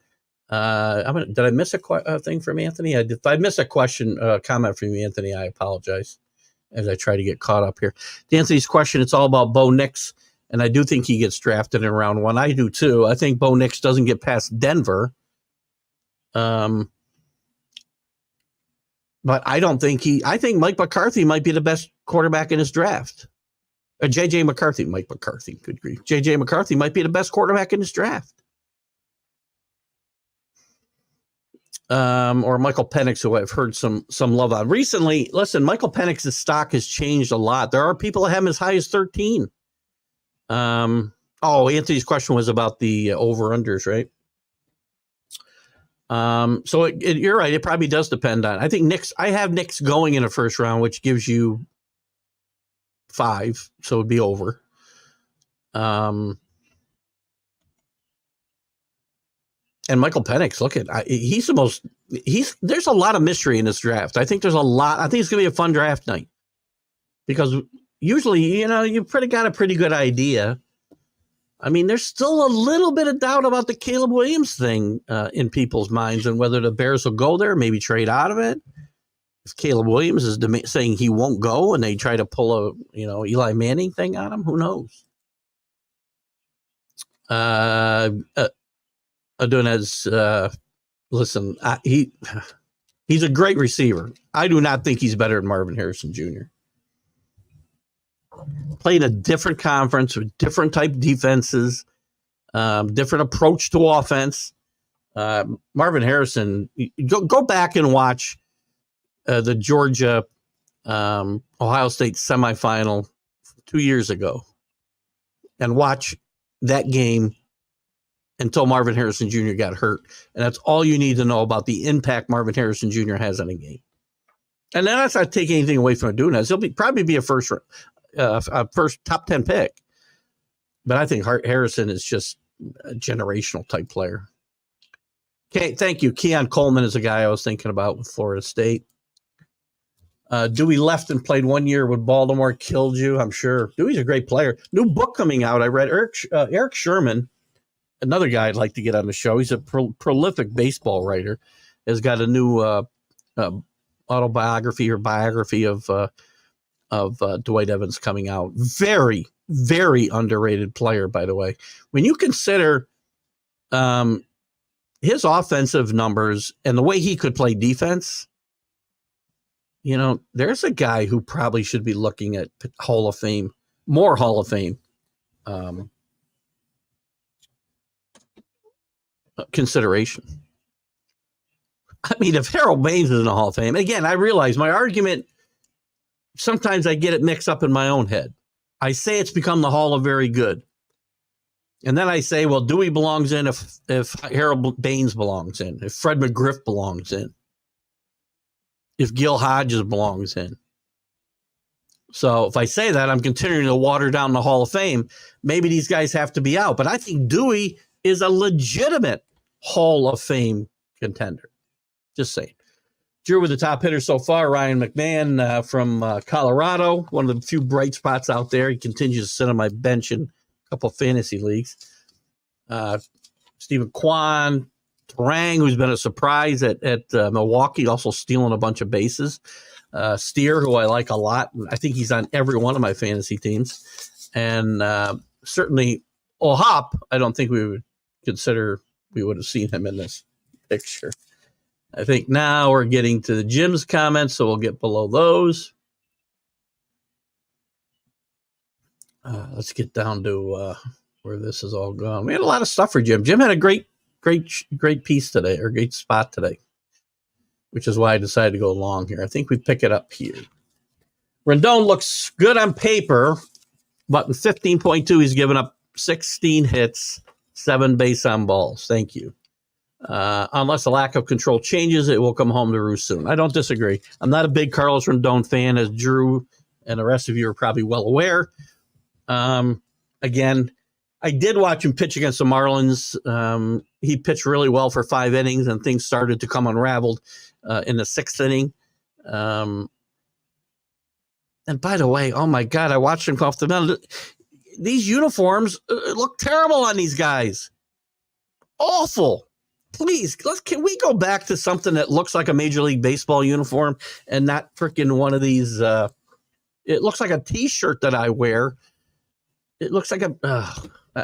Did I miss a thing from Anthony? If I miss a comment from you, Anthony, I apologize as I try to get caught up here. To Anthony's question, it's all about Bo Nix. And I do think he gets drafted in round 1. I do too. I think Bo Nix doesn't get past Denver. But I don't think I think Mike McCarthy might be the best quarterback in his draft. J.J. McCarthy, Mike McCarthy, good grief. J.J. McCarthy might be the best quarterback in his draft. Or Michael Penix, who I've heard some love on. Recently, listen, Michael Penix's stock has changed a lot. There are people that have him as high as 13. Anthony's question was about the over-unders, right? So you're right. It probably does depend on. I think Knicks. I have Knicks going in the first round, which gives you 5, so it'd be over. And Michael Penix, look at he's the most. There's a lot of mystery in this draft. I think there's a lot. I think it's gonna be a fun draft night because usually, you've got a pretty good idea. I mean, there's still a little bit of doubt about the Caleb Williams thing in people's minds and whether the Bears will go there, maybe trade out of it. If Caleb Williams is saying he won't go and they try to pull a, Eli Manning thing on him, who knows? Adunez, listen, he's a great receiver. I do not think he's better than Marvin Harrison Jr. Played a different conference with different type defenses, different approach to offense. Marvin Harrison, go back and watch the Georgia Ohio State semifinal 2 years ago and watch that game until Marvin Harrison Jr. got hurt. And that's all you need to know about the impact Marvin Harrison Jr. has on a game. And then that's not taking anything away from Adunez. He'll probably be a first round. a first top 10 pick. But I think Harrison is just a generational type player. Okay, thank you. Keon Coleman is a guy I was thinking about with Florida State. Dewey left and played 1 year with Baltimore. Killed you, I'm sure. Dewey's a great player. New book coming out. I read Eric Sherman, another guy I'd like to get on the show. He's a prolific baseball writer. Has got a new autobiography or biography of Dwight Evans coming out. Very, very underrated player, by the way. When you consider his offensive numbers and the way he could play defense, you know, there's a guy who probably should be looking at Hall of Fame, more Hall of Fame consideration. I mean, if Harold Baines is in the Hall of Fame, again, I realize my argument, sometimes I get it mixed up in my own head. I say it's become the Hall of Very Good. And then I say, well, Dewey belongs in if Harold Baines belongs in, if Fred McGriff belongs in, if Gil Hodges belongs in. So if I say that, I'm continuing to water down the Hall of Fame. Maybe these guys have to be out. But I think Dewey is a legitimate Hall of Fame contender. Just saying. Drew with the top hitter so far, Ryan McMahon from Colorado, one of the few bright spots out there. He continues to sit on my bench in a couple of fantasy leagues. Stephen Kwan, Tarang, who's been a surprise at Milwaukee, also stealing a bunch of bases. Steer, who I like a lot. I think he's on every one of my fantasy teams. And certainly O'Hop, I don't think we would consider we would have seen him in this picture. I think now we're getting to the Jim's comments, so we'll get below those. Let's get down to where this is all gone. We had a lot of stuff for Jim. Jim had a great piece today, or great spot today, which is why I decided to go long here. I think we pick it up here. Rendon looks good on paper, but in 15.2, he's given up 16 hits, 7 base on balls. Thank you. Unless the lack of control changes, it will come home to roost soon. I don't disagree. I'm not a big Carlos Rendon fan, as Drew and the rest of you are probably well aware. Again, I did watch him pitch against the Marlins. He pitched really well for 5 innings, and things started to come unraveled in the 6th inning. And by the way, oh my God, I watched him come off the mound. These uniforms look terrible on these guys. Awful. Please, can we go back to something that looks like a Major League Baseball uniform and not freaking one of these? It looks like a T-shirt that I wear. It looks like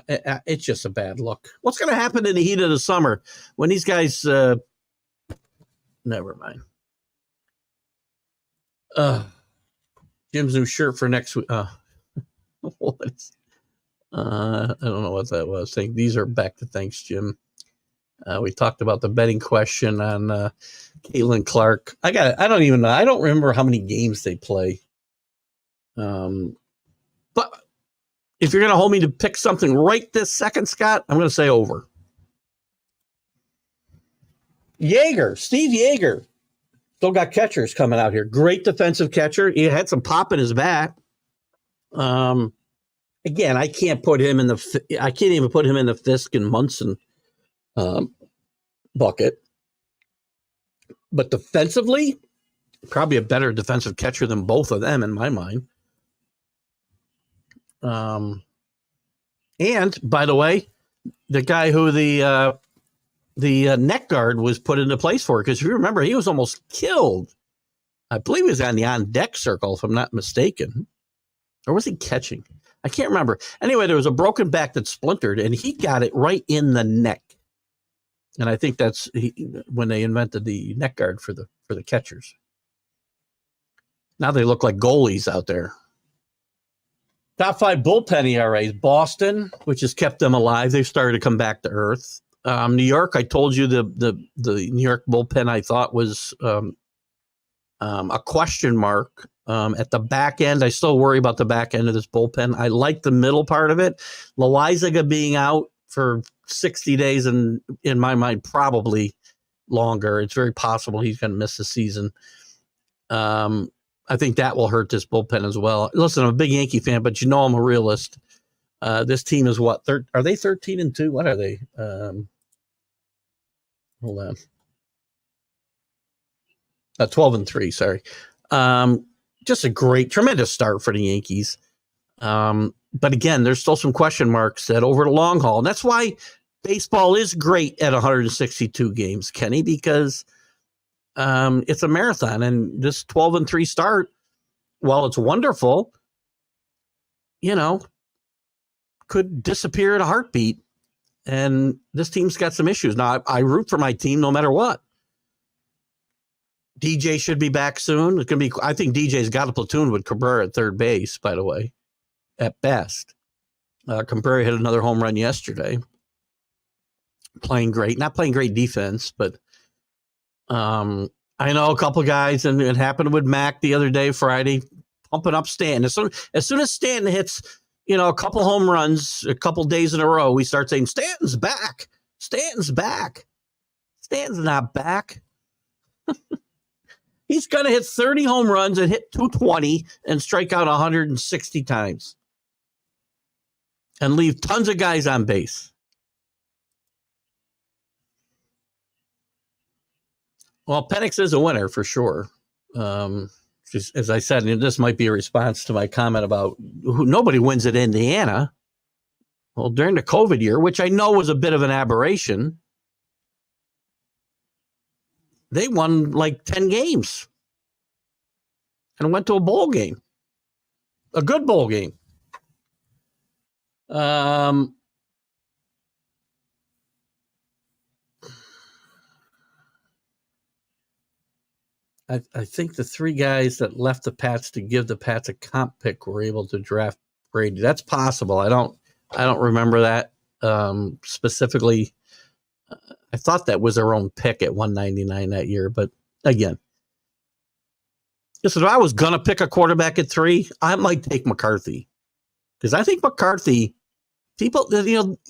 it's just a bad look. What's going to happen in the heat of the summer when these guys? Never mind. Jim's new shirt for next week. What is? I don't know what that was. These are back to thanks, Jim. We talked about the betting question on Caitlin Clark. I don't even know. I don't remember how many games they play. But if you're going to hold me to pick something right this second, Scott, I'm going to say over. Steve Yeager, still got catchers coming out here. Great defensive catcher. He had some pop in his bat. Again, I can't put him in I can't even put him in the Fisk and Munson bucket. But defensively, probably a better defensive catcher than both of them in my mind. And by the way, the guy who the neck guard was put into place for, because if you remember, he was almost killed. I believe he was on the on-deck circle, if I'm not mistaken. Or was he catching? I can't remember. Anyway, there was a broken back that splintered, and he got it right in the neck. And I think that's when they invented the neck guard for the catchers. Now they look like goalies out there. Top 5 bullpen ERAs. Boston, which has kept them alive. They've started to come back to earth. New York, I told you the New York bullpen I thought was a question mark. At the back end, I still worry about the back end of this bullpen. I like the middle part of it. Loaizaga being out for 60 days, and in my mind, probably longer. It's very possible he's going to miss the season. I think that will hurt this bullpen as well. Listen, I'm a big Yankee fan, but I'm a realist. This team is what? Are they 13-2? What are they? Hold on. 12-3, sorry. Just a tremendous start for the Yankees. But again, there's still some question marks that over the long haul. And that's why baseball is great at 162 games, Kenny, because it's a marathon. And this 12-3 start, while it's wonderful, could disappear at a heartbeat. And this team's got some issues. Now, I root for my team no matter what. DJ should be back soon. It's gonna be. I think DJ's got a platoon with Cabrera at third base, by the way, at best. Cabrera hit another home run yesterday. Playing great. Not playing great defense, but I know a couple guys, and it happened with Mac the other day, Friday, pumping up Stanton. As soon as Stanton hits, a couple home runs, a couple days in a row, we start saying, Stanton's back. Stanton's back. Stanton's not back. He's going to hit 30 home runs and hit 220 and strike out 160 times and leave tons of guys on base. Well, Penix is a winner for sure. As I said, and this might be a response to my comment about nobody wins at Indiana. Well, during the COVID year, which I know was a bit of an aberration, they won like 10 games and went to a bowl game, a good bowl game. I think the three guys that left the Pats to give the Pats a comp pick were able to draft Brady. That's possible. I don't remember that specifically. I thought that was their own pick at 199 that year, but again, listen, if I was gonna pick a quarterback at 3, I might take McCarthy, because I think McCarthy. People,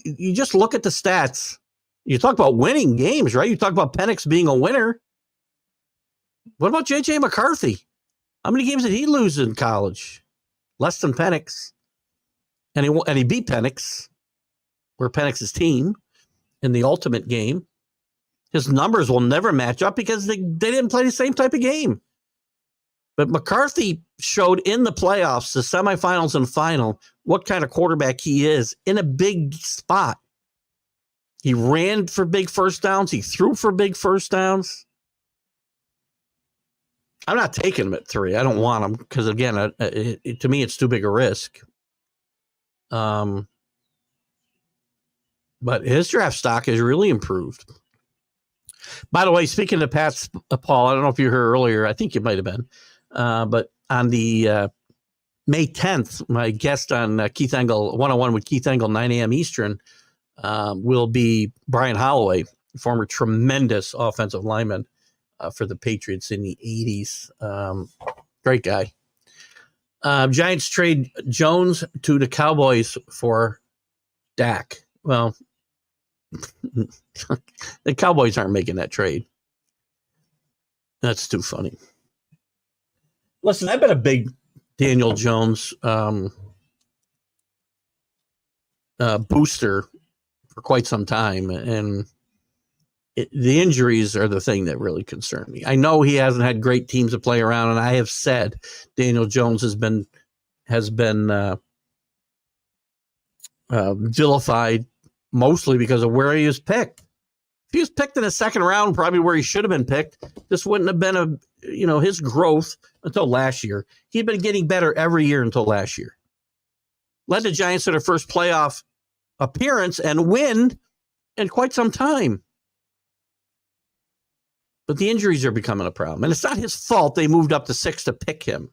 you just look at the stats. You talk about winning games, right? You talk about Penix being a winner. What about J.J. McCarthy? How many games did he lose in college? Less than Penix, and he beat Penix. We're Penix's team in the ultimate game. His numbers will never match up because they didn't play the same type of game. But McCarthy showed in the playoffs, the semifinals and final, what kind of quarterback he is in a big spot. He ran for big first downs. He threw for big first downs. I'm not taking him at 3. I don't want him because, again, to me, it's too big a risk. But his draft stock has really improved. By the way, speaking of Pats, Paul, I don't know if you heard earlier. I think you might have been. But on the May 10th, my guest on Keith Engle, 101 with Keith Engle, 9 a.m. Eastern, will be Brian Holloway, former tremendous offensive lineman for the Patriots in the 80s. Great guy. Giants trade Jones to the Cowboys for Dak. Well, the Cowboys aren't making that trade. That's too funny. Listen, I've been a big Daniel Jones booster for quite some time, and the injuries are the thing that really concern me. I know he hasn't had great teams to play around, and I have said Daniel Jones has been vilified mostly because of where he was picked. If he was picked in the second round, probably where he should have been picked, this wouldn't have been his growth until last year. He'd been getting better every year until last year. Led the Giants to their first playoff appearance and win in quite some time. But the injuries are becoming a problem. And it's not his fault they moved up to 6 to pick him.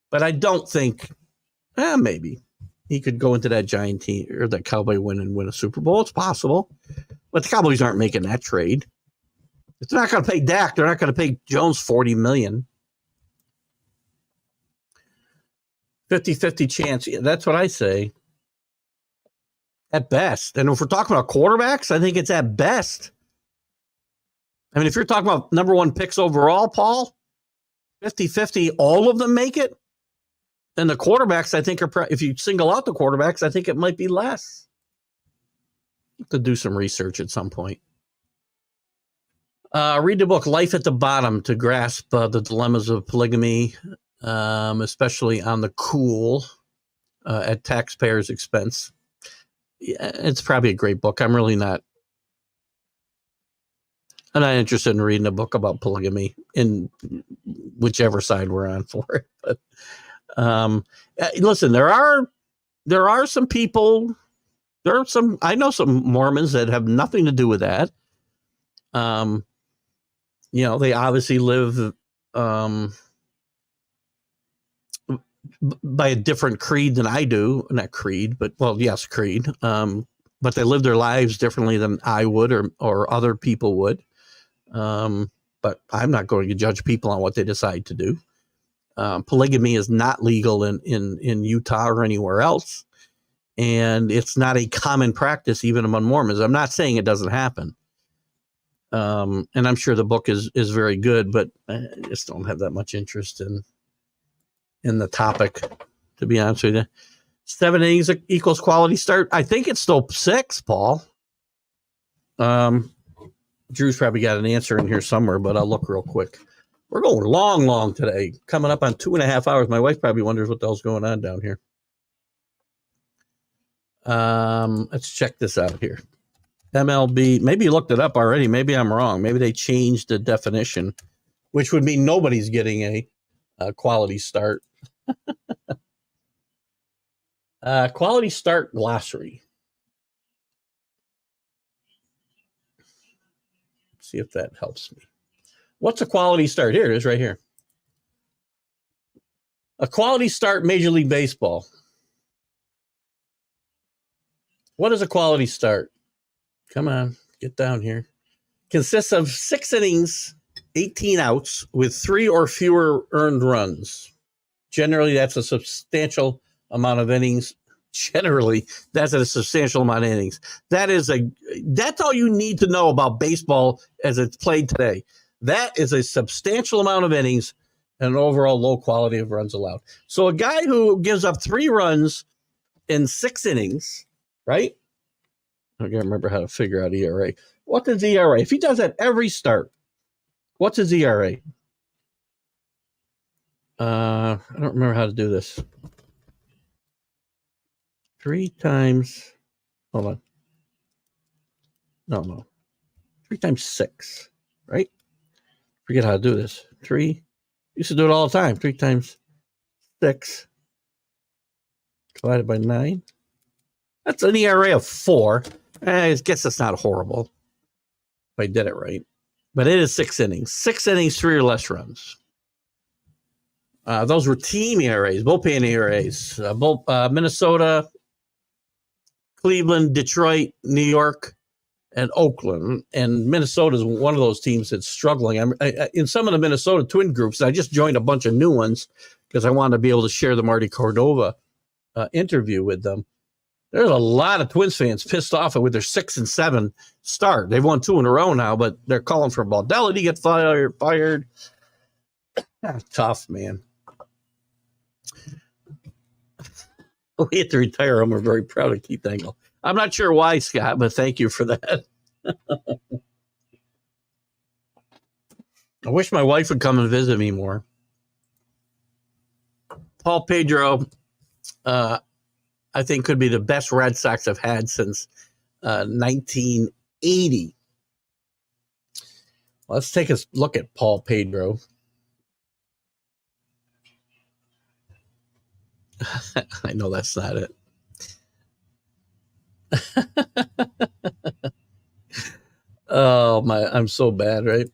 But I don't think, maybe he could go into that Giant team or that Cowboy win a Super Bowl. It's possible. But the Cowboys aren't making that trade. If they're not going to pay Dak, they're not going to pay Jones $40 million. 50-50 chance. Yeah, that's what I say. At best. And if we're talking about quarterbacks, I think it's at best. I mean, if you're talking about number 1 picks overall, Paul, 50-50, all of them make it. And the quarterbacks, I think, if you single out the quarterbacks, I think it might be less. To do some research at some point. Read the book Life at the Bottom to grasp the dilemmas of polygamy, especially on the cool at taxpayers' expense. Yeah, it's probably a great book. I'm not interested in reading a book about polygamy in whichever side we're on for it. But listen, there are some people. I know some Mormons that have nothing to do with that. They obviously live by a different creed than I do. Not creed, but yes, creed. But they live their lives differently than I would or other people would. But I'm not going to judge people on what they decide to do. Polygamy is not legal in Utah or anywhere else. And it's not a common practice even among Mormons. I'm not saying it doesn't happen. And I'm sure the book is very good, but I just don't have that much interest in the topic, to be honest with you. 7 innings equals quality start. I think it's still 6, Paul. Drew's probably got an answer in here somewhere, but I'll look real quick. We're going long today, coming up on 2.5 hours. My wife probably wonders what the hell's going on down here. Let's check this out here. MLB, maybe you looked it up already. Maybe I'm wrong. Maybe they changed the definition, which would mean nobody's getting a quality start. Quality start glossary. See if that helps me. What's a quality start? Here it is right here. A quality start, Major League Baseball. What is a quality start? Come on, get down here. Consists of 6 innings, 18 outs with 3 or fewer earned runs. Generally, that's a substantial amount of innings. That's all you need to know about baseball as it's played today. That is a substantial amount of innings and an overall low quality of runs allowed. So a guy who gives up 3 runs in 6 innings, right? I can't remember how to figure out ERA. What's his ERA? If he does that every start, what's his ERA? I don't remember how to do this. 3 times, hold on. No. 3 times 6, right? Forget how to do this. 3, used to do it all the time. 3 times 6 divided by 9. That's an ERA of 4. I guess that's not horrible if I did it right. But it is 6 innings. 6 innings, 3 or less runs. Those were team ERAs, bullpen ERAs. Minnesota, Cleveland, Detroit, New York, and Oakland. And Minnesota is one of those teams that's struggling. In some of the Minnesota Twin groups, I just joined a bunch of new ones because I wanted to be able to share the Marty Cordova interview with them. There's a lot of Twins fans pissed off with their 6 and 7 start. They've won 2 in a row now, but they're calling for Baldelli to get fired. Tough, man. We had to retire him. We're very proud of Keith Engle. I'm not sure why, Scott, but thank you for that. I wish my wife would come and visit me more. Paul Pedro, I think, could be the best Red Sox I've had since 1980. Let's take a look at Paul Pedro. I know that's not it. Oh, I'm so bad, right?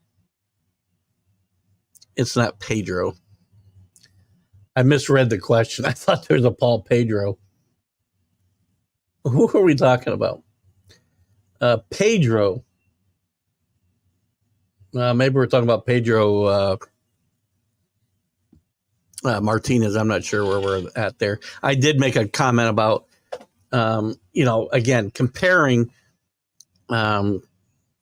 It's not Pedro. I misread the question. I thought there was a Paul Pedro. Who are we talking about? Pedro. Maybe we're talking about Pedro Martinez. I'm not sure where we're at there. I did make a comment about, again, comparing,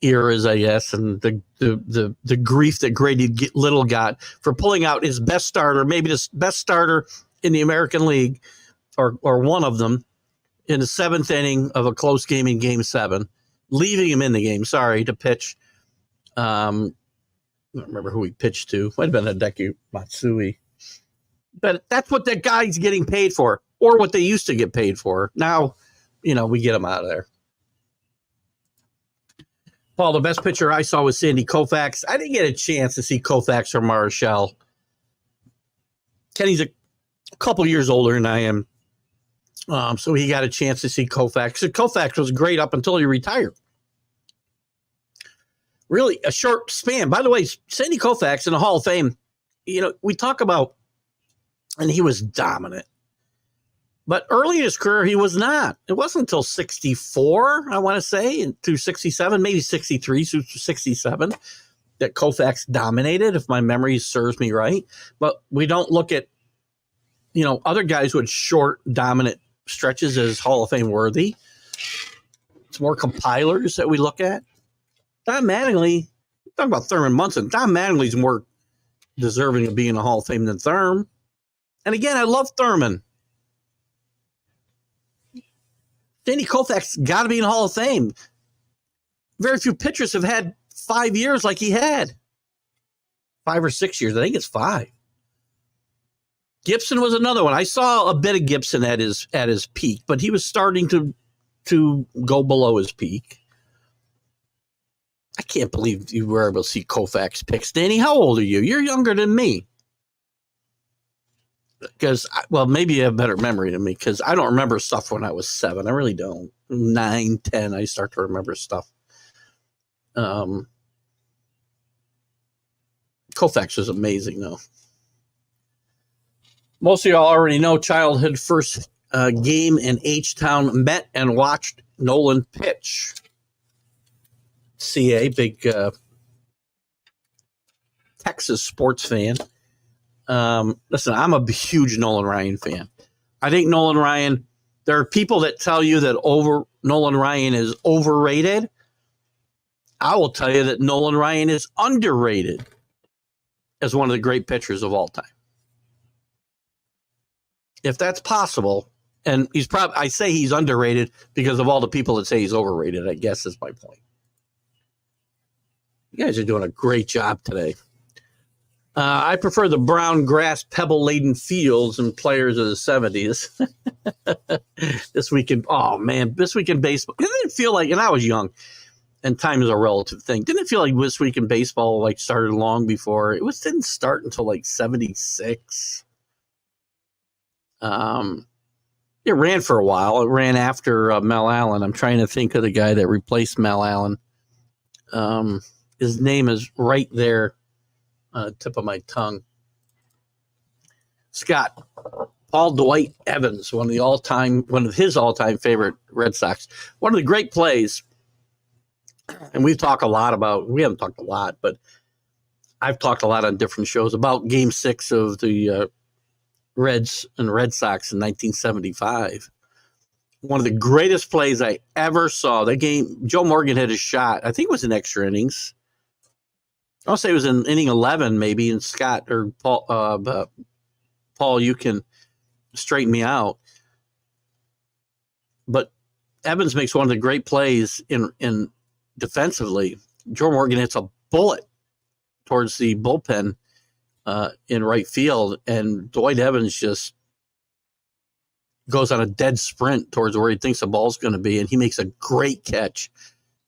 eras, I guess, and the grief that Grady Little got for pulling out his best starter, maybe the best starter in the American League, or one of them, in the seventh inning of a close game in Game 7, leaving him in the game. Sorry, to pitch. I don't remember who he pitched to. Might have been Hideki Matsui. But that's what that guy's getting paid for, or what they used to get paid for. Now, we get him out of there. Paul, the best pitcher I saw was Sandy Koufax. I didn't get a chance to see Koufax or Marshall. Kenny's a couple years older than I am, so he got a chance to see Koufax. So Koufax was great up until he retired. Really a short span. By the way, Sandy Koufax in the Hall of Fame, we talk about, and he was dominant. But early in his career, he was not. It wasn't until 64, I want to say, and through 67, maybe 63 through 67, that Koufax dominated, if my memory serves me right. But we don't look at, other guys with short, dominant stretches as Hall of Fame worthy. It's more compilers that we look at. Don Mattingly, talking about Thurman Munson, Don Mattingly's more deserving of being in the Hall of Fame than Thurman. And again, I love Thurman. Sandy Koufax got to be in the Hall of Fame. Very few pitchers have had 5 years like he had. 5 or 6 years. I think it's 5. Gibson was another one. I saw a bit of Gibson at his peak, but he was starting to go below his peak. I can't believe you were able to see Koufax picks. Danny, how old are you? You're younger than me. Because, maybe you have better memory than me, because I don't remember stuff when I was 7. I really don't. 9, 10, I start to remember stuff. Koufax was amazing, though. Most of y'all already know childhood first game in H-Town, met and watched Nolan pitch. CA, big Texas sports fan. Listen, I'm a huge Nolan Ryan fan. I think Nolan Ryan, there are people that tell you that Nolan Ryan is overrated. I will tell you that Nolan Ryan is underrated as one of the great pitchers of all time. If that's possible, and I say he's underrated because of all the people that say he's overrated, I guess is my point. You guys are doing a great job today. I prefer the brown grass, pebble-laden fields and players of the 70s. This week in baseball. It didn't feel like, and I was young, and time is a relative thing. Didn't it feel like this week in baseball started long before? It didn't start until 76. It ran for a while. It ran after Mel Allen. I'm trying to think of the guy that replaced Mel Allen. His name is right there. Tip of my tongue. Scott, Paul Dwight Evans, one of his all-time favorite Red Sox. One of the great plays, and we haven't talked a lot, but I've talked a lot on different shows about Game 6 of the Reds and Red Sox in 1975. One of the greatest plays I ever saw. That game, Joe Morgan hit a shot. I think it was in extra innings. I'll say it was in inning 11, maybe, and Scott or Paul, you can straighten me out. But Evans makes one of the great plays in defensively. Joe Morgan hits a bullet towards the bullpen in right field, and Dwight Evans just goes on a dead sprint towards where he thinks the ball's going to be, and he makes a great catch.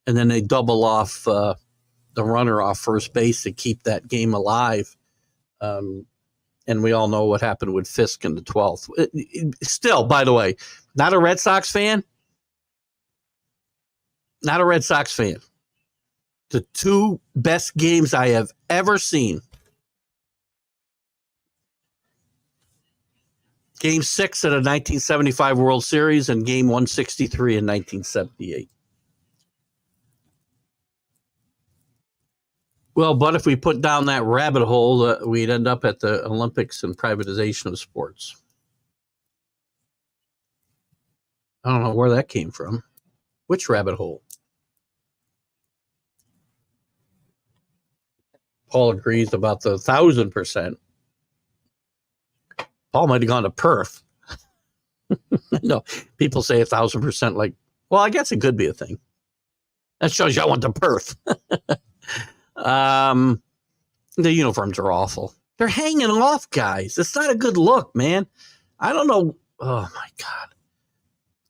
And then they double off the runner off first base to keep that game alive. And we all know what happened with Fisk in the 12th. Still, by the way, not a Red Sox fan. Not a Red Sox fan. The 2 best games I have ever seen. Game 6 of the 1975 World Series and Game 163 in 1978. Well, but if we put down that rabbit hole, we'd end up at the Olympics and privatization of sports. I don't know where that came from. Which rabbit hole? Paul agrees about the 1,000%. Paul might have gone to Perth. No, people say 1,000%. Like, well, I guess it could be a thing. That shows you I went to Perth. The uniforms are awful. They're hanging off, guys. It's not a good look, man. I don't know. Oh, my God.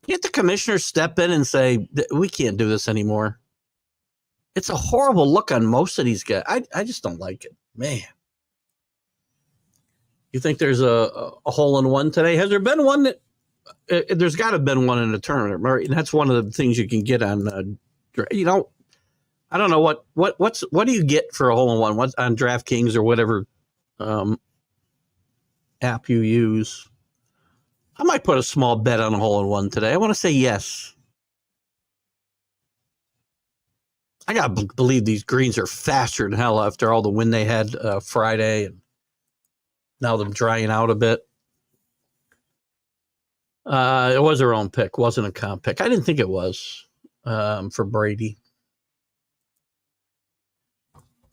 Can't the commissioner step in and say, we can't do this anymore? It's a horrible look on most of these guys. I just don't like it. Man. You think there's a hole-in-one today? Has there been one that there's got to have been one in the tournament, right? And that's one of the things you can get on, I don't know what do you get for a hole-in-one? What's on DraftKings or whatever app you use? I might put a small bet on a hole-in-one today. I want to say yes. I got to believe these greens are faster than hell after all the wind they had Friday, and now them drying out a bit. It was her own pick, wasn't a comp pick. I didn't think it was for Brady.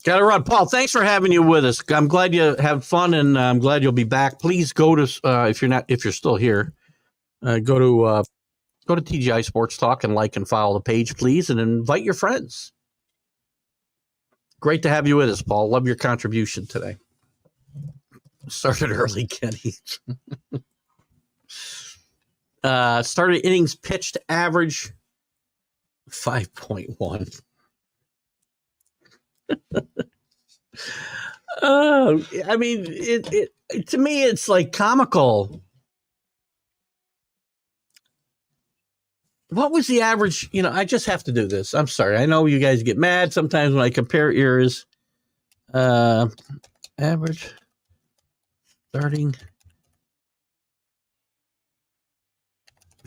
Got to run. Paul, thanks for having you with us. I'm glad you have fun, and I'm glad you'll be back. Please go to if you're still here, go to TGI Sports Talk and like and follow the page, please, and invite your friends. Great to have you with us, Paul. Love your contribution today. Started early, Kenny. Started innings pitched average 5.1. I mean, it to me, it's like comical. What was the average? I just have to do this. I'm sorry. I know you guys get mad sometimes when I compare ears. Average starting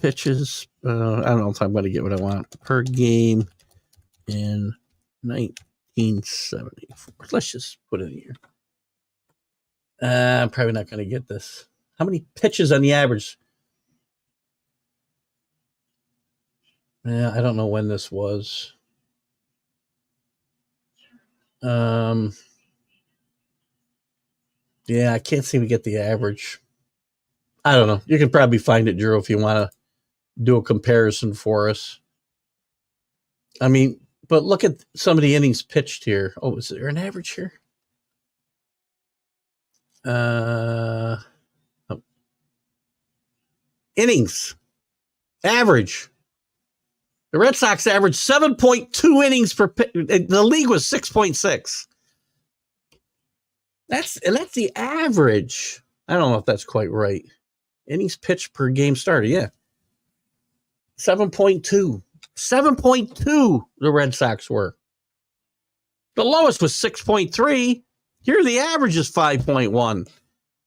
pitches. I don't know if I'm going to get what I want per game in 1974. Let's just put it in here. I'm probably not going to get this. How many pitches on the average? Yeah, I don't know when this was. Yeah, I can't seem to get the average. I don't know. You can probably find it, Drew, if you want to do a comparison for us. I mean, but look at some of the innings pitched here. Oh, is there an average here? Innings. Average. The Red Sox averaged 7.2 innings per pitch. The league was 6.6. That's the average. I don't know if that's quite right. Innings pitched per game started, yeah. 7.2. 7.2 the Red Sox were. The lowest was 6.3. Here the average is 5.1.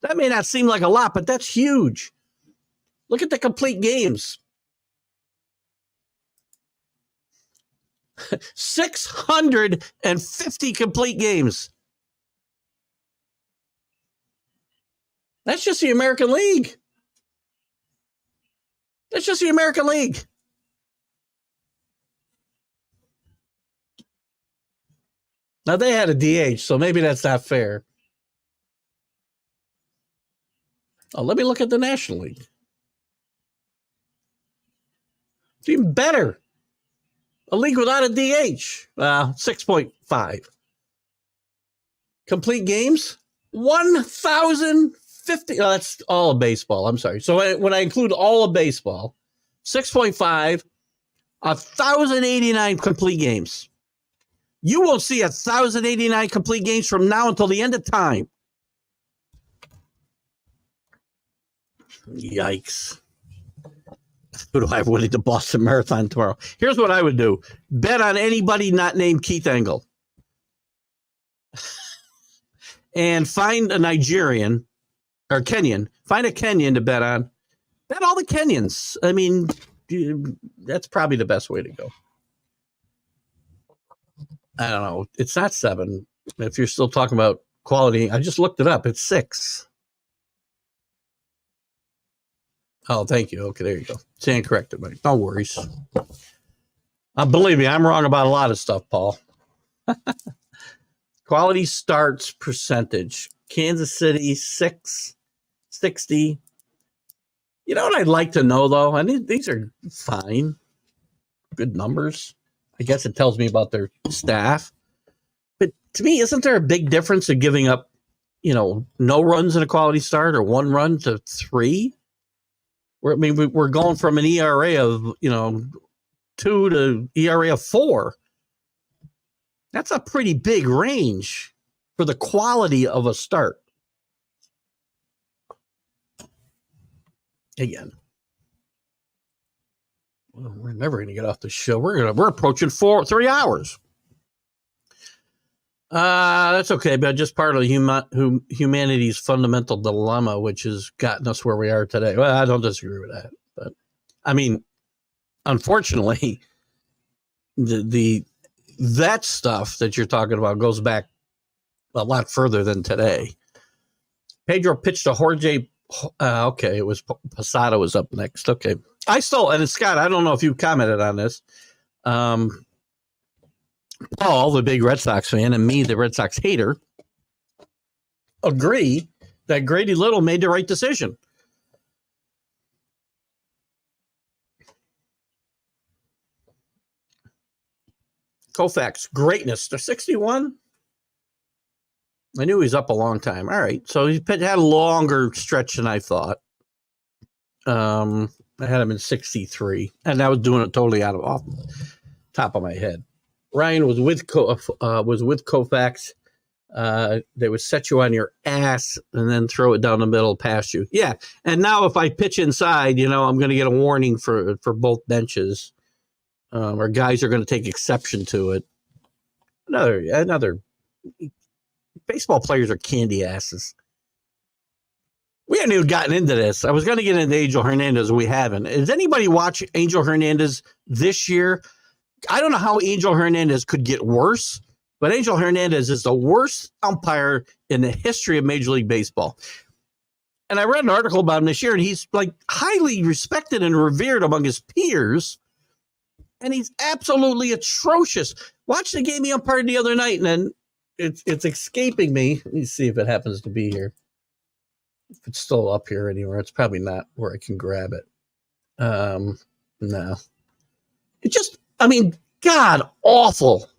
That may not seem like a lot, but that's huge. Look at the complete games. 650 complete games. That's just the American League. That's just the American League. Now, they had a DH, so maybe that's not fair. Oh, let me look at the National League. It's even better. A league without a DH. 6.5. Complete games, 1,050. Oh, that's all of baseball. I'm sorry. So when I include all of baseball, 6.5, 1,089 complete games. You will see 1,089 complete games from now until the end of time. Yikes. Who do I have winning the Boston Marathon tomorrow? Here's what I would do. Bet on anybody not named Keith Engle. And find a Nigerian or Kenyan. Find a Kenyan to bet on. Bet all the Kenyans. I mean, that's probably the best way to go. I don't know. It's not 7. If you're still talking about quality, I just looked it up. It's 6. Oh, thank you. Okay, there you go. Stand corrected, buddy. No worries. Believe me, I'm wrong about a lot of stuff, Paul. Quality starts percentage. Kansas City, 660. You know what I'd like to know, though? And these are fine. Good numbers. I guess it tells me about their staff. But to me, isn't there a big difference in giving up, no runs in a quality start or 1 run to 3? We're going from an ERA of, 2 to ERA of 4. That's a pretty big range for the quality of a start. Again, we're never going to get off the show. We're approaching 3 hours. That's okay, but just part of humanity's fundamental dilemma, which has gotten us where we are today. Well, I don't disagree with that, but I mean, unfortunately, that stuff that you're talking about goes back a lot further than today. Pedro pitched to Jorge. Okay, it was Posada was up next. Okay, and Scott, I don't know if you commented on this. Paul, the big Red Sox fan, and me, the Red Sox hater, agree that Grady Little made the right decision. Koufax, greatness. They're 61. I knew he was up a long time. All right, so he had a longer stretch than I thought. I had him in 63, and I was doing it totally off the top of my head. Ryan was with Koufax. They would set you on your ass and then throw it down the middle past you. Yeah, and now if I pitch inside, I'm going to get a warning for both benches, or guys are going to take exception to it. Another. Baseball players are candy asses. We haven't even gotten into this. I was going to get into Angel Hernandez. We haven't. Does anybody watch Angel Hernandez this year? I don't know how Angel Hernandez could get worse, but Angel Hernandez is the worst umpire in the history of Major League Baseball. And I read an article about him this year, and he's like highly respected and revered among his peers. And he's absolutely atrocious. Watch the game he umpired the other night, and then it's escaping me. Let me see if it happens to be here. If it's still up here anywhere, it's probably not where I can grab it. No. It just, God awful.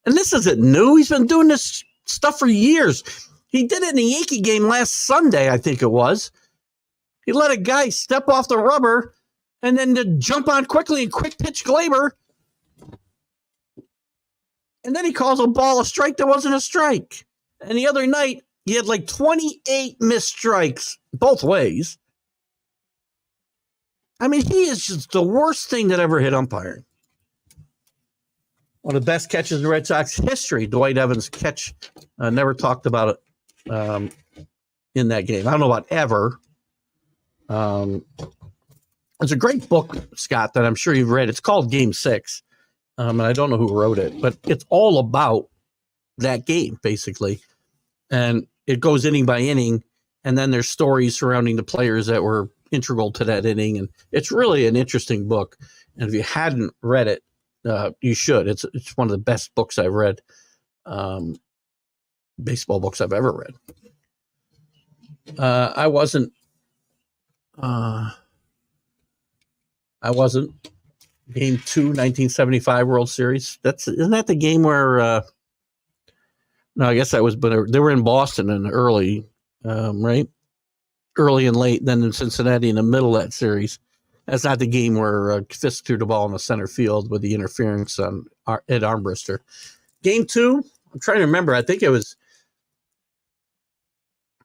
And this isn't new. He's been doing this stuff for years. He did it in the Yankee game last Sunday, I think it was. He let a guy step off the rubber and then to jump on quickly and quick pitch Glaber. And then he calls a ball a strike that wasn't a strike. And the other night, he had like 28 missed strikes both ways. He is just the worst thing that ever hit umpiring. One of the best catches in Red Sox history, Dwight Evans' catch. Never talked about it in that game. I don't know about ever. It's a great book, Scott, that I'm sure you've read. It's called Game 6. And I don't know who wrote it, but it's all about that game, basically. And it goes inning by inning, and then there's stories surrounding the players that were integral to that inning. And it's really an interesting book. And if you hadn't read it, you should. It's one of the best books I've read, baseball books I've ever read. I wasn't. Game 2, 1975 World Series. Isn't that the game where? No, I guess that was. But they were in Boston in early, right? Early and late. Then in Cincinnati in the middle of that series. That's not the game where Fisk threw the ball in the center field with the interference on Ed Armbrister. Game 2. I'm trying to remember. I think it was. I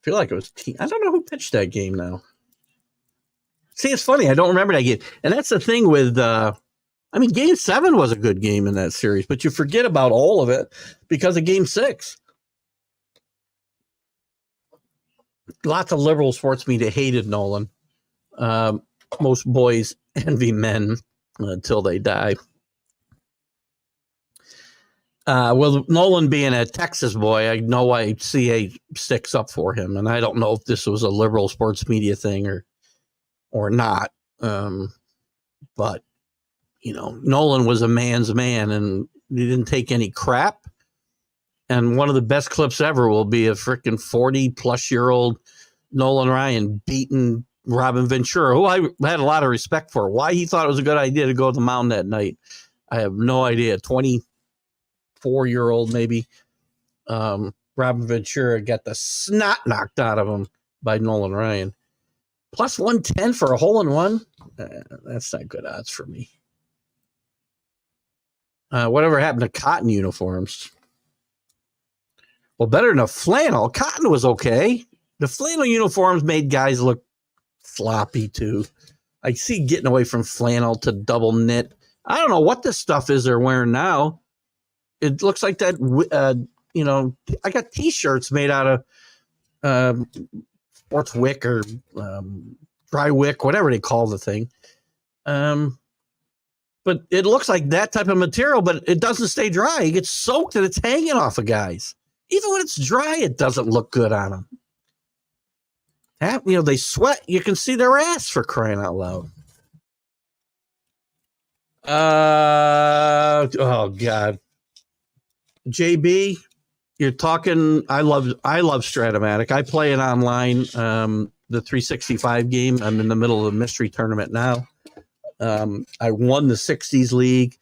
feel like it was. I don't know who pitched that game now. See, it's funny. I don't remember that game. And that's the thing with, Game 7 was a good game in that series, but you forget about all of it because of Game 6. Lots of liberal sports media hated Nolan. Most boys envy men until they die. Well, Nolan being a Texas boy, I know why CA sticks up for him. And I don't know if this was a liberal sports media thing or not. But, Nolan was a man's man and he didn't take any crap. And one of the best clips ever will be a freaking 40-plus-year-old Nolan Ryan beating Robin Ventura, who I had a lot of respect for. Why he thought it was a good idea to go to the mound that night, I have no idea. 24-year-old maybe. Robin Ventura got the snot knocked out of him by Nolan Ryan. Plus 110 for a hole-in-one? That's not good odds for me. Whatever happened to cotton uniforms? Well, better than a flannel. Cotton was okay. The flannel uniforms made guys look sloppy, too. I see getting away from flannel to double knit. I don't know what this stuff is they're wearing now. It looks like that, I got T-shirts made out of sports wick or dry wick, whatever they call the thing. But it looks like that type of material, but it doesn't stay dry. It gets soaked and it's hanging off of guys. Even when it's dry, it doesn't look good on them. They sweat. You can see their ass, for crying out loud. Oh God. JB, you're talking. I love Stratomatic. I play it online. The 365 game. I'm in the middle of a mystery tournament now. I won the 60s league,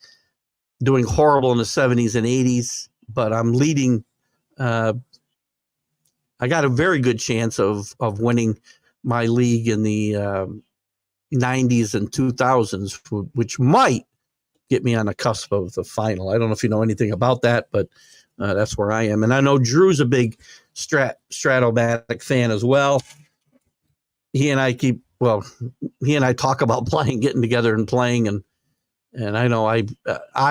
doing horrible in the 70s and 80s, but I'm leading. I got a very good chance of winning my league in the 90s and 2000s, which might get me on the cusp of the final. I don't know if you know anything about that, but that's where I am. And I know Drew's a big Stratomatic fan as well. He and I talk about getting together and playing, and I know I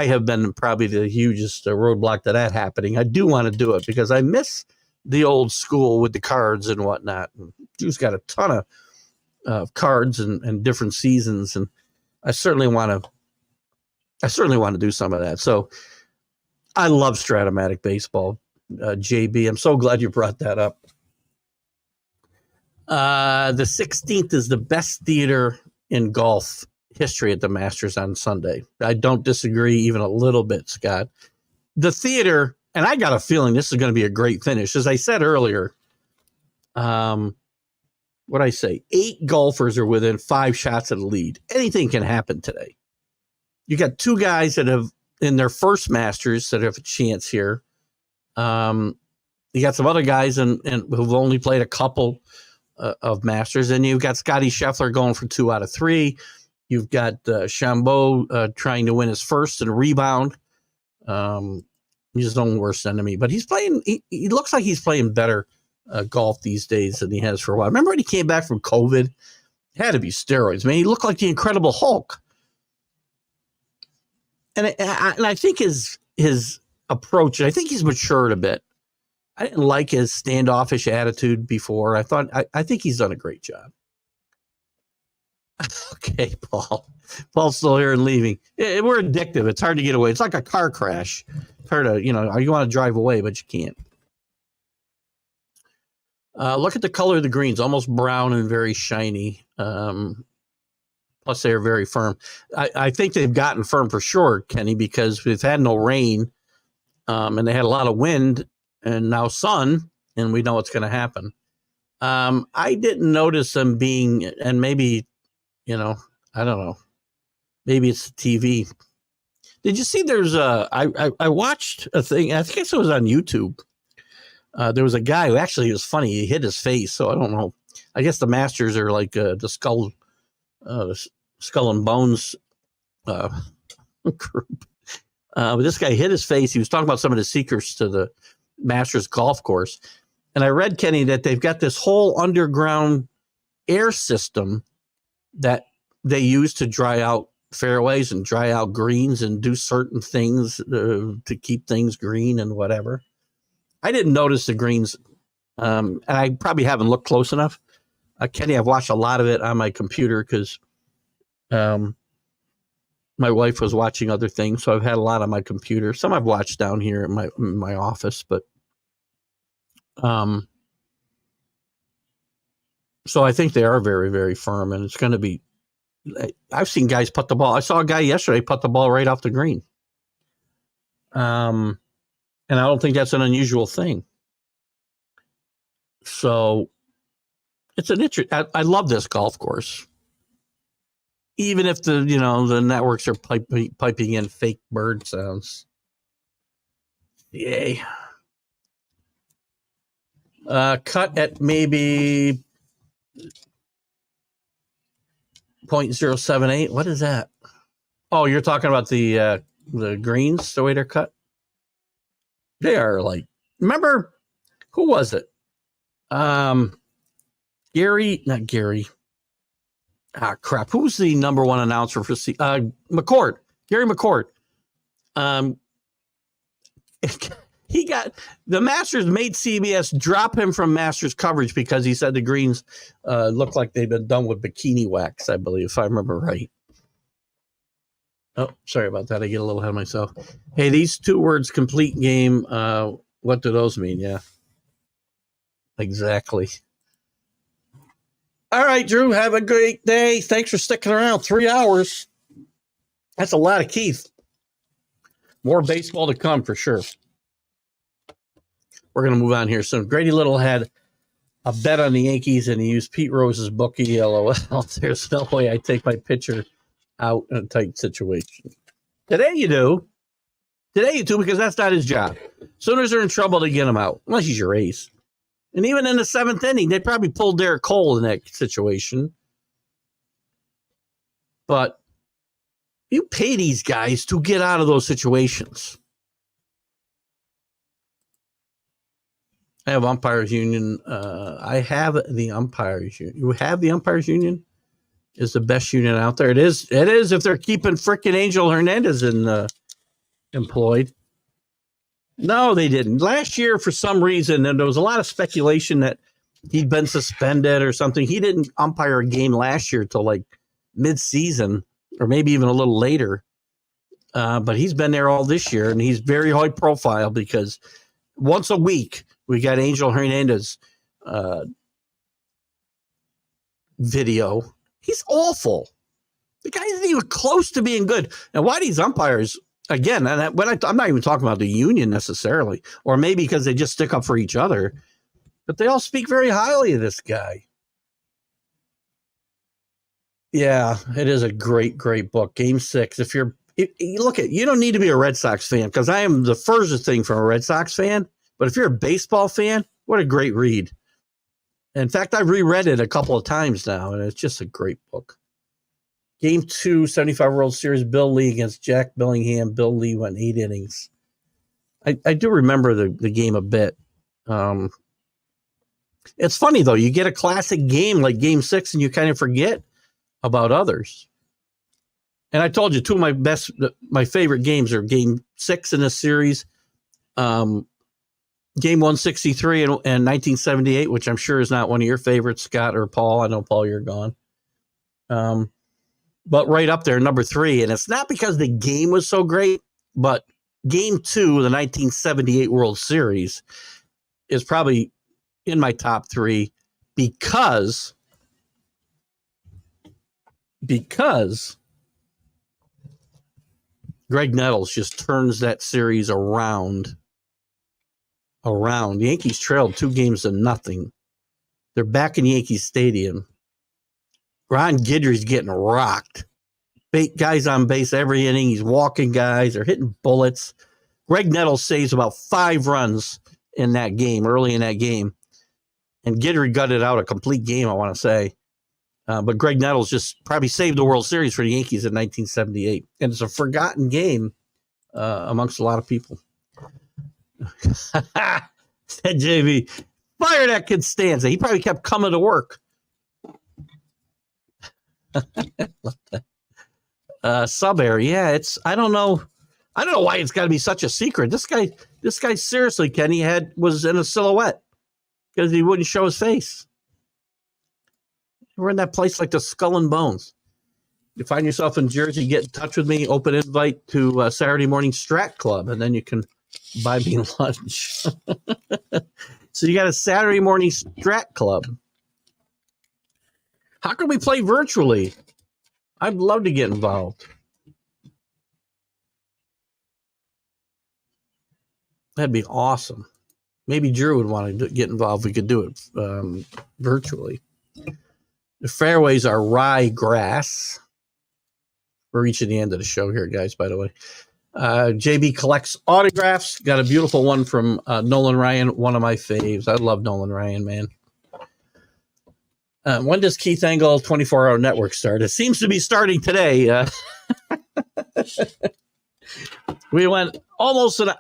have been probably the hugest roadblock to that happening. I do want to do it because I miss the old school with the cards and whatnot. And Drew's got a ton of cards and different seasons, and I certainly want to do some of that. So I love Stratomatic baseball, JB. I'm so glad you brought that up. The 16th is the best theater in golf history at the Masters on Sunday. I don't disagree even a little bit, Scott. The theater, and I got a feeling this is going to be a great finish. As I said earlier, what I say, 8 golfers are within 5 shots of the lead. Anything can happen today. You got 2 guys that have in their first Masters that have a chance here. You got some other guys and who've only played a couple of Masters, and you've got Scotty Scheffler going for 2 out of 3. You've got Chambeau trying to win his first and rebound. He's his own worst enemy, but he's playing. He looks like he's playing better golf these days than he has for a while. Remember when he came back from COVID? It had to be steroids, man. He looked like the Incredible Hulk. And I think his approach, I think he's matured a bit. I didn't like his standoffish attitude before. I think he's done a great job. Okay, Paul. Paul's still here and leaving. We're addictive. It's hard to get away. It's like a car crash. It's hard to, you want to drive away, but you can't. Look at the color of the greens, almost brown and very shiny. Plus, they're very firm. I think they've gotten firm for sure, Kenny, because we've had no rain, and they had a lot of wind, and now sun, and we know what's going to happen. I didn't notice them being, and maybe, I don't know, maybe it's the TV. Did you see I watched a thing, I think it was on YouTube. There was a guy who actually was funny. He hit his face, so I don't know. I guess the Masters are like the Skull and Bones group. But this guy hit his face. He was talking about some of the secrets to the Masters golf course. And I read, Kenny, that they've got this whole underground air system that they use to dry out fairways and dry out greens and do certain things to keep things green and whatever. I didn't notice the greens, and I probably haven't looked close enough. Kenny, I've watched a lot of it on my computer because my wife was watching other things, so I've had a lot on my computer. Some I've watched down here in my office, but so I think they are very, very firm, and it's going to be. I've seen guys putt the ball. I saw a guy yesterday putt the ball right off the green. And I don't think that's an unusual thing. So it's an interesting. I love this golf course. Even if the networks are piping in fake bird sounds. Yay. Cut at maybe 0.078. What is that? Oh, you're talking about the greens, the way they're cut? They are like, remember, who was it? Not Gary. Ah, crap. Who's the number one announcer for McCord? Gary McCord. He got the Masters made CBS drop him from Masters coverage because he said the greens look like they've been done with bikini wax, I believe, if I remember right. Oh, sorry about that. I get a little ahead of myself. Hey, these two words, complete game, what do those mean? Yeah. Exactly. All right, Drew, have a great day. Thanks for sticking around. 3 hours. That's a lot of Keith. More baseball to come for sure. We're going to move on here soon. Grady Little had a bet on the Yankees, and he used Pete Rose's bookie. LOL. There's no way I take my pitcher out in a tight situation. Today you do. Because that's not his job. Sooners are in trouble to get him out, unless he's your ace. And even in the seventh inning, they probably pulled Derek Cole in that situation. But you pay these guys to get out of those situations. I have umpires union. I have the umpires union. You have the umpires union? Is the best union out there. It is if they're keeping frickin' Angel Hernandez employed. No, they didn't. Last year, for some reason, and there was a lot of speculation that he'd been suspended or something. He didn't umpire a game last year till like mid-season or maybe even a little later. But he's been there all this year, and he's very high profile because once a week we got Angel Hernandez video. He's awful. The guy isn't even close to being good. Now, why these umpires? Again, I'm not even talking about the union necessarily, or maybe because they just stick up for each other, but they all speak very highly of this guy. Yeah, it is a great, great book. Game 6. If you don't need to be a Red Sox fan, because I am the furthest thing from a Red Sox fan. But if you're a baseball fan, what a great read. In fact, I've reread it a couple of times now, and it's just a great book. Game 2, 75 World Series, Bill Lee against Jack Bellingham. Bill Lee went 8 innings. I do remember the game a bit. It's funny, though. You get a classic game like Game 6, and you kind of forget about others. And I told you, two of my favorite games are Game 6 in this series, Game 163 and 1978, which I'm sure is not one of your favorites, Scott or Paul. I know, Paul, you're gone. But right up there, number 3. And it's not because the game was so great, but Game 2 of the 1978 World Series is probably in my top 3 because Greg Nettles just turns that series around. The Yankees trailed 2-0. They're back in Yankee Stadium. Ron Guidry's getting rocked. Guys on base every inning. He's walking guys. They're hitting bullets. Greg Nettles saves about 5 runs in that game, early in that game. And Guidry gutted out a complete game, I want to say. But Greg Nettles just probably saved the World Series for the Yankees in 1978. And it's a forgotten game amongst a lot of people. Said JV, fire that kid Stanza. He probably kept coming to work. Sub air, yeah. I don't know why it's got to be such a secret. This guy seriously, Kenny was in a silhouette because he wouldn't show his face. We're in that place like the Skull and Bones. You find yourself in Jersey, get in touch with me. Open invite to Saturday morning Strat Club, and then you can buy me lunch. So you got a Saturday morning Strat Club. How can we play virtually? I'd love to get involved. That'd be awesome. Maybe Drew would want to get involved. We could do it virtually. The fairways are rye grass. We're reaching the end of the show here, guys, by the way. JB collects autographs. Got a beautiful one from Nolan Ryan, one of my faves. I love Nolan Ryan, man. When does Keith Engle 24-Hour Network start? It seems to be starting today. We went almost an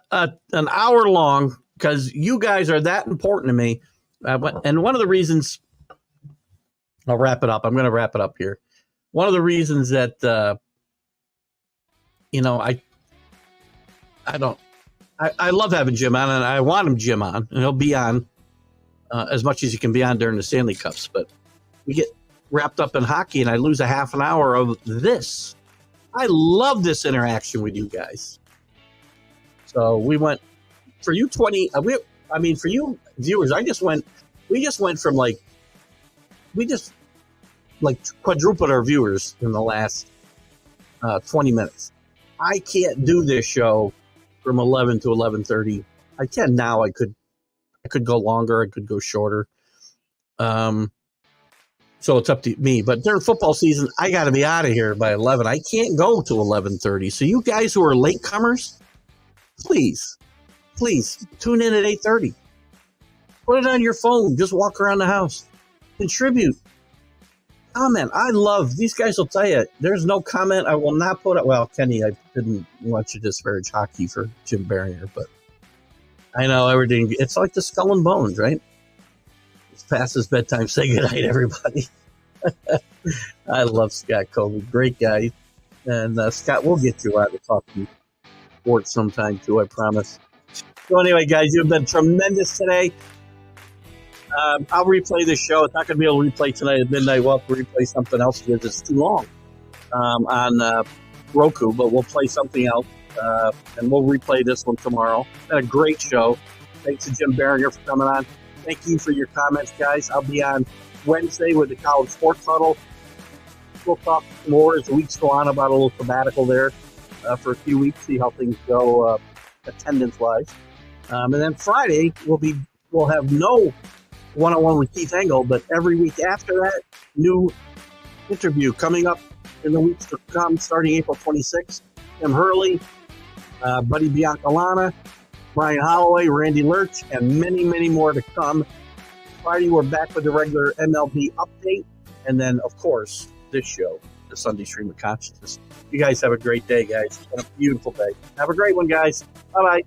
hour long because you guys are that important to me. And one of the reasons, I'll wrap it up. I'm going to wrap it up here. One of the reasons that, I love having Jim on, and I want him Jim on, and he'll be on as much as he can be on during the Stanley Cups. But we get wrapped up in hockey, and I lose a half an hour of this. I love this interaction with you guys. So we went for you 20. For you viewers, we just went from quadrupled our viewers in the last 20 minutes. I can't do this show from 11 to 11:30. I can now. I could go longer. I could go shorter. So it's up to me. But during football season, I got to be out of here by 11. I can't go to 11:30. So you guys who are latecomers, please tune in at 8:30. Put it on your phone. Just walk around the house. Contribute. Comment. I love these guys. Will tell you, there's no comment I will not put it. Well, Kenny, I didn't want you to disparage hockey for Jim Biringer, but I know everything. It's like the Skull and Bones, right? It's past his bedtime. Say goodnight, everybody. I love Scott Colby. Great guy. And Scott, we'll get you out to talk to you sports sometime too, I promise. So anyway, guys, you've been tremendous today. I'll replay this show. It's not going to be able to replay tonight at midnight. We'll have to replay something else because it's too long on Roku, but we'll play something else, and we'll replay this one tomorrow. Been a great show. Thanks to Jim Biringer for coming on. Thank you for your comments, guys. I'll be on Wednesday with the College Sports Huddle. We'll talk more as the weeks go on about a little sabbatical there for a few weeks, see how things go attendance-wise. And then Friday, we'll have no one-on-one with Keith Engle, but every week after that, new interview coming up in the weeks to come, starting April 26th. Tim Hurley, Buddy Biancalana, Brian Holloway, Randy Lurch, and many, many more to come. Friday, we're back with the regular MLB update, and then, of course, this show, the Sunday Stream of Consciousness. You guys have a great day, guys. It's been a beautiful day. Have a great one, guys. Bye-bye.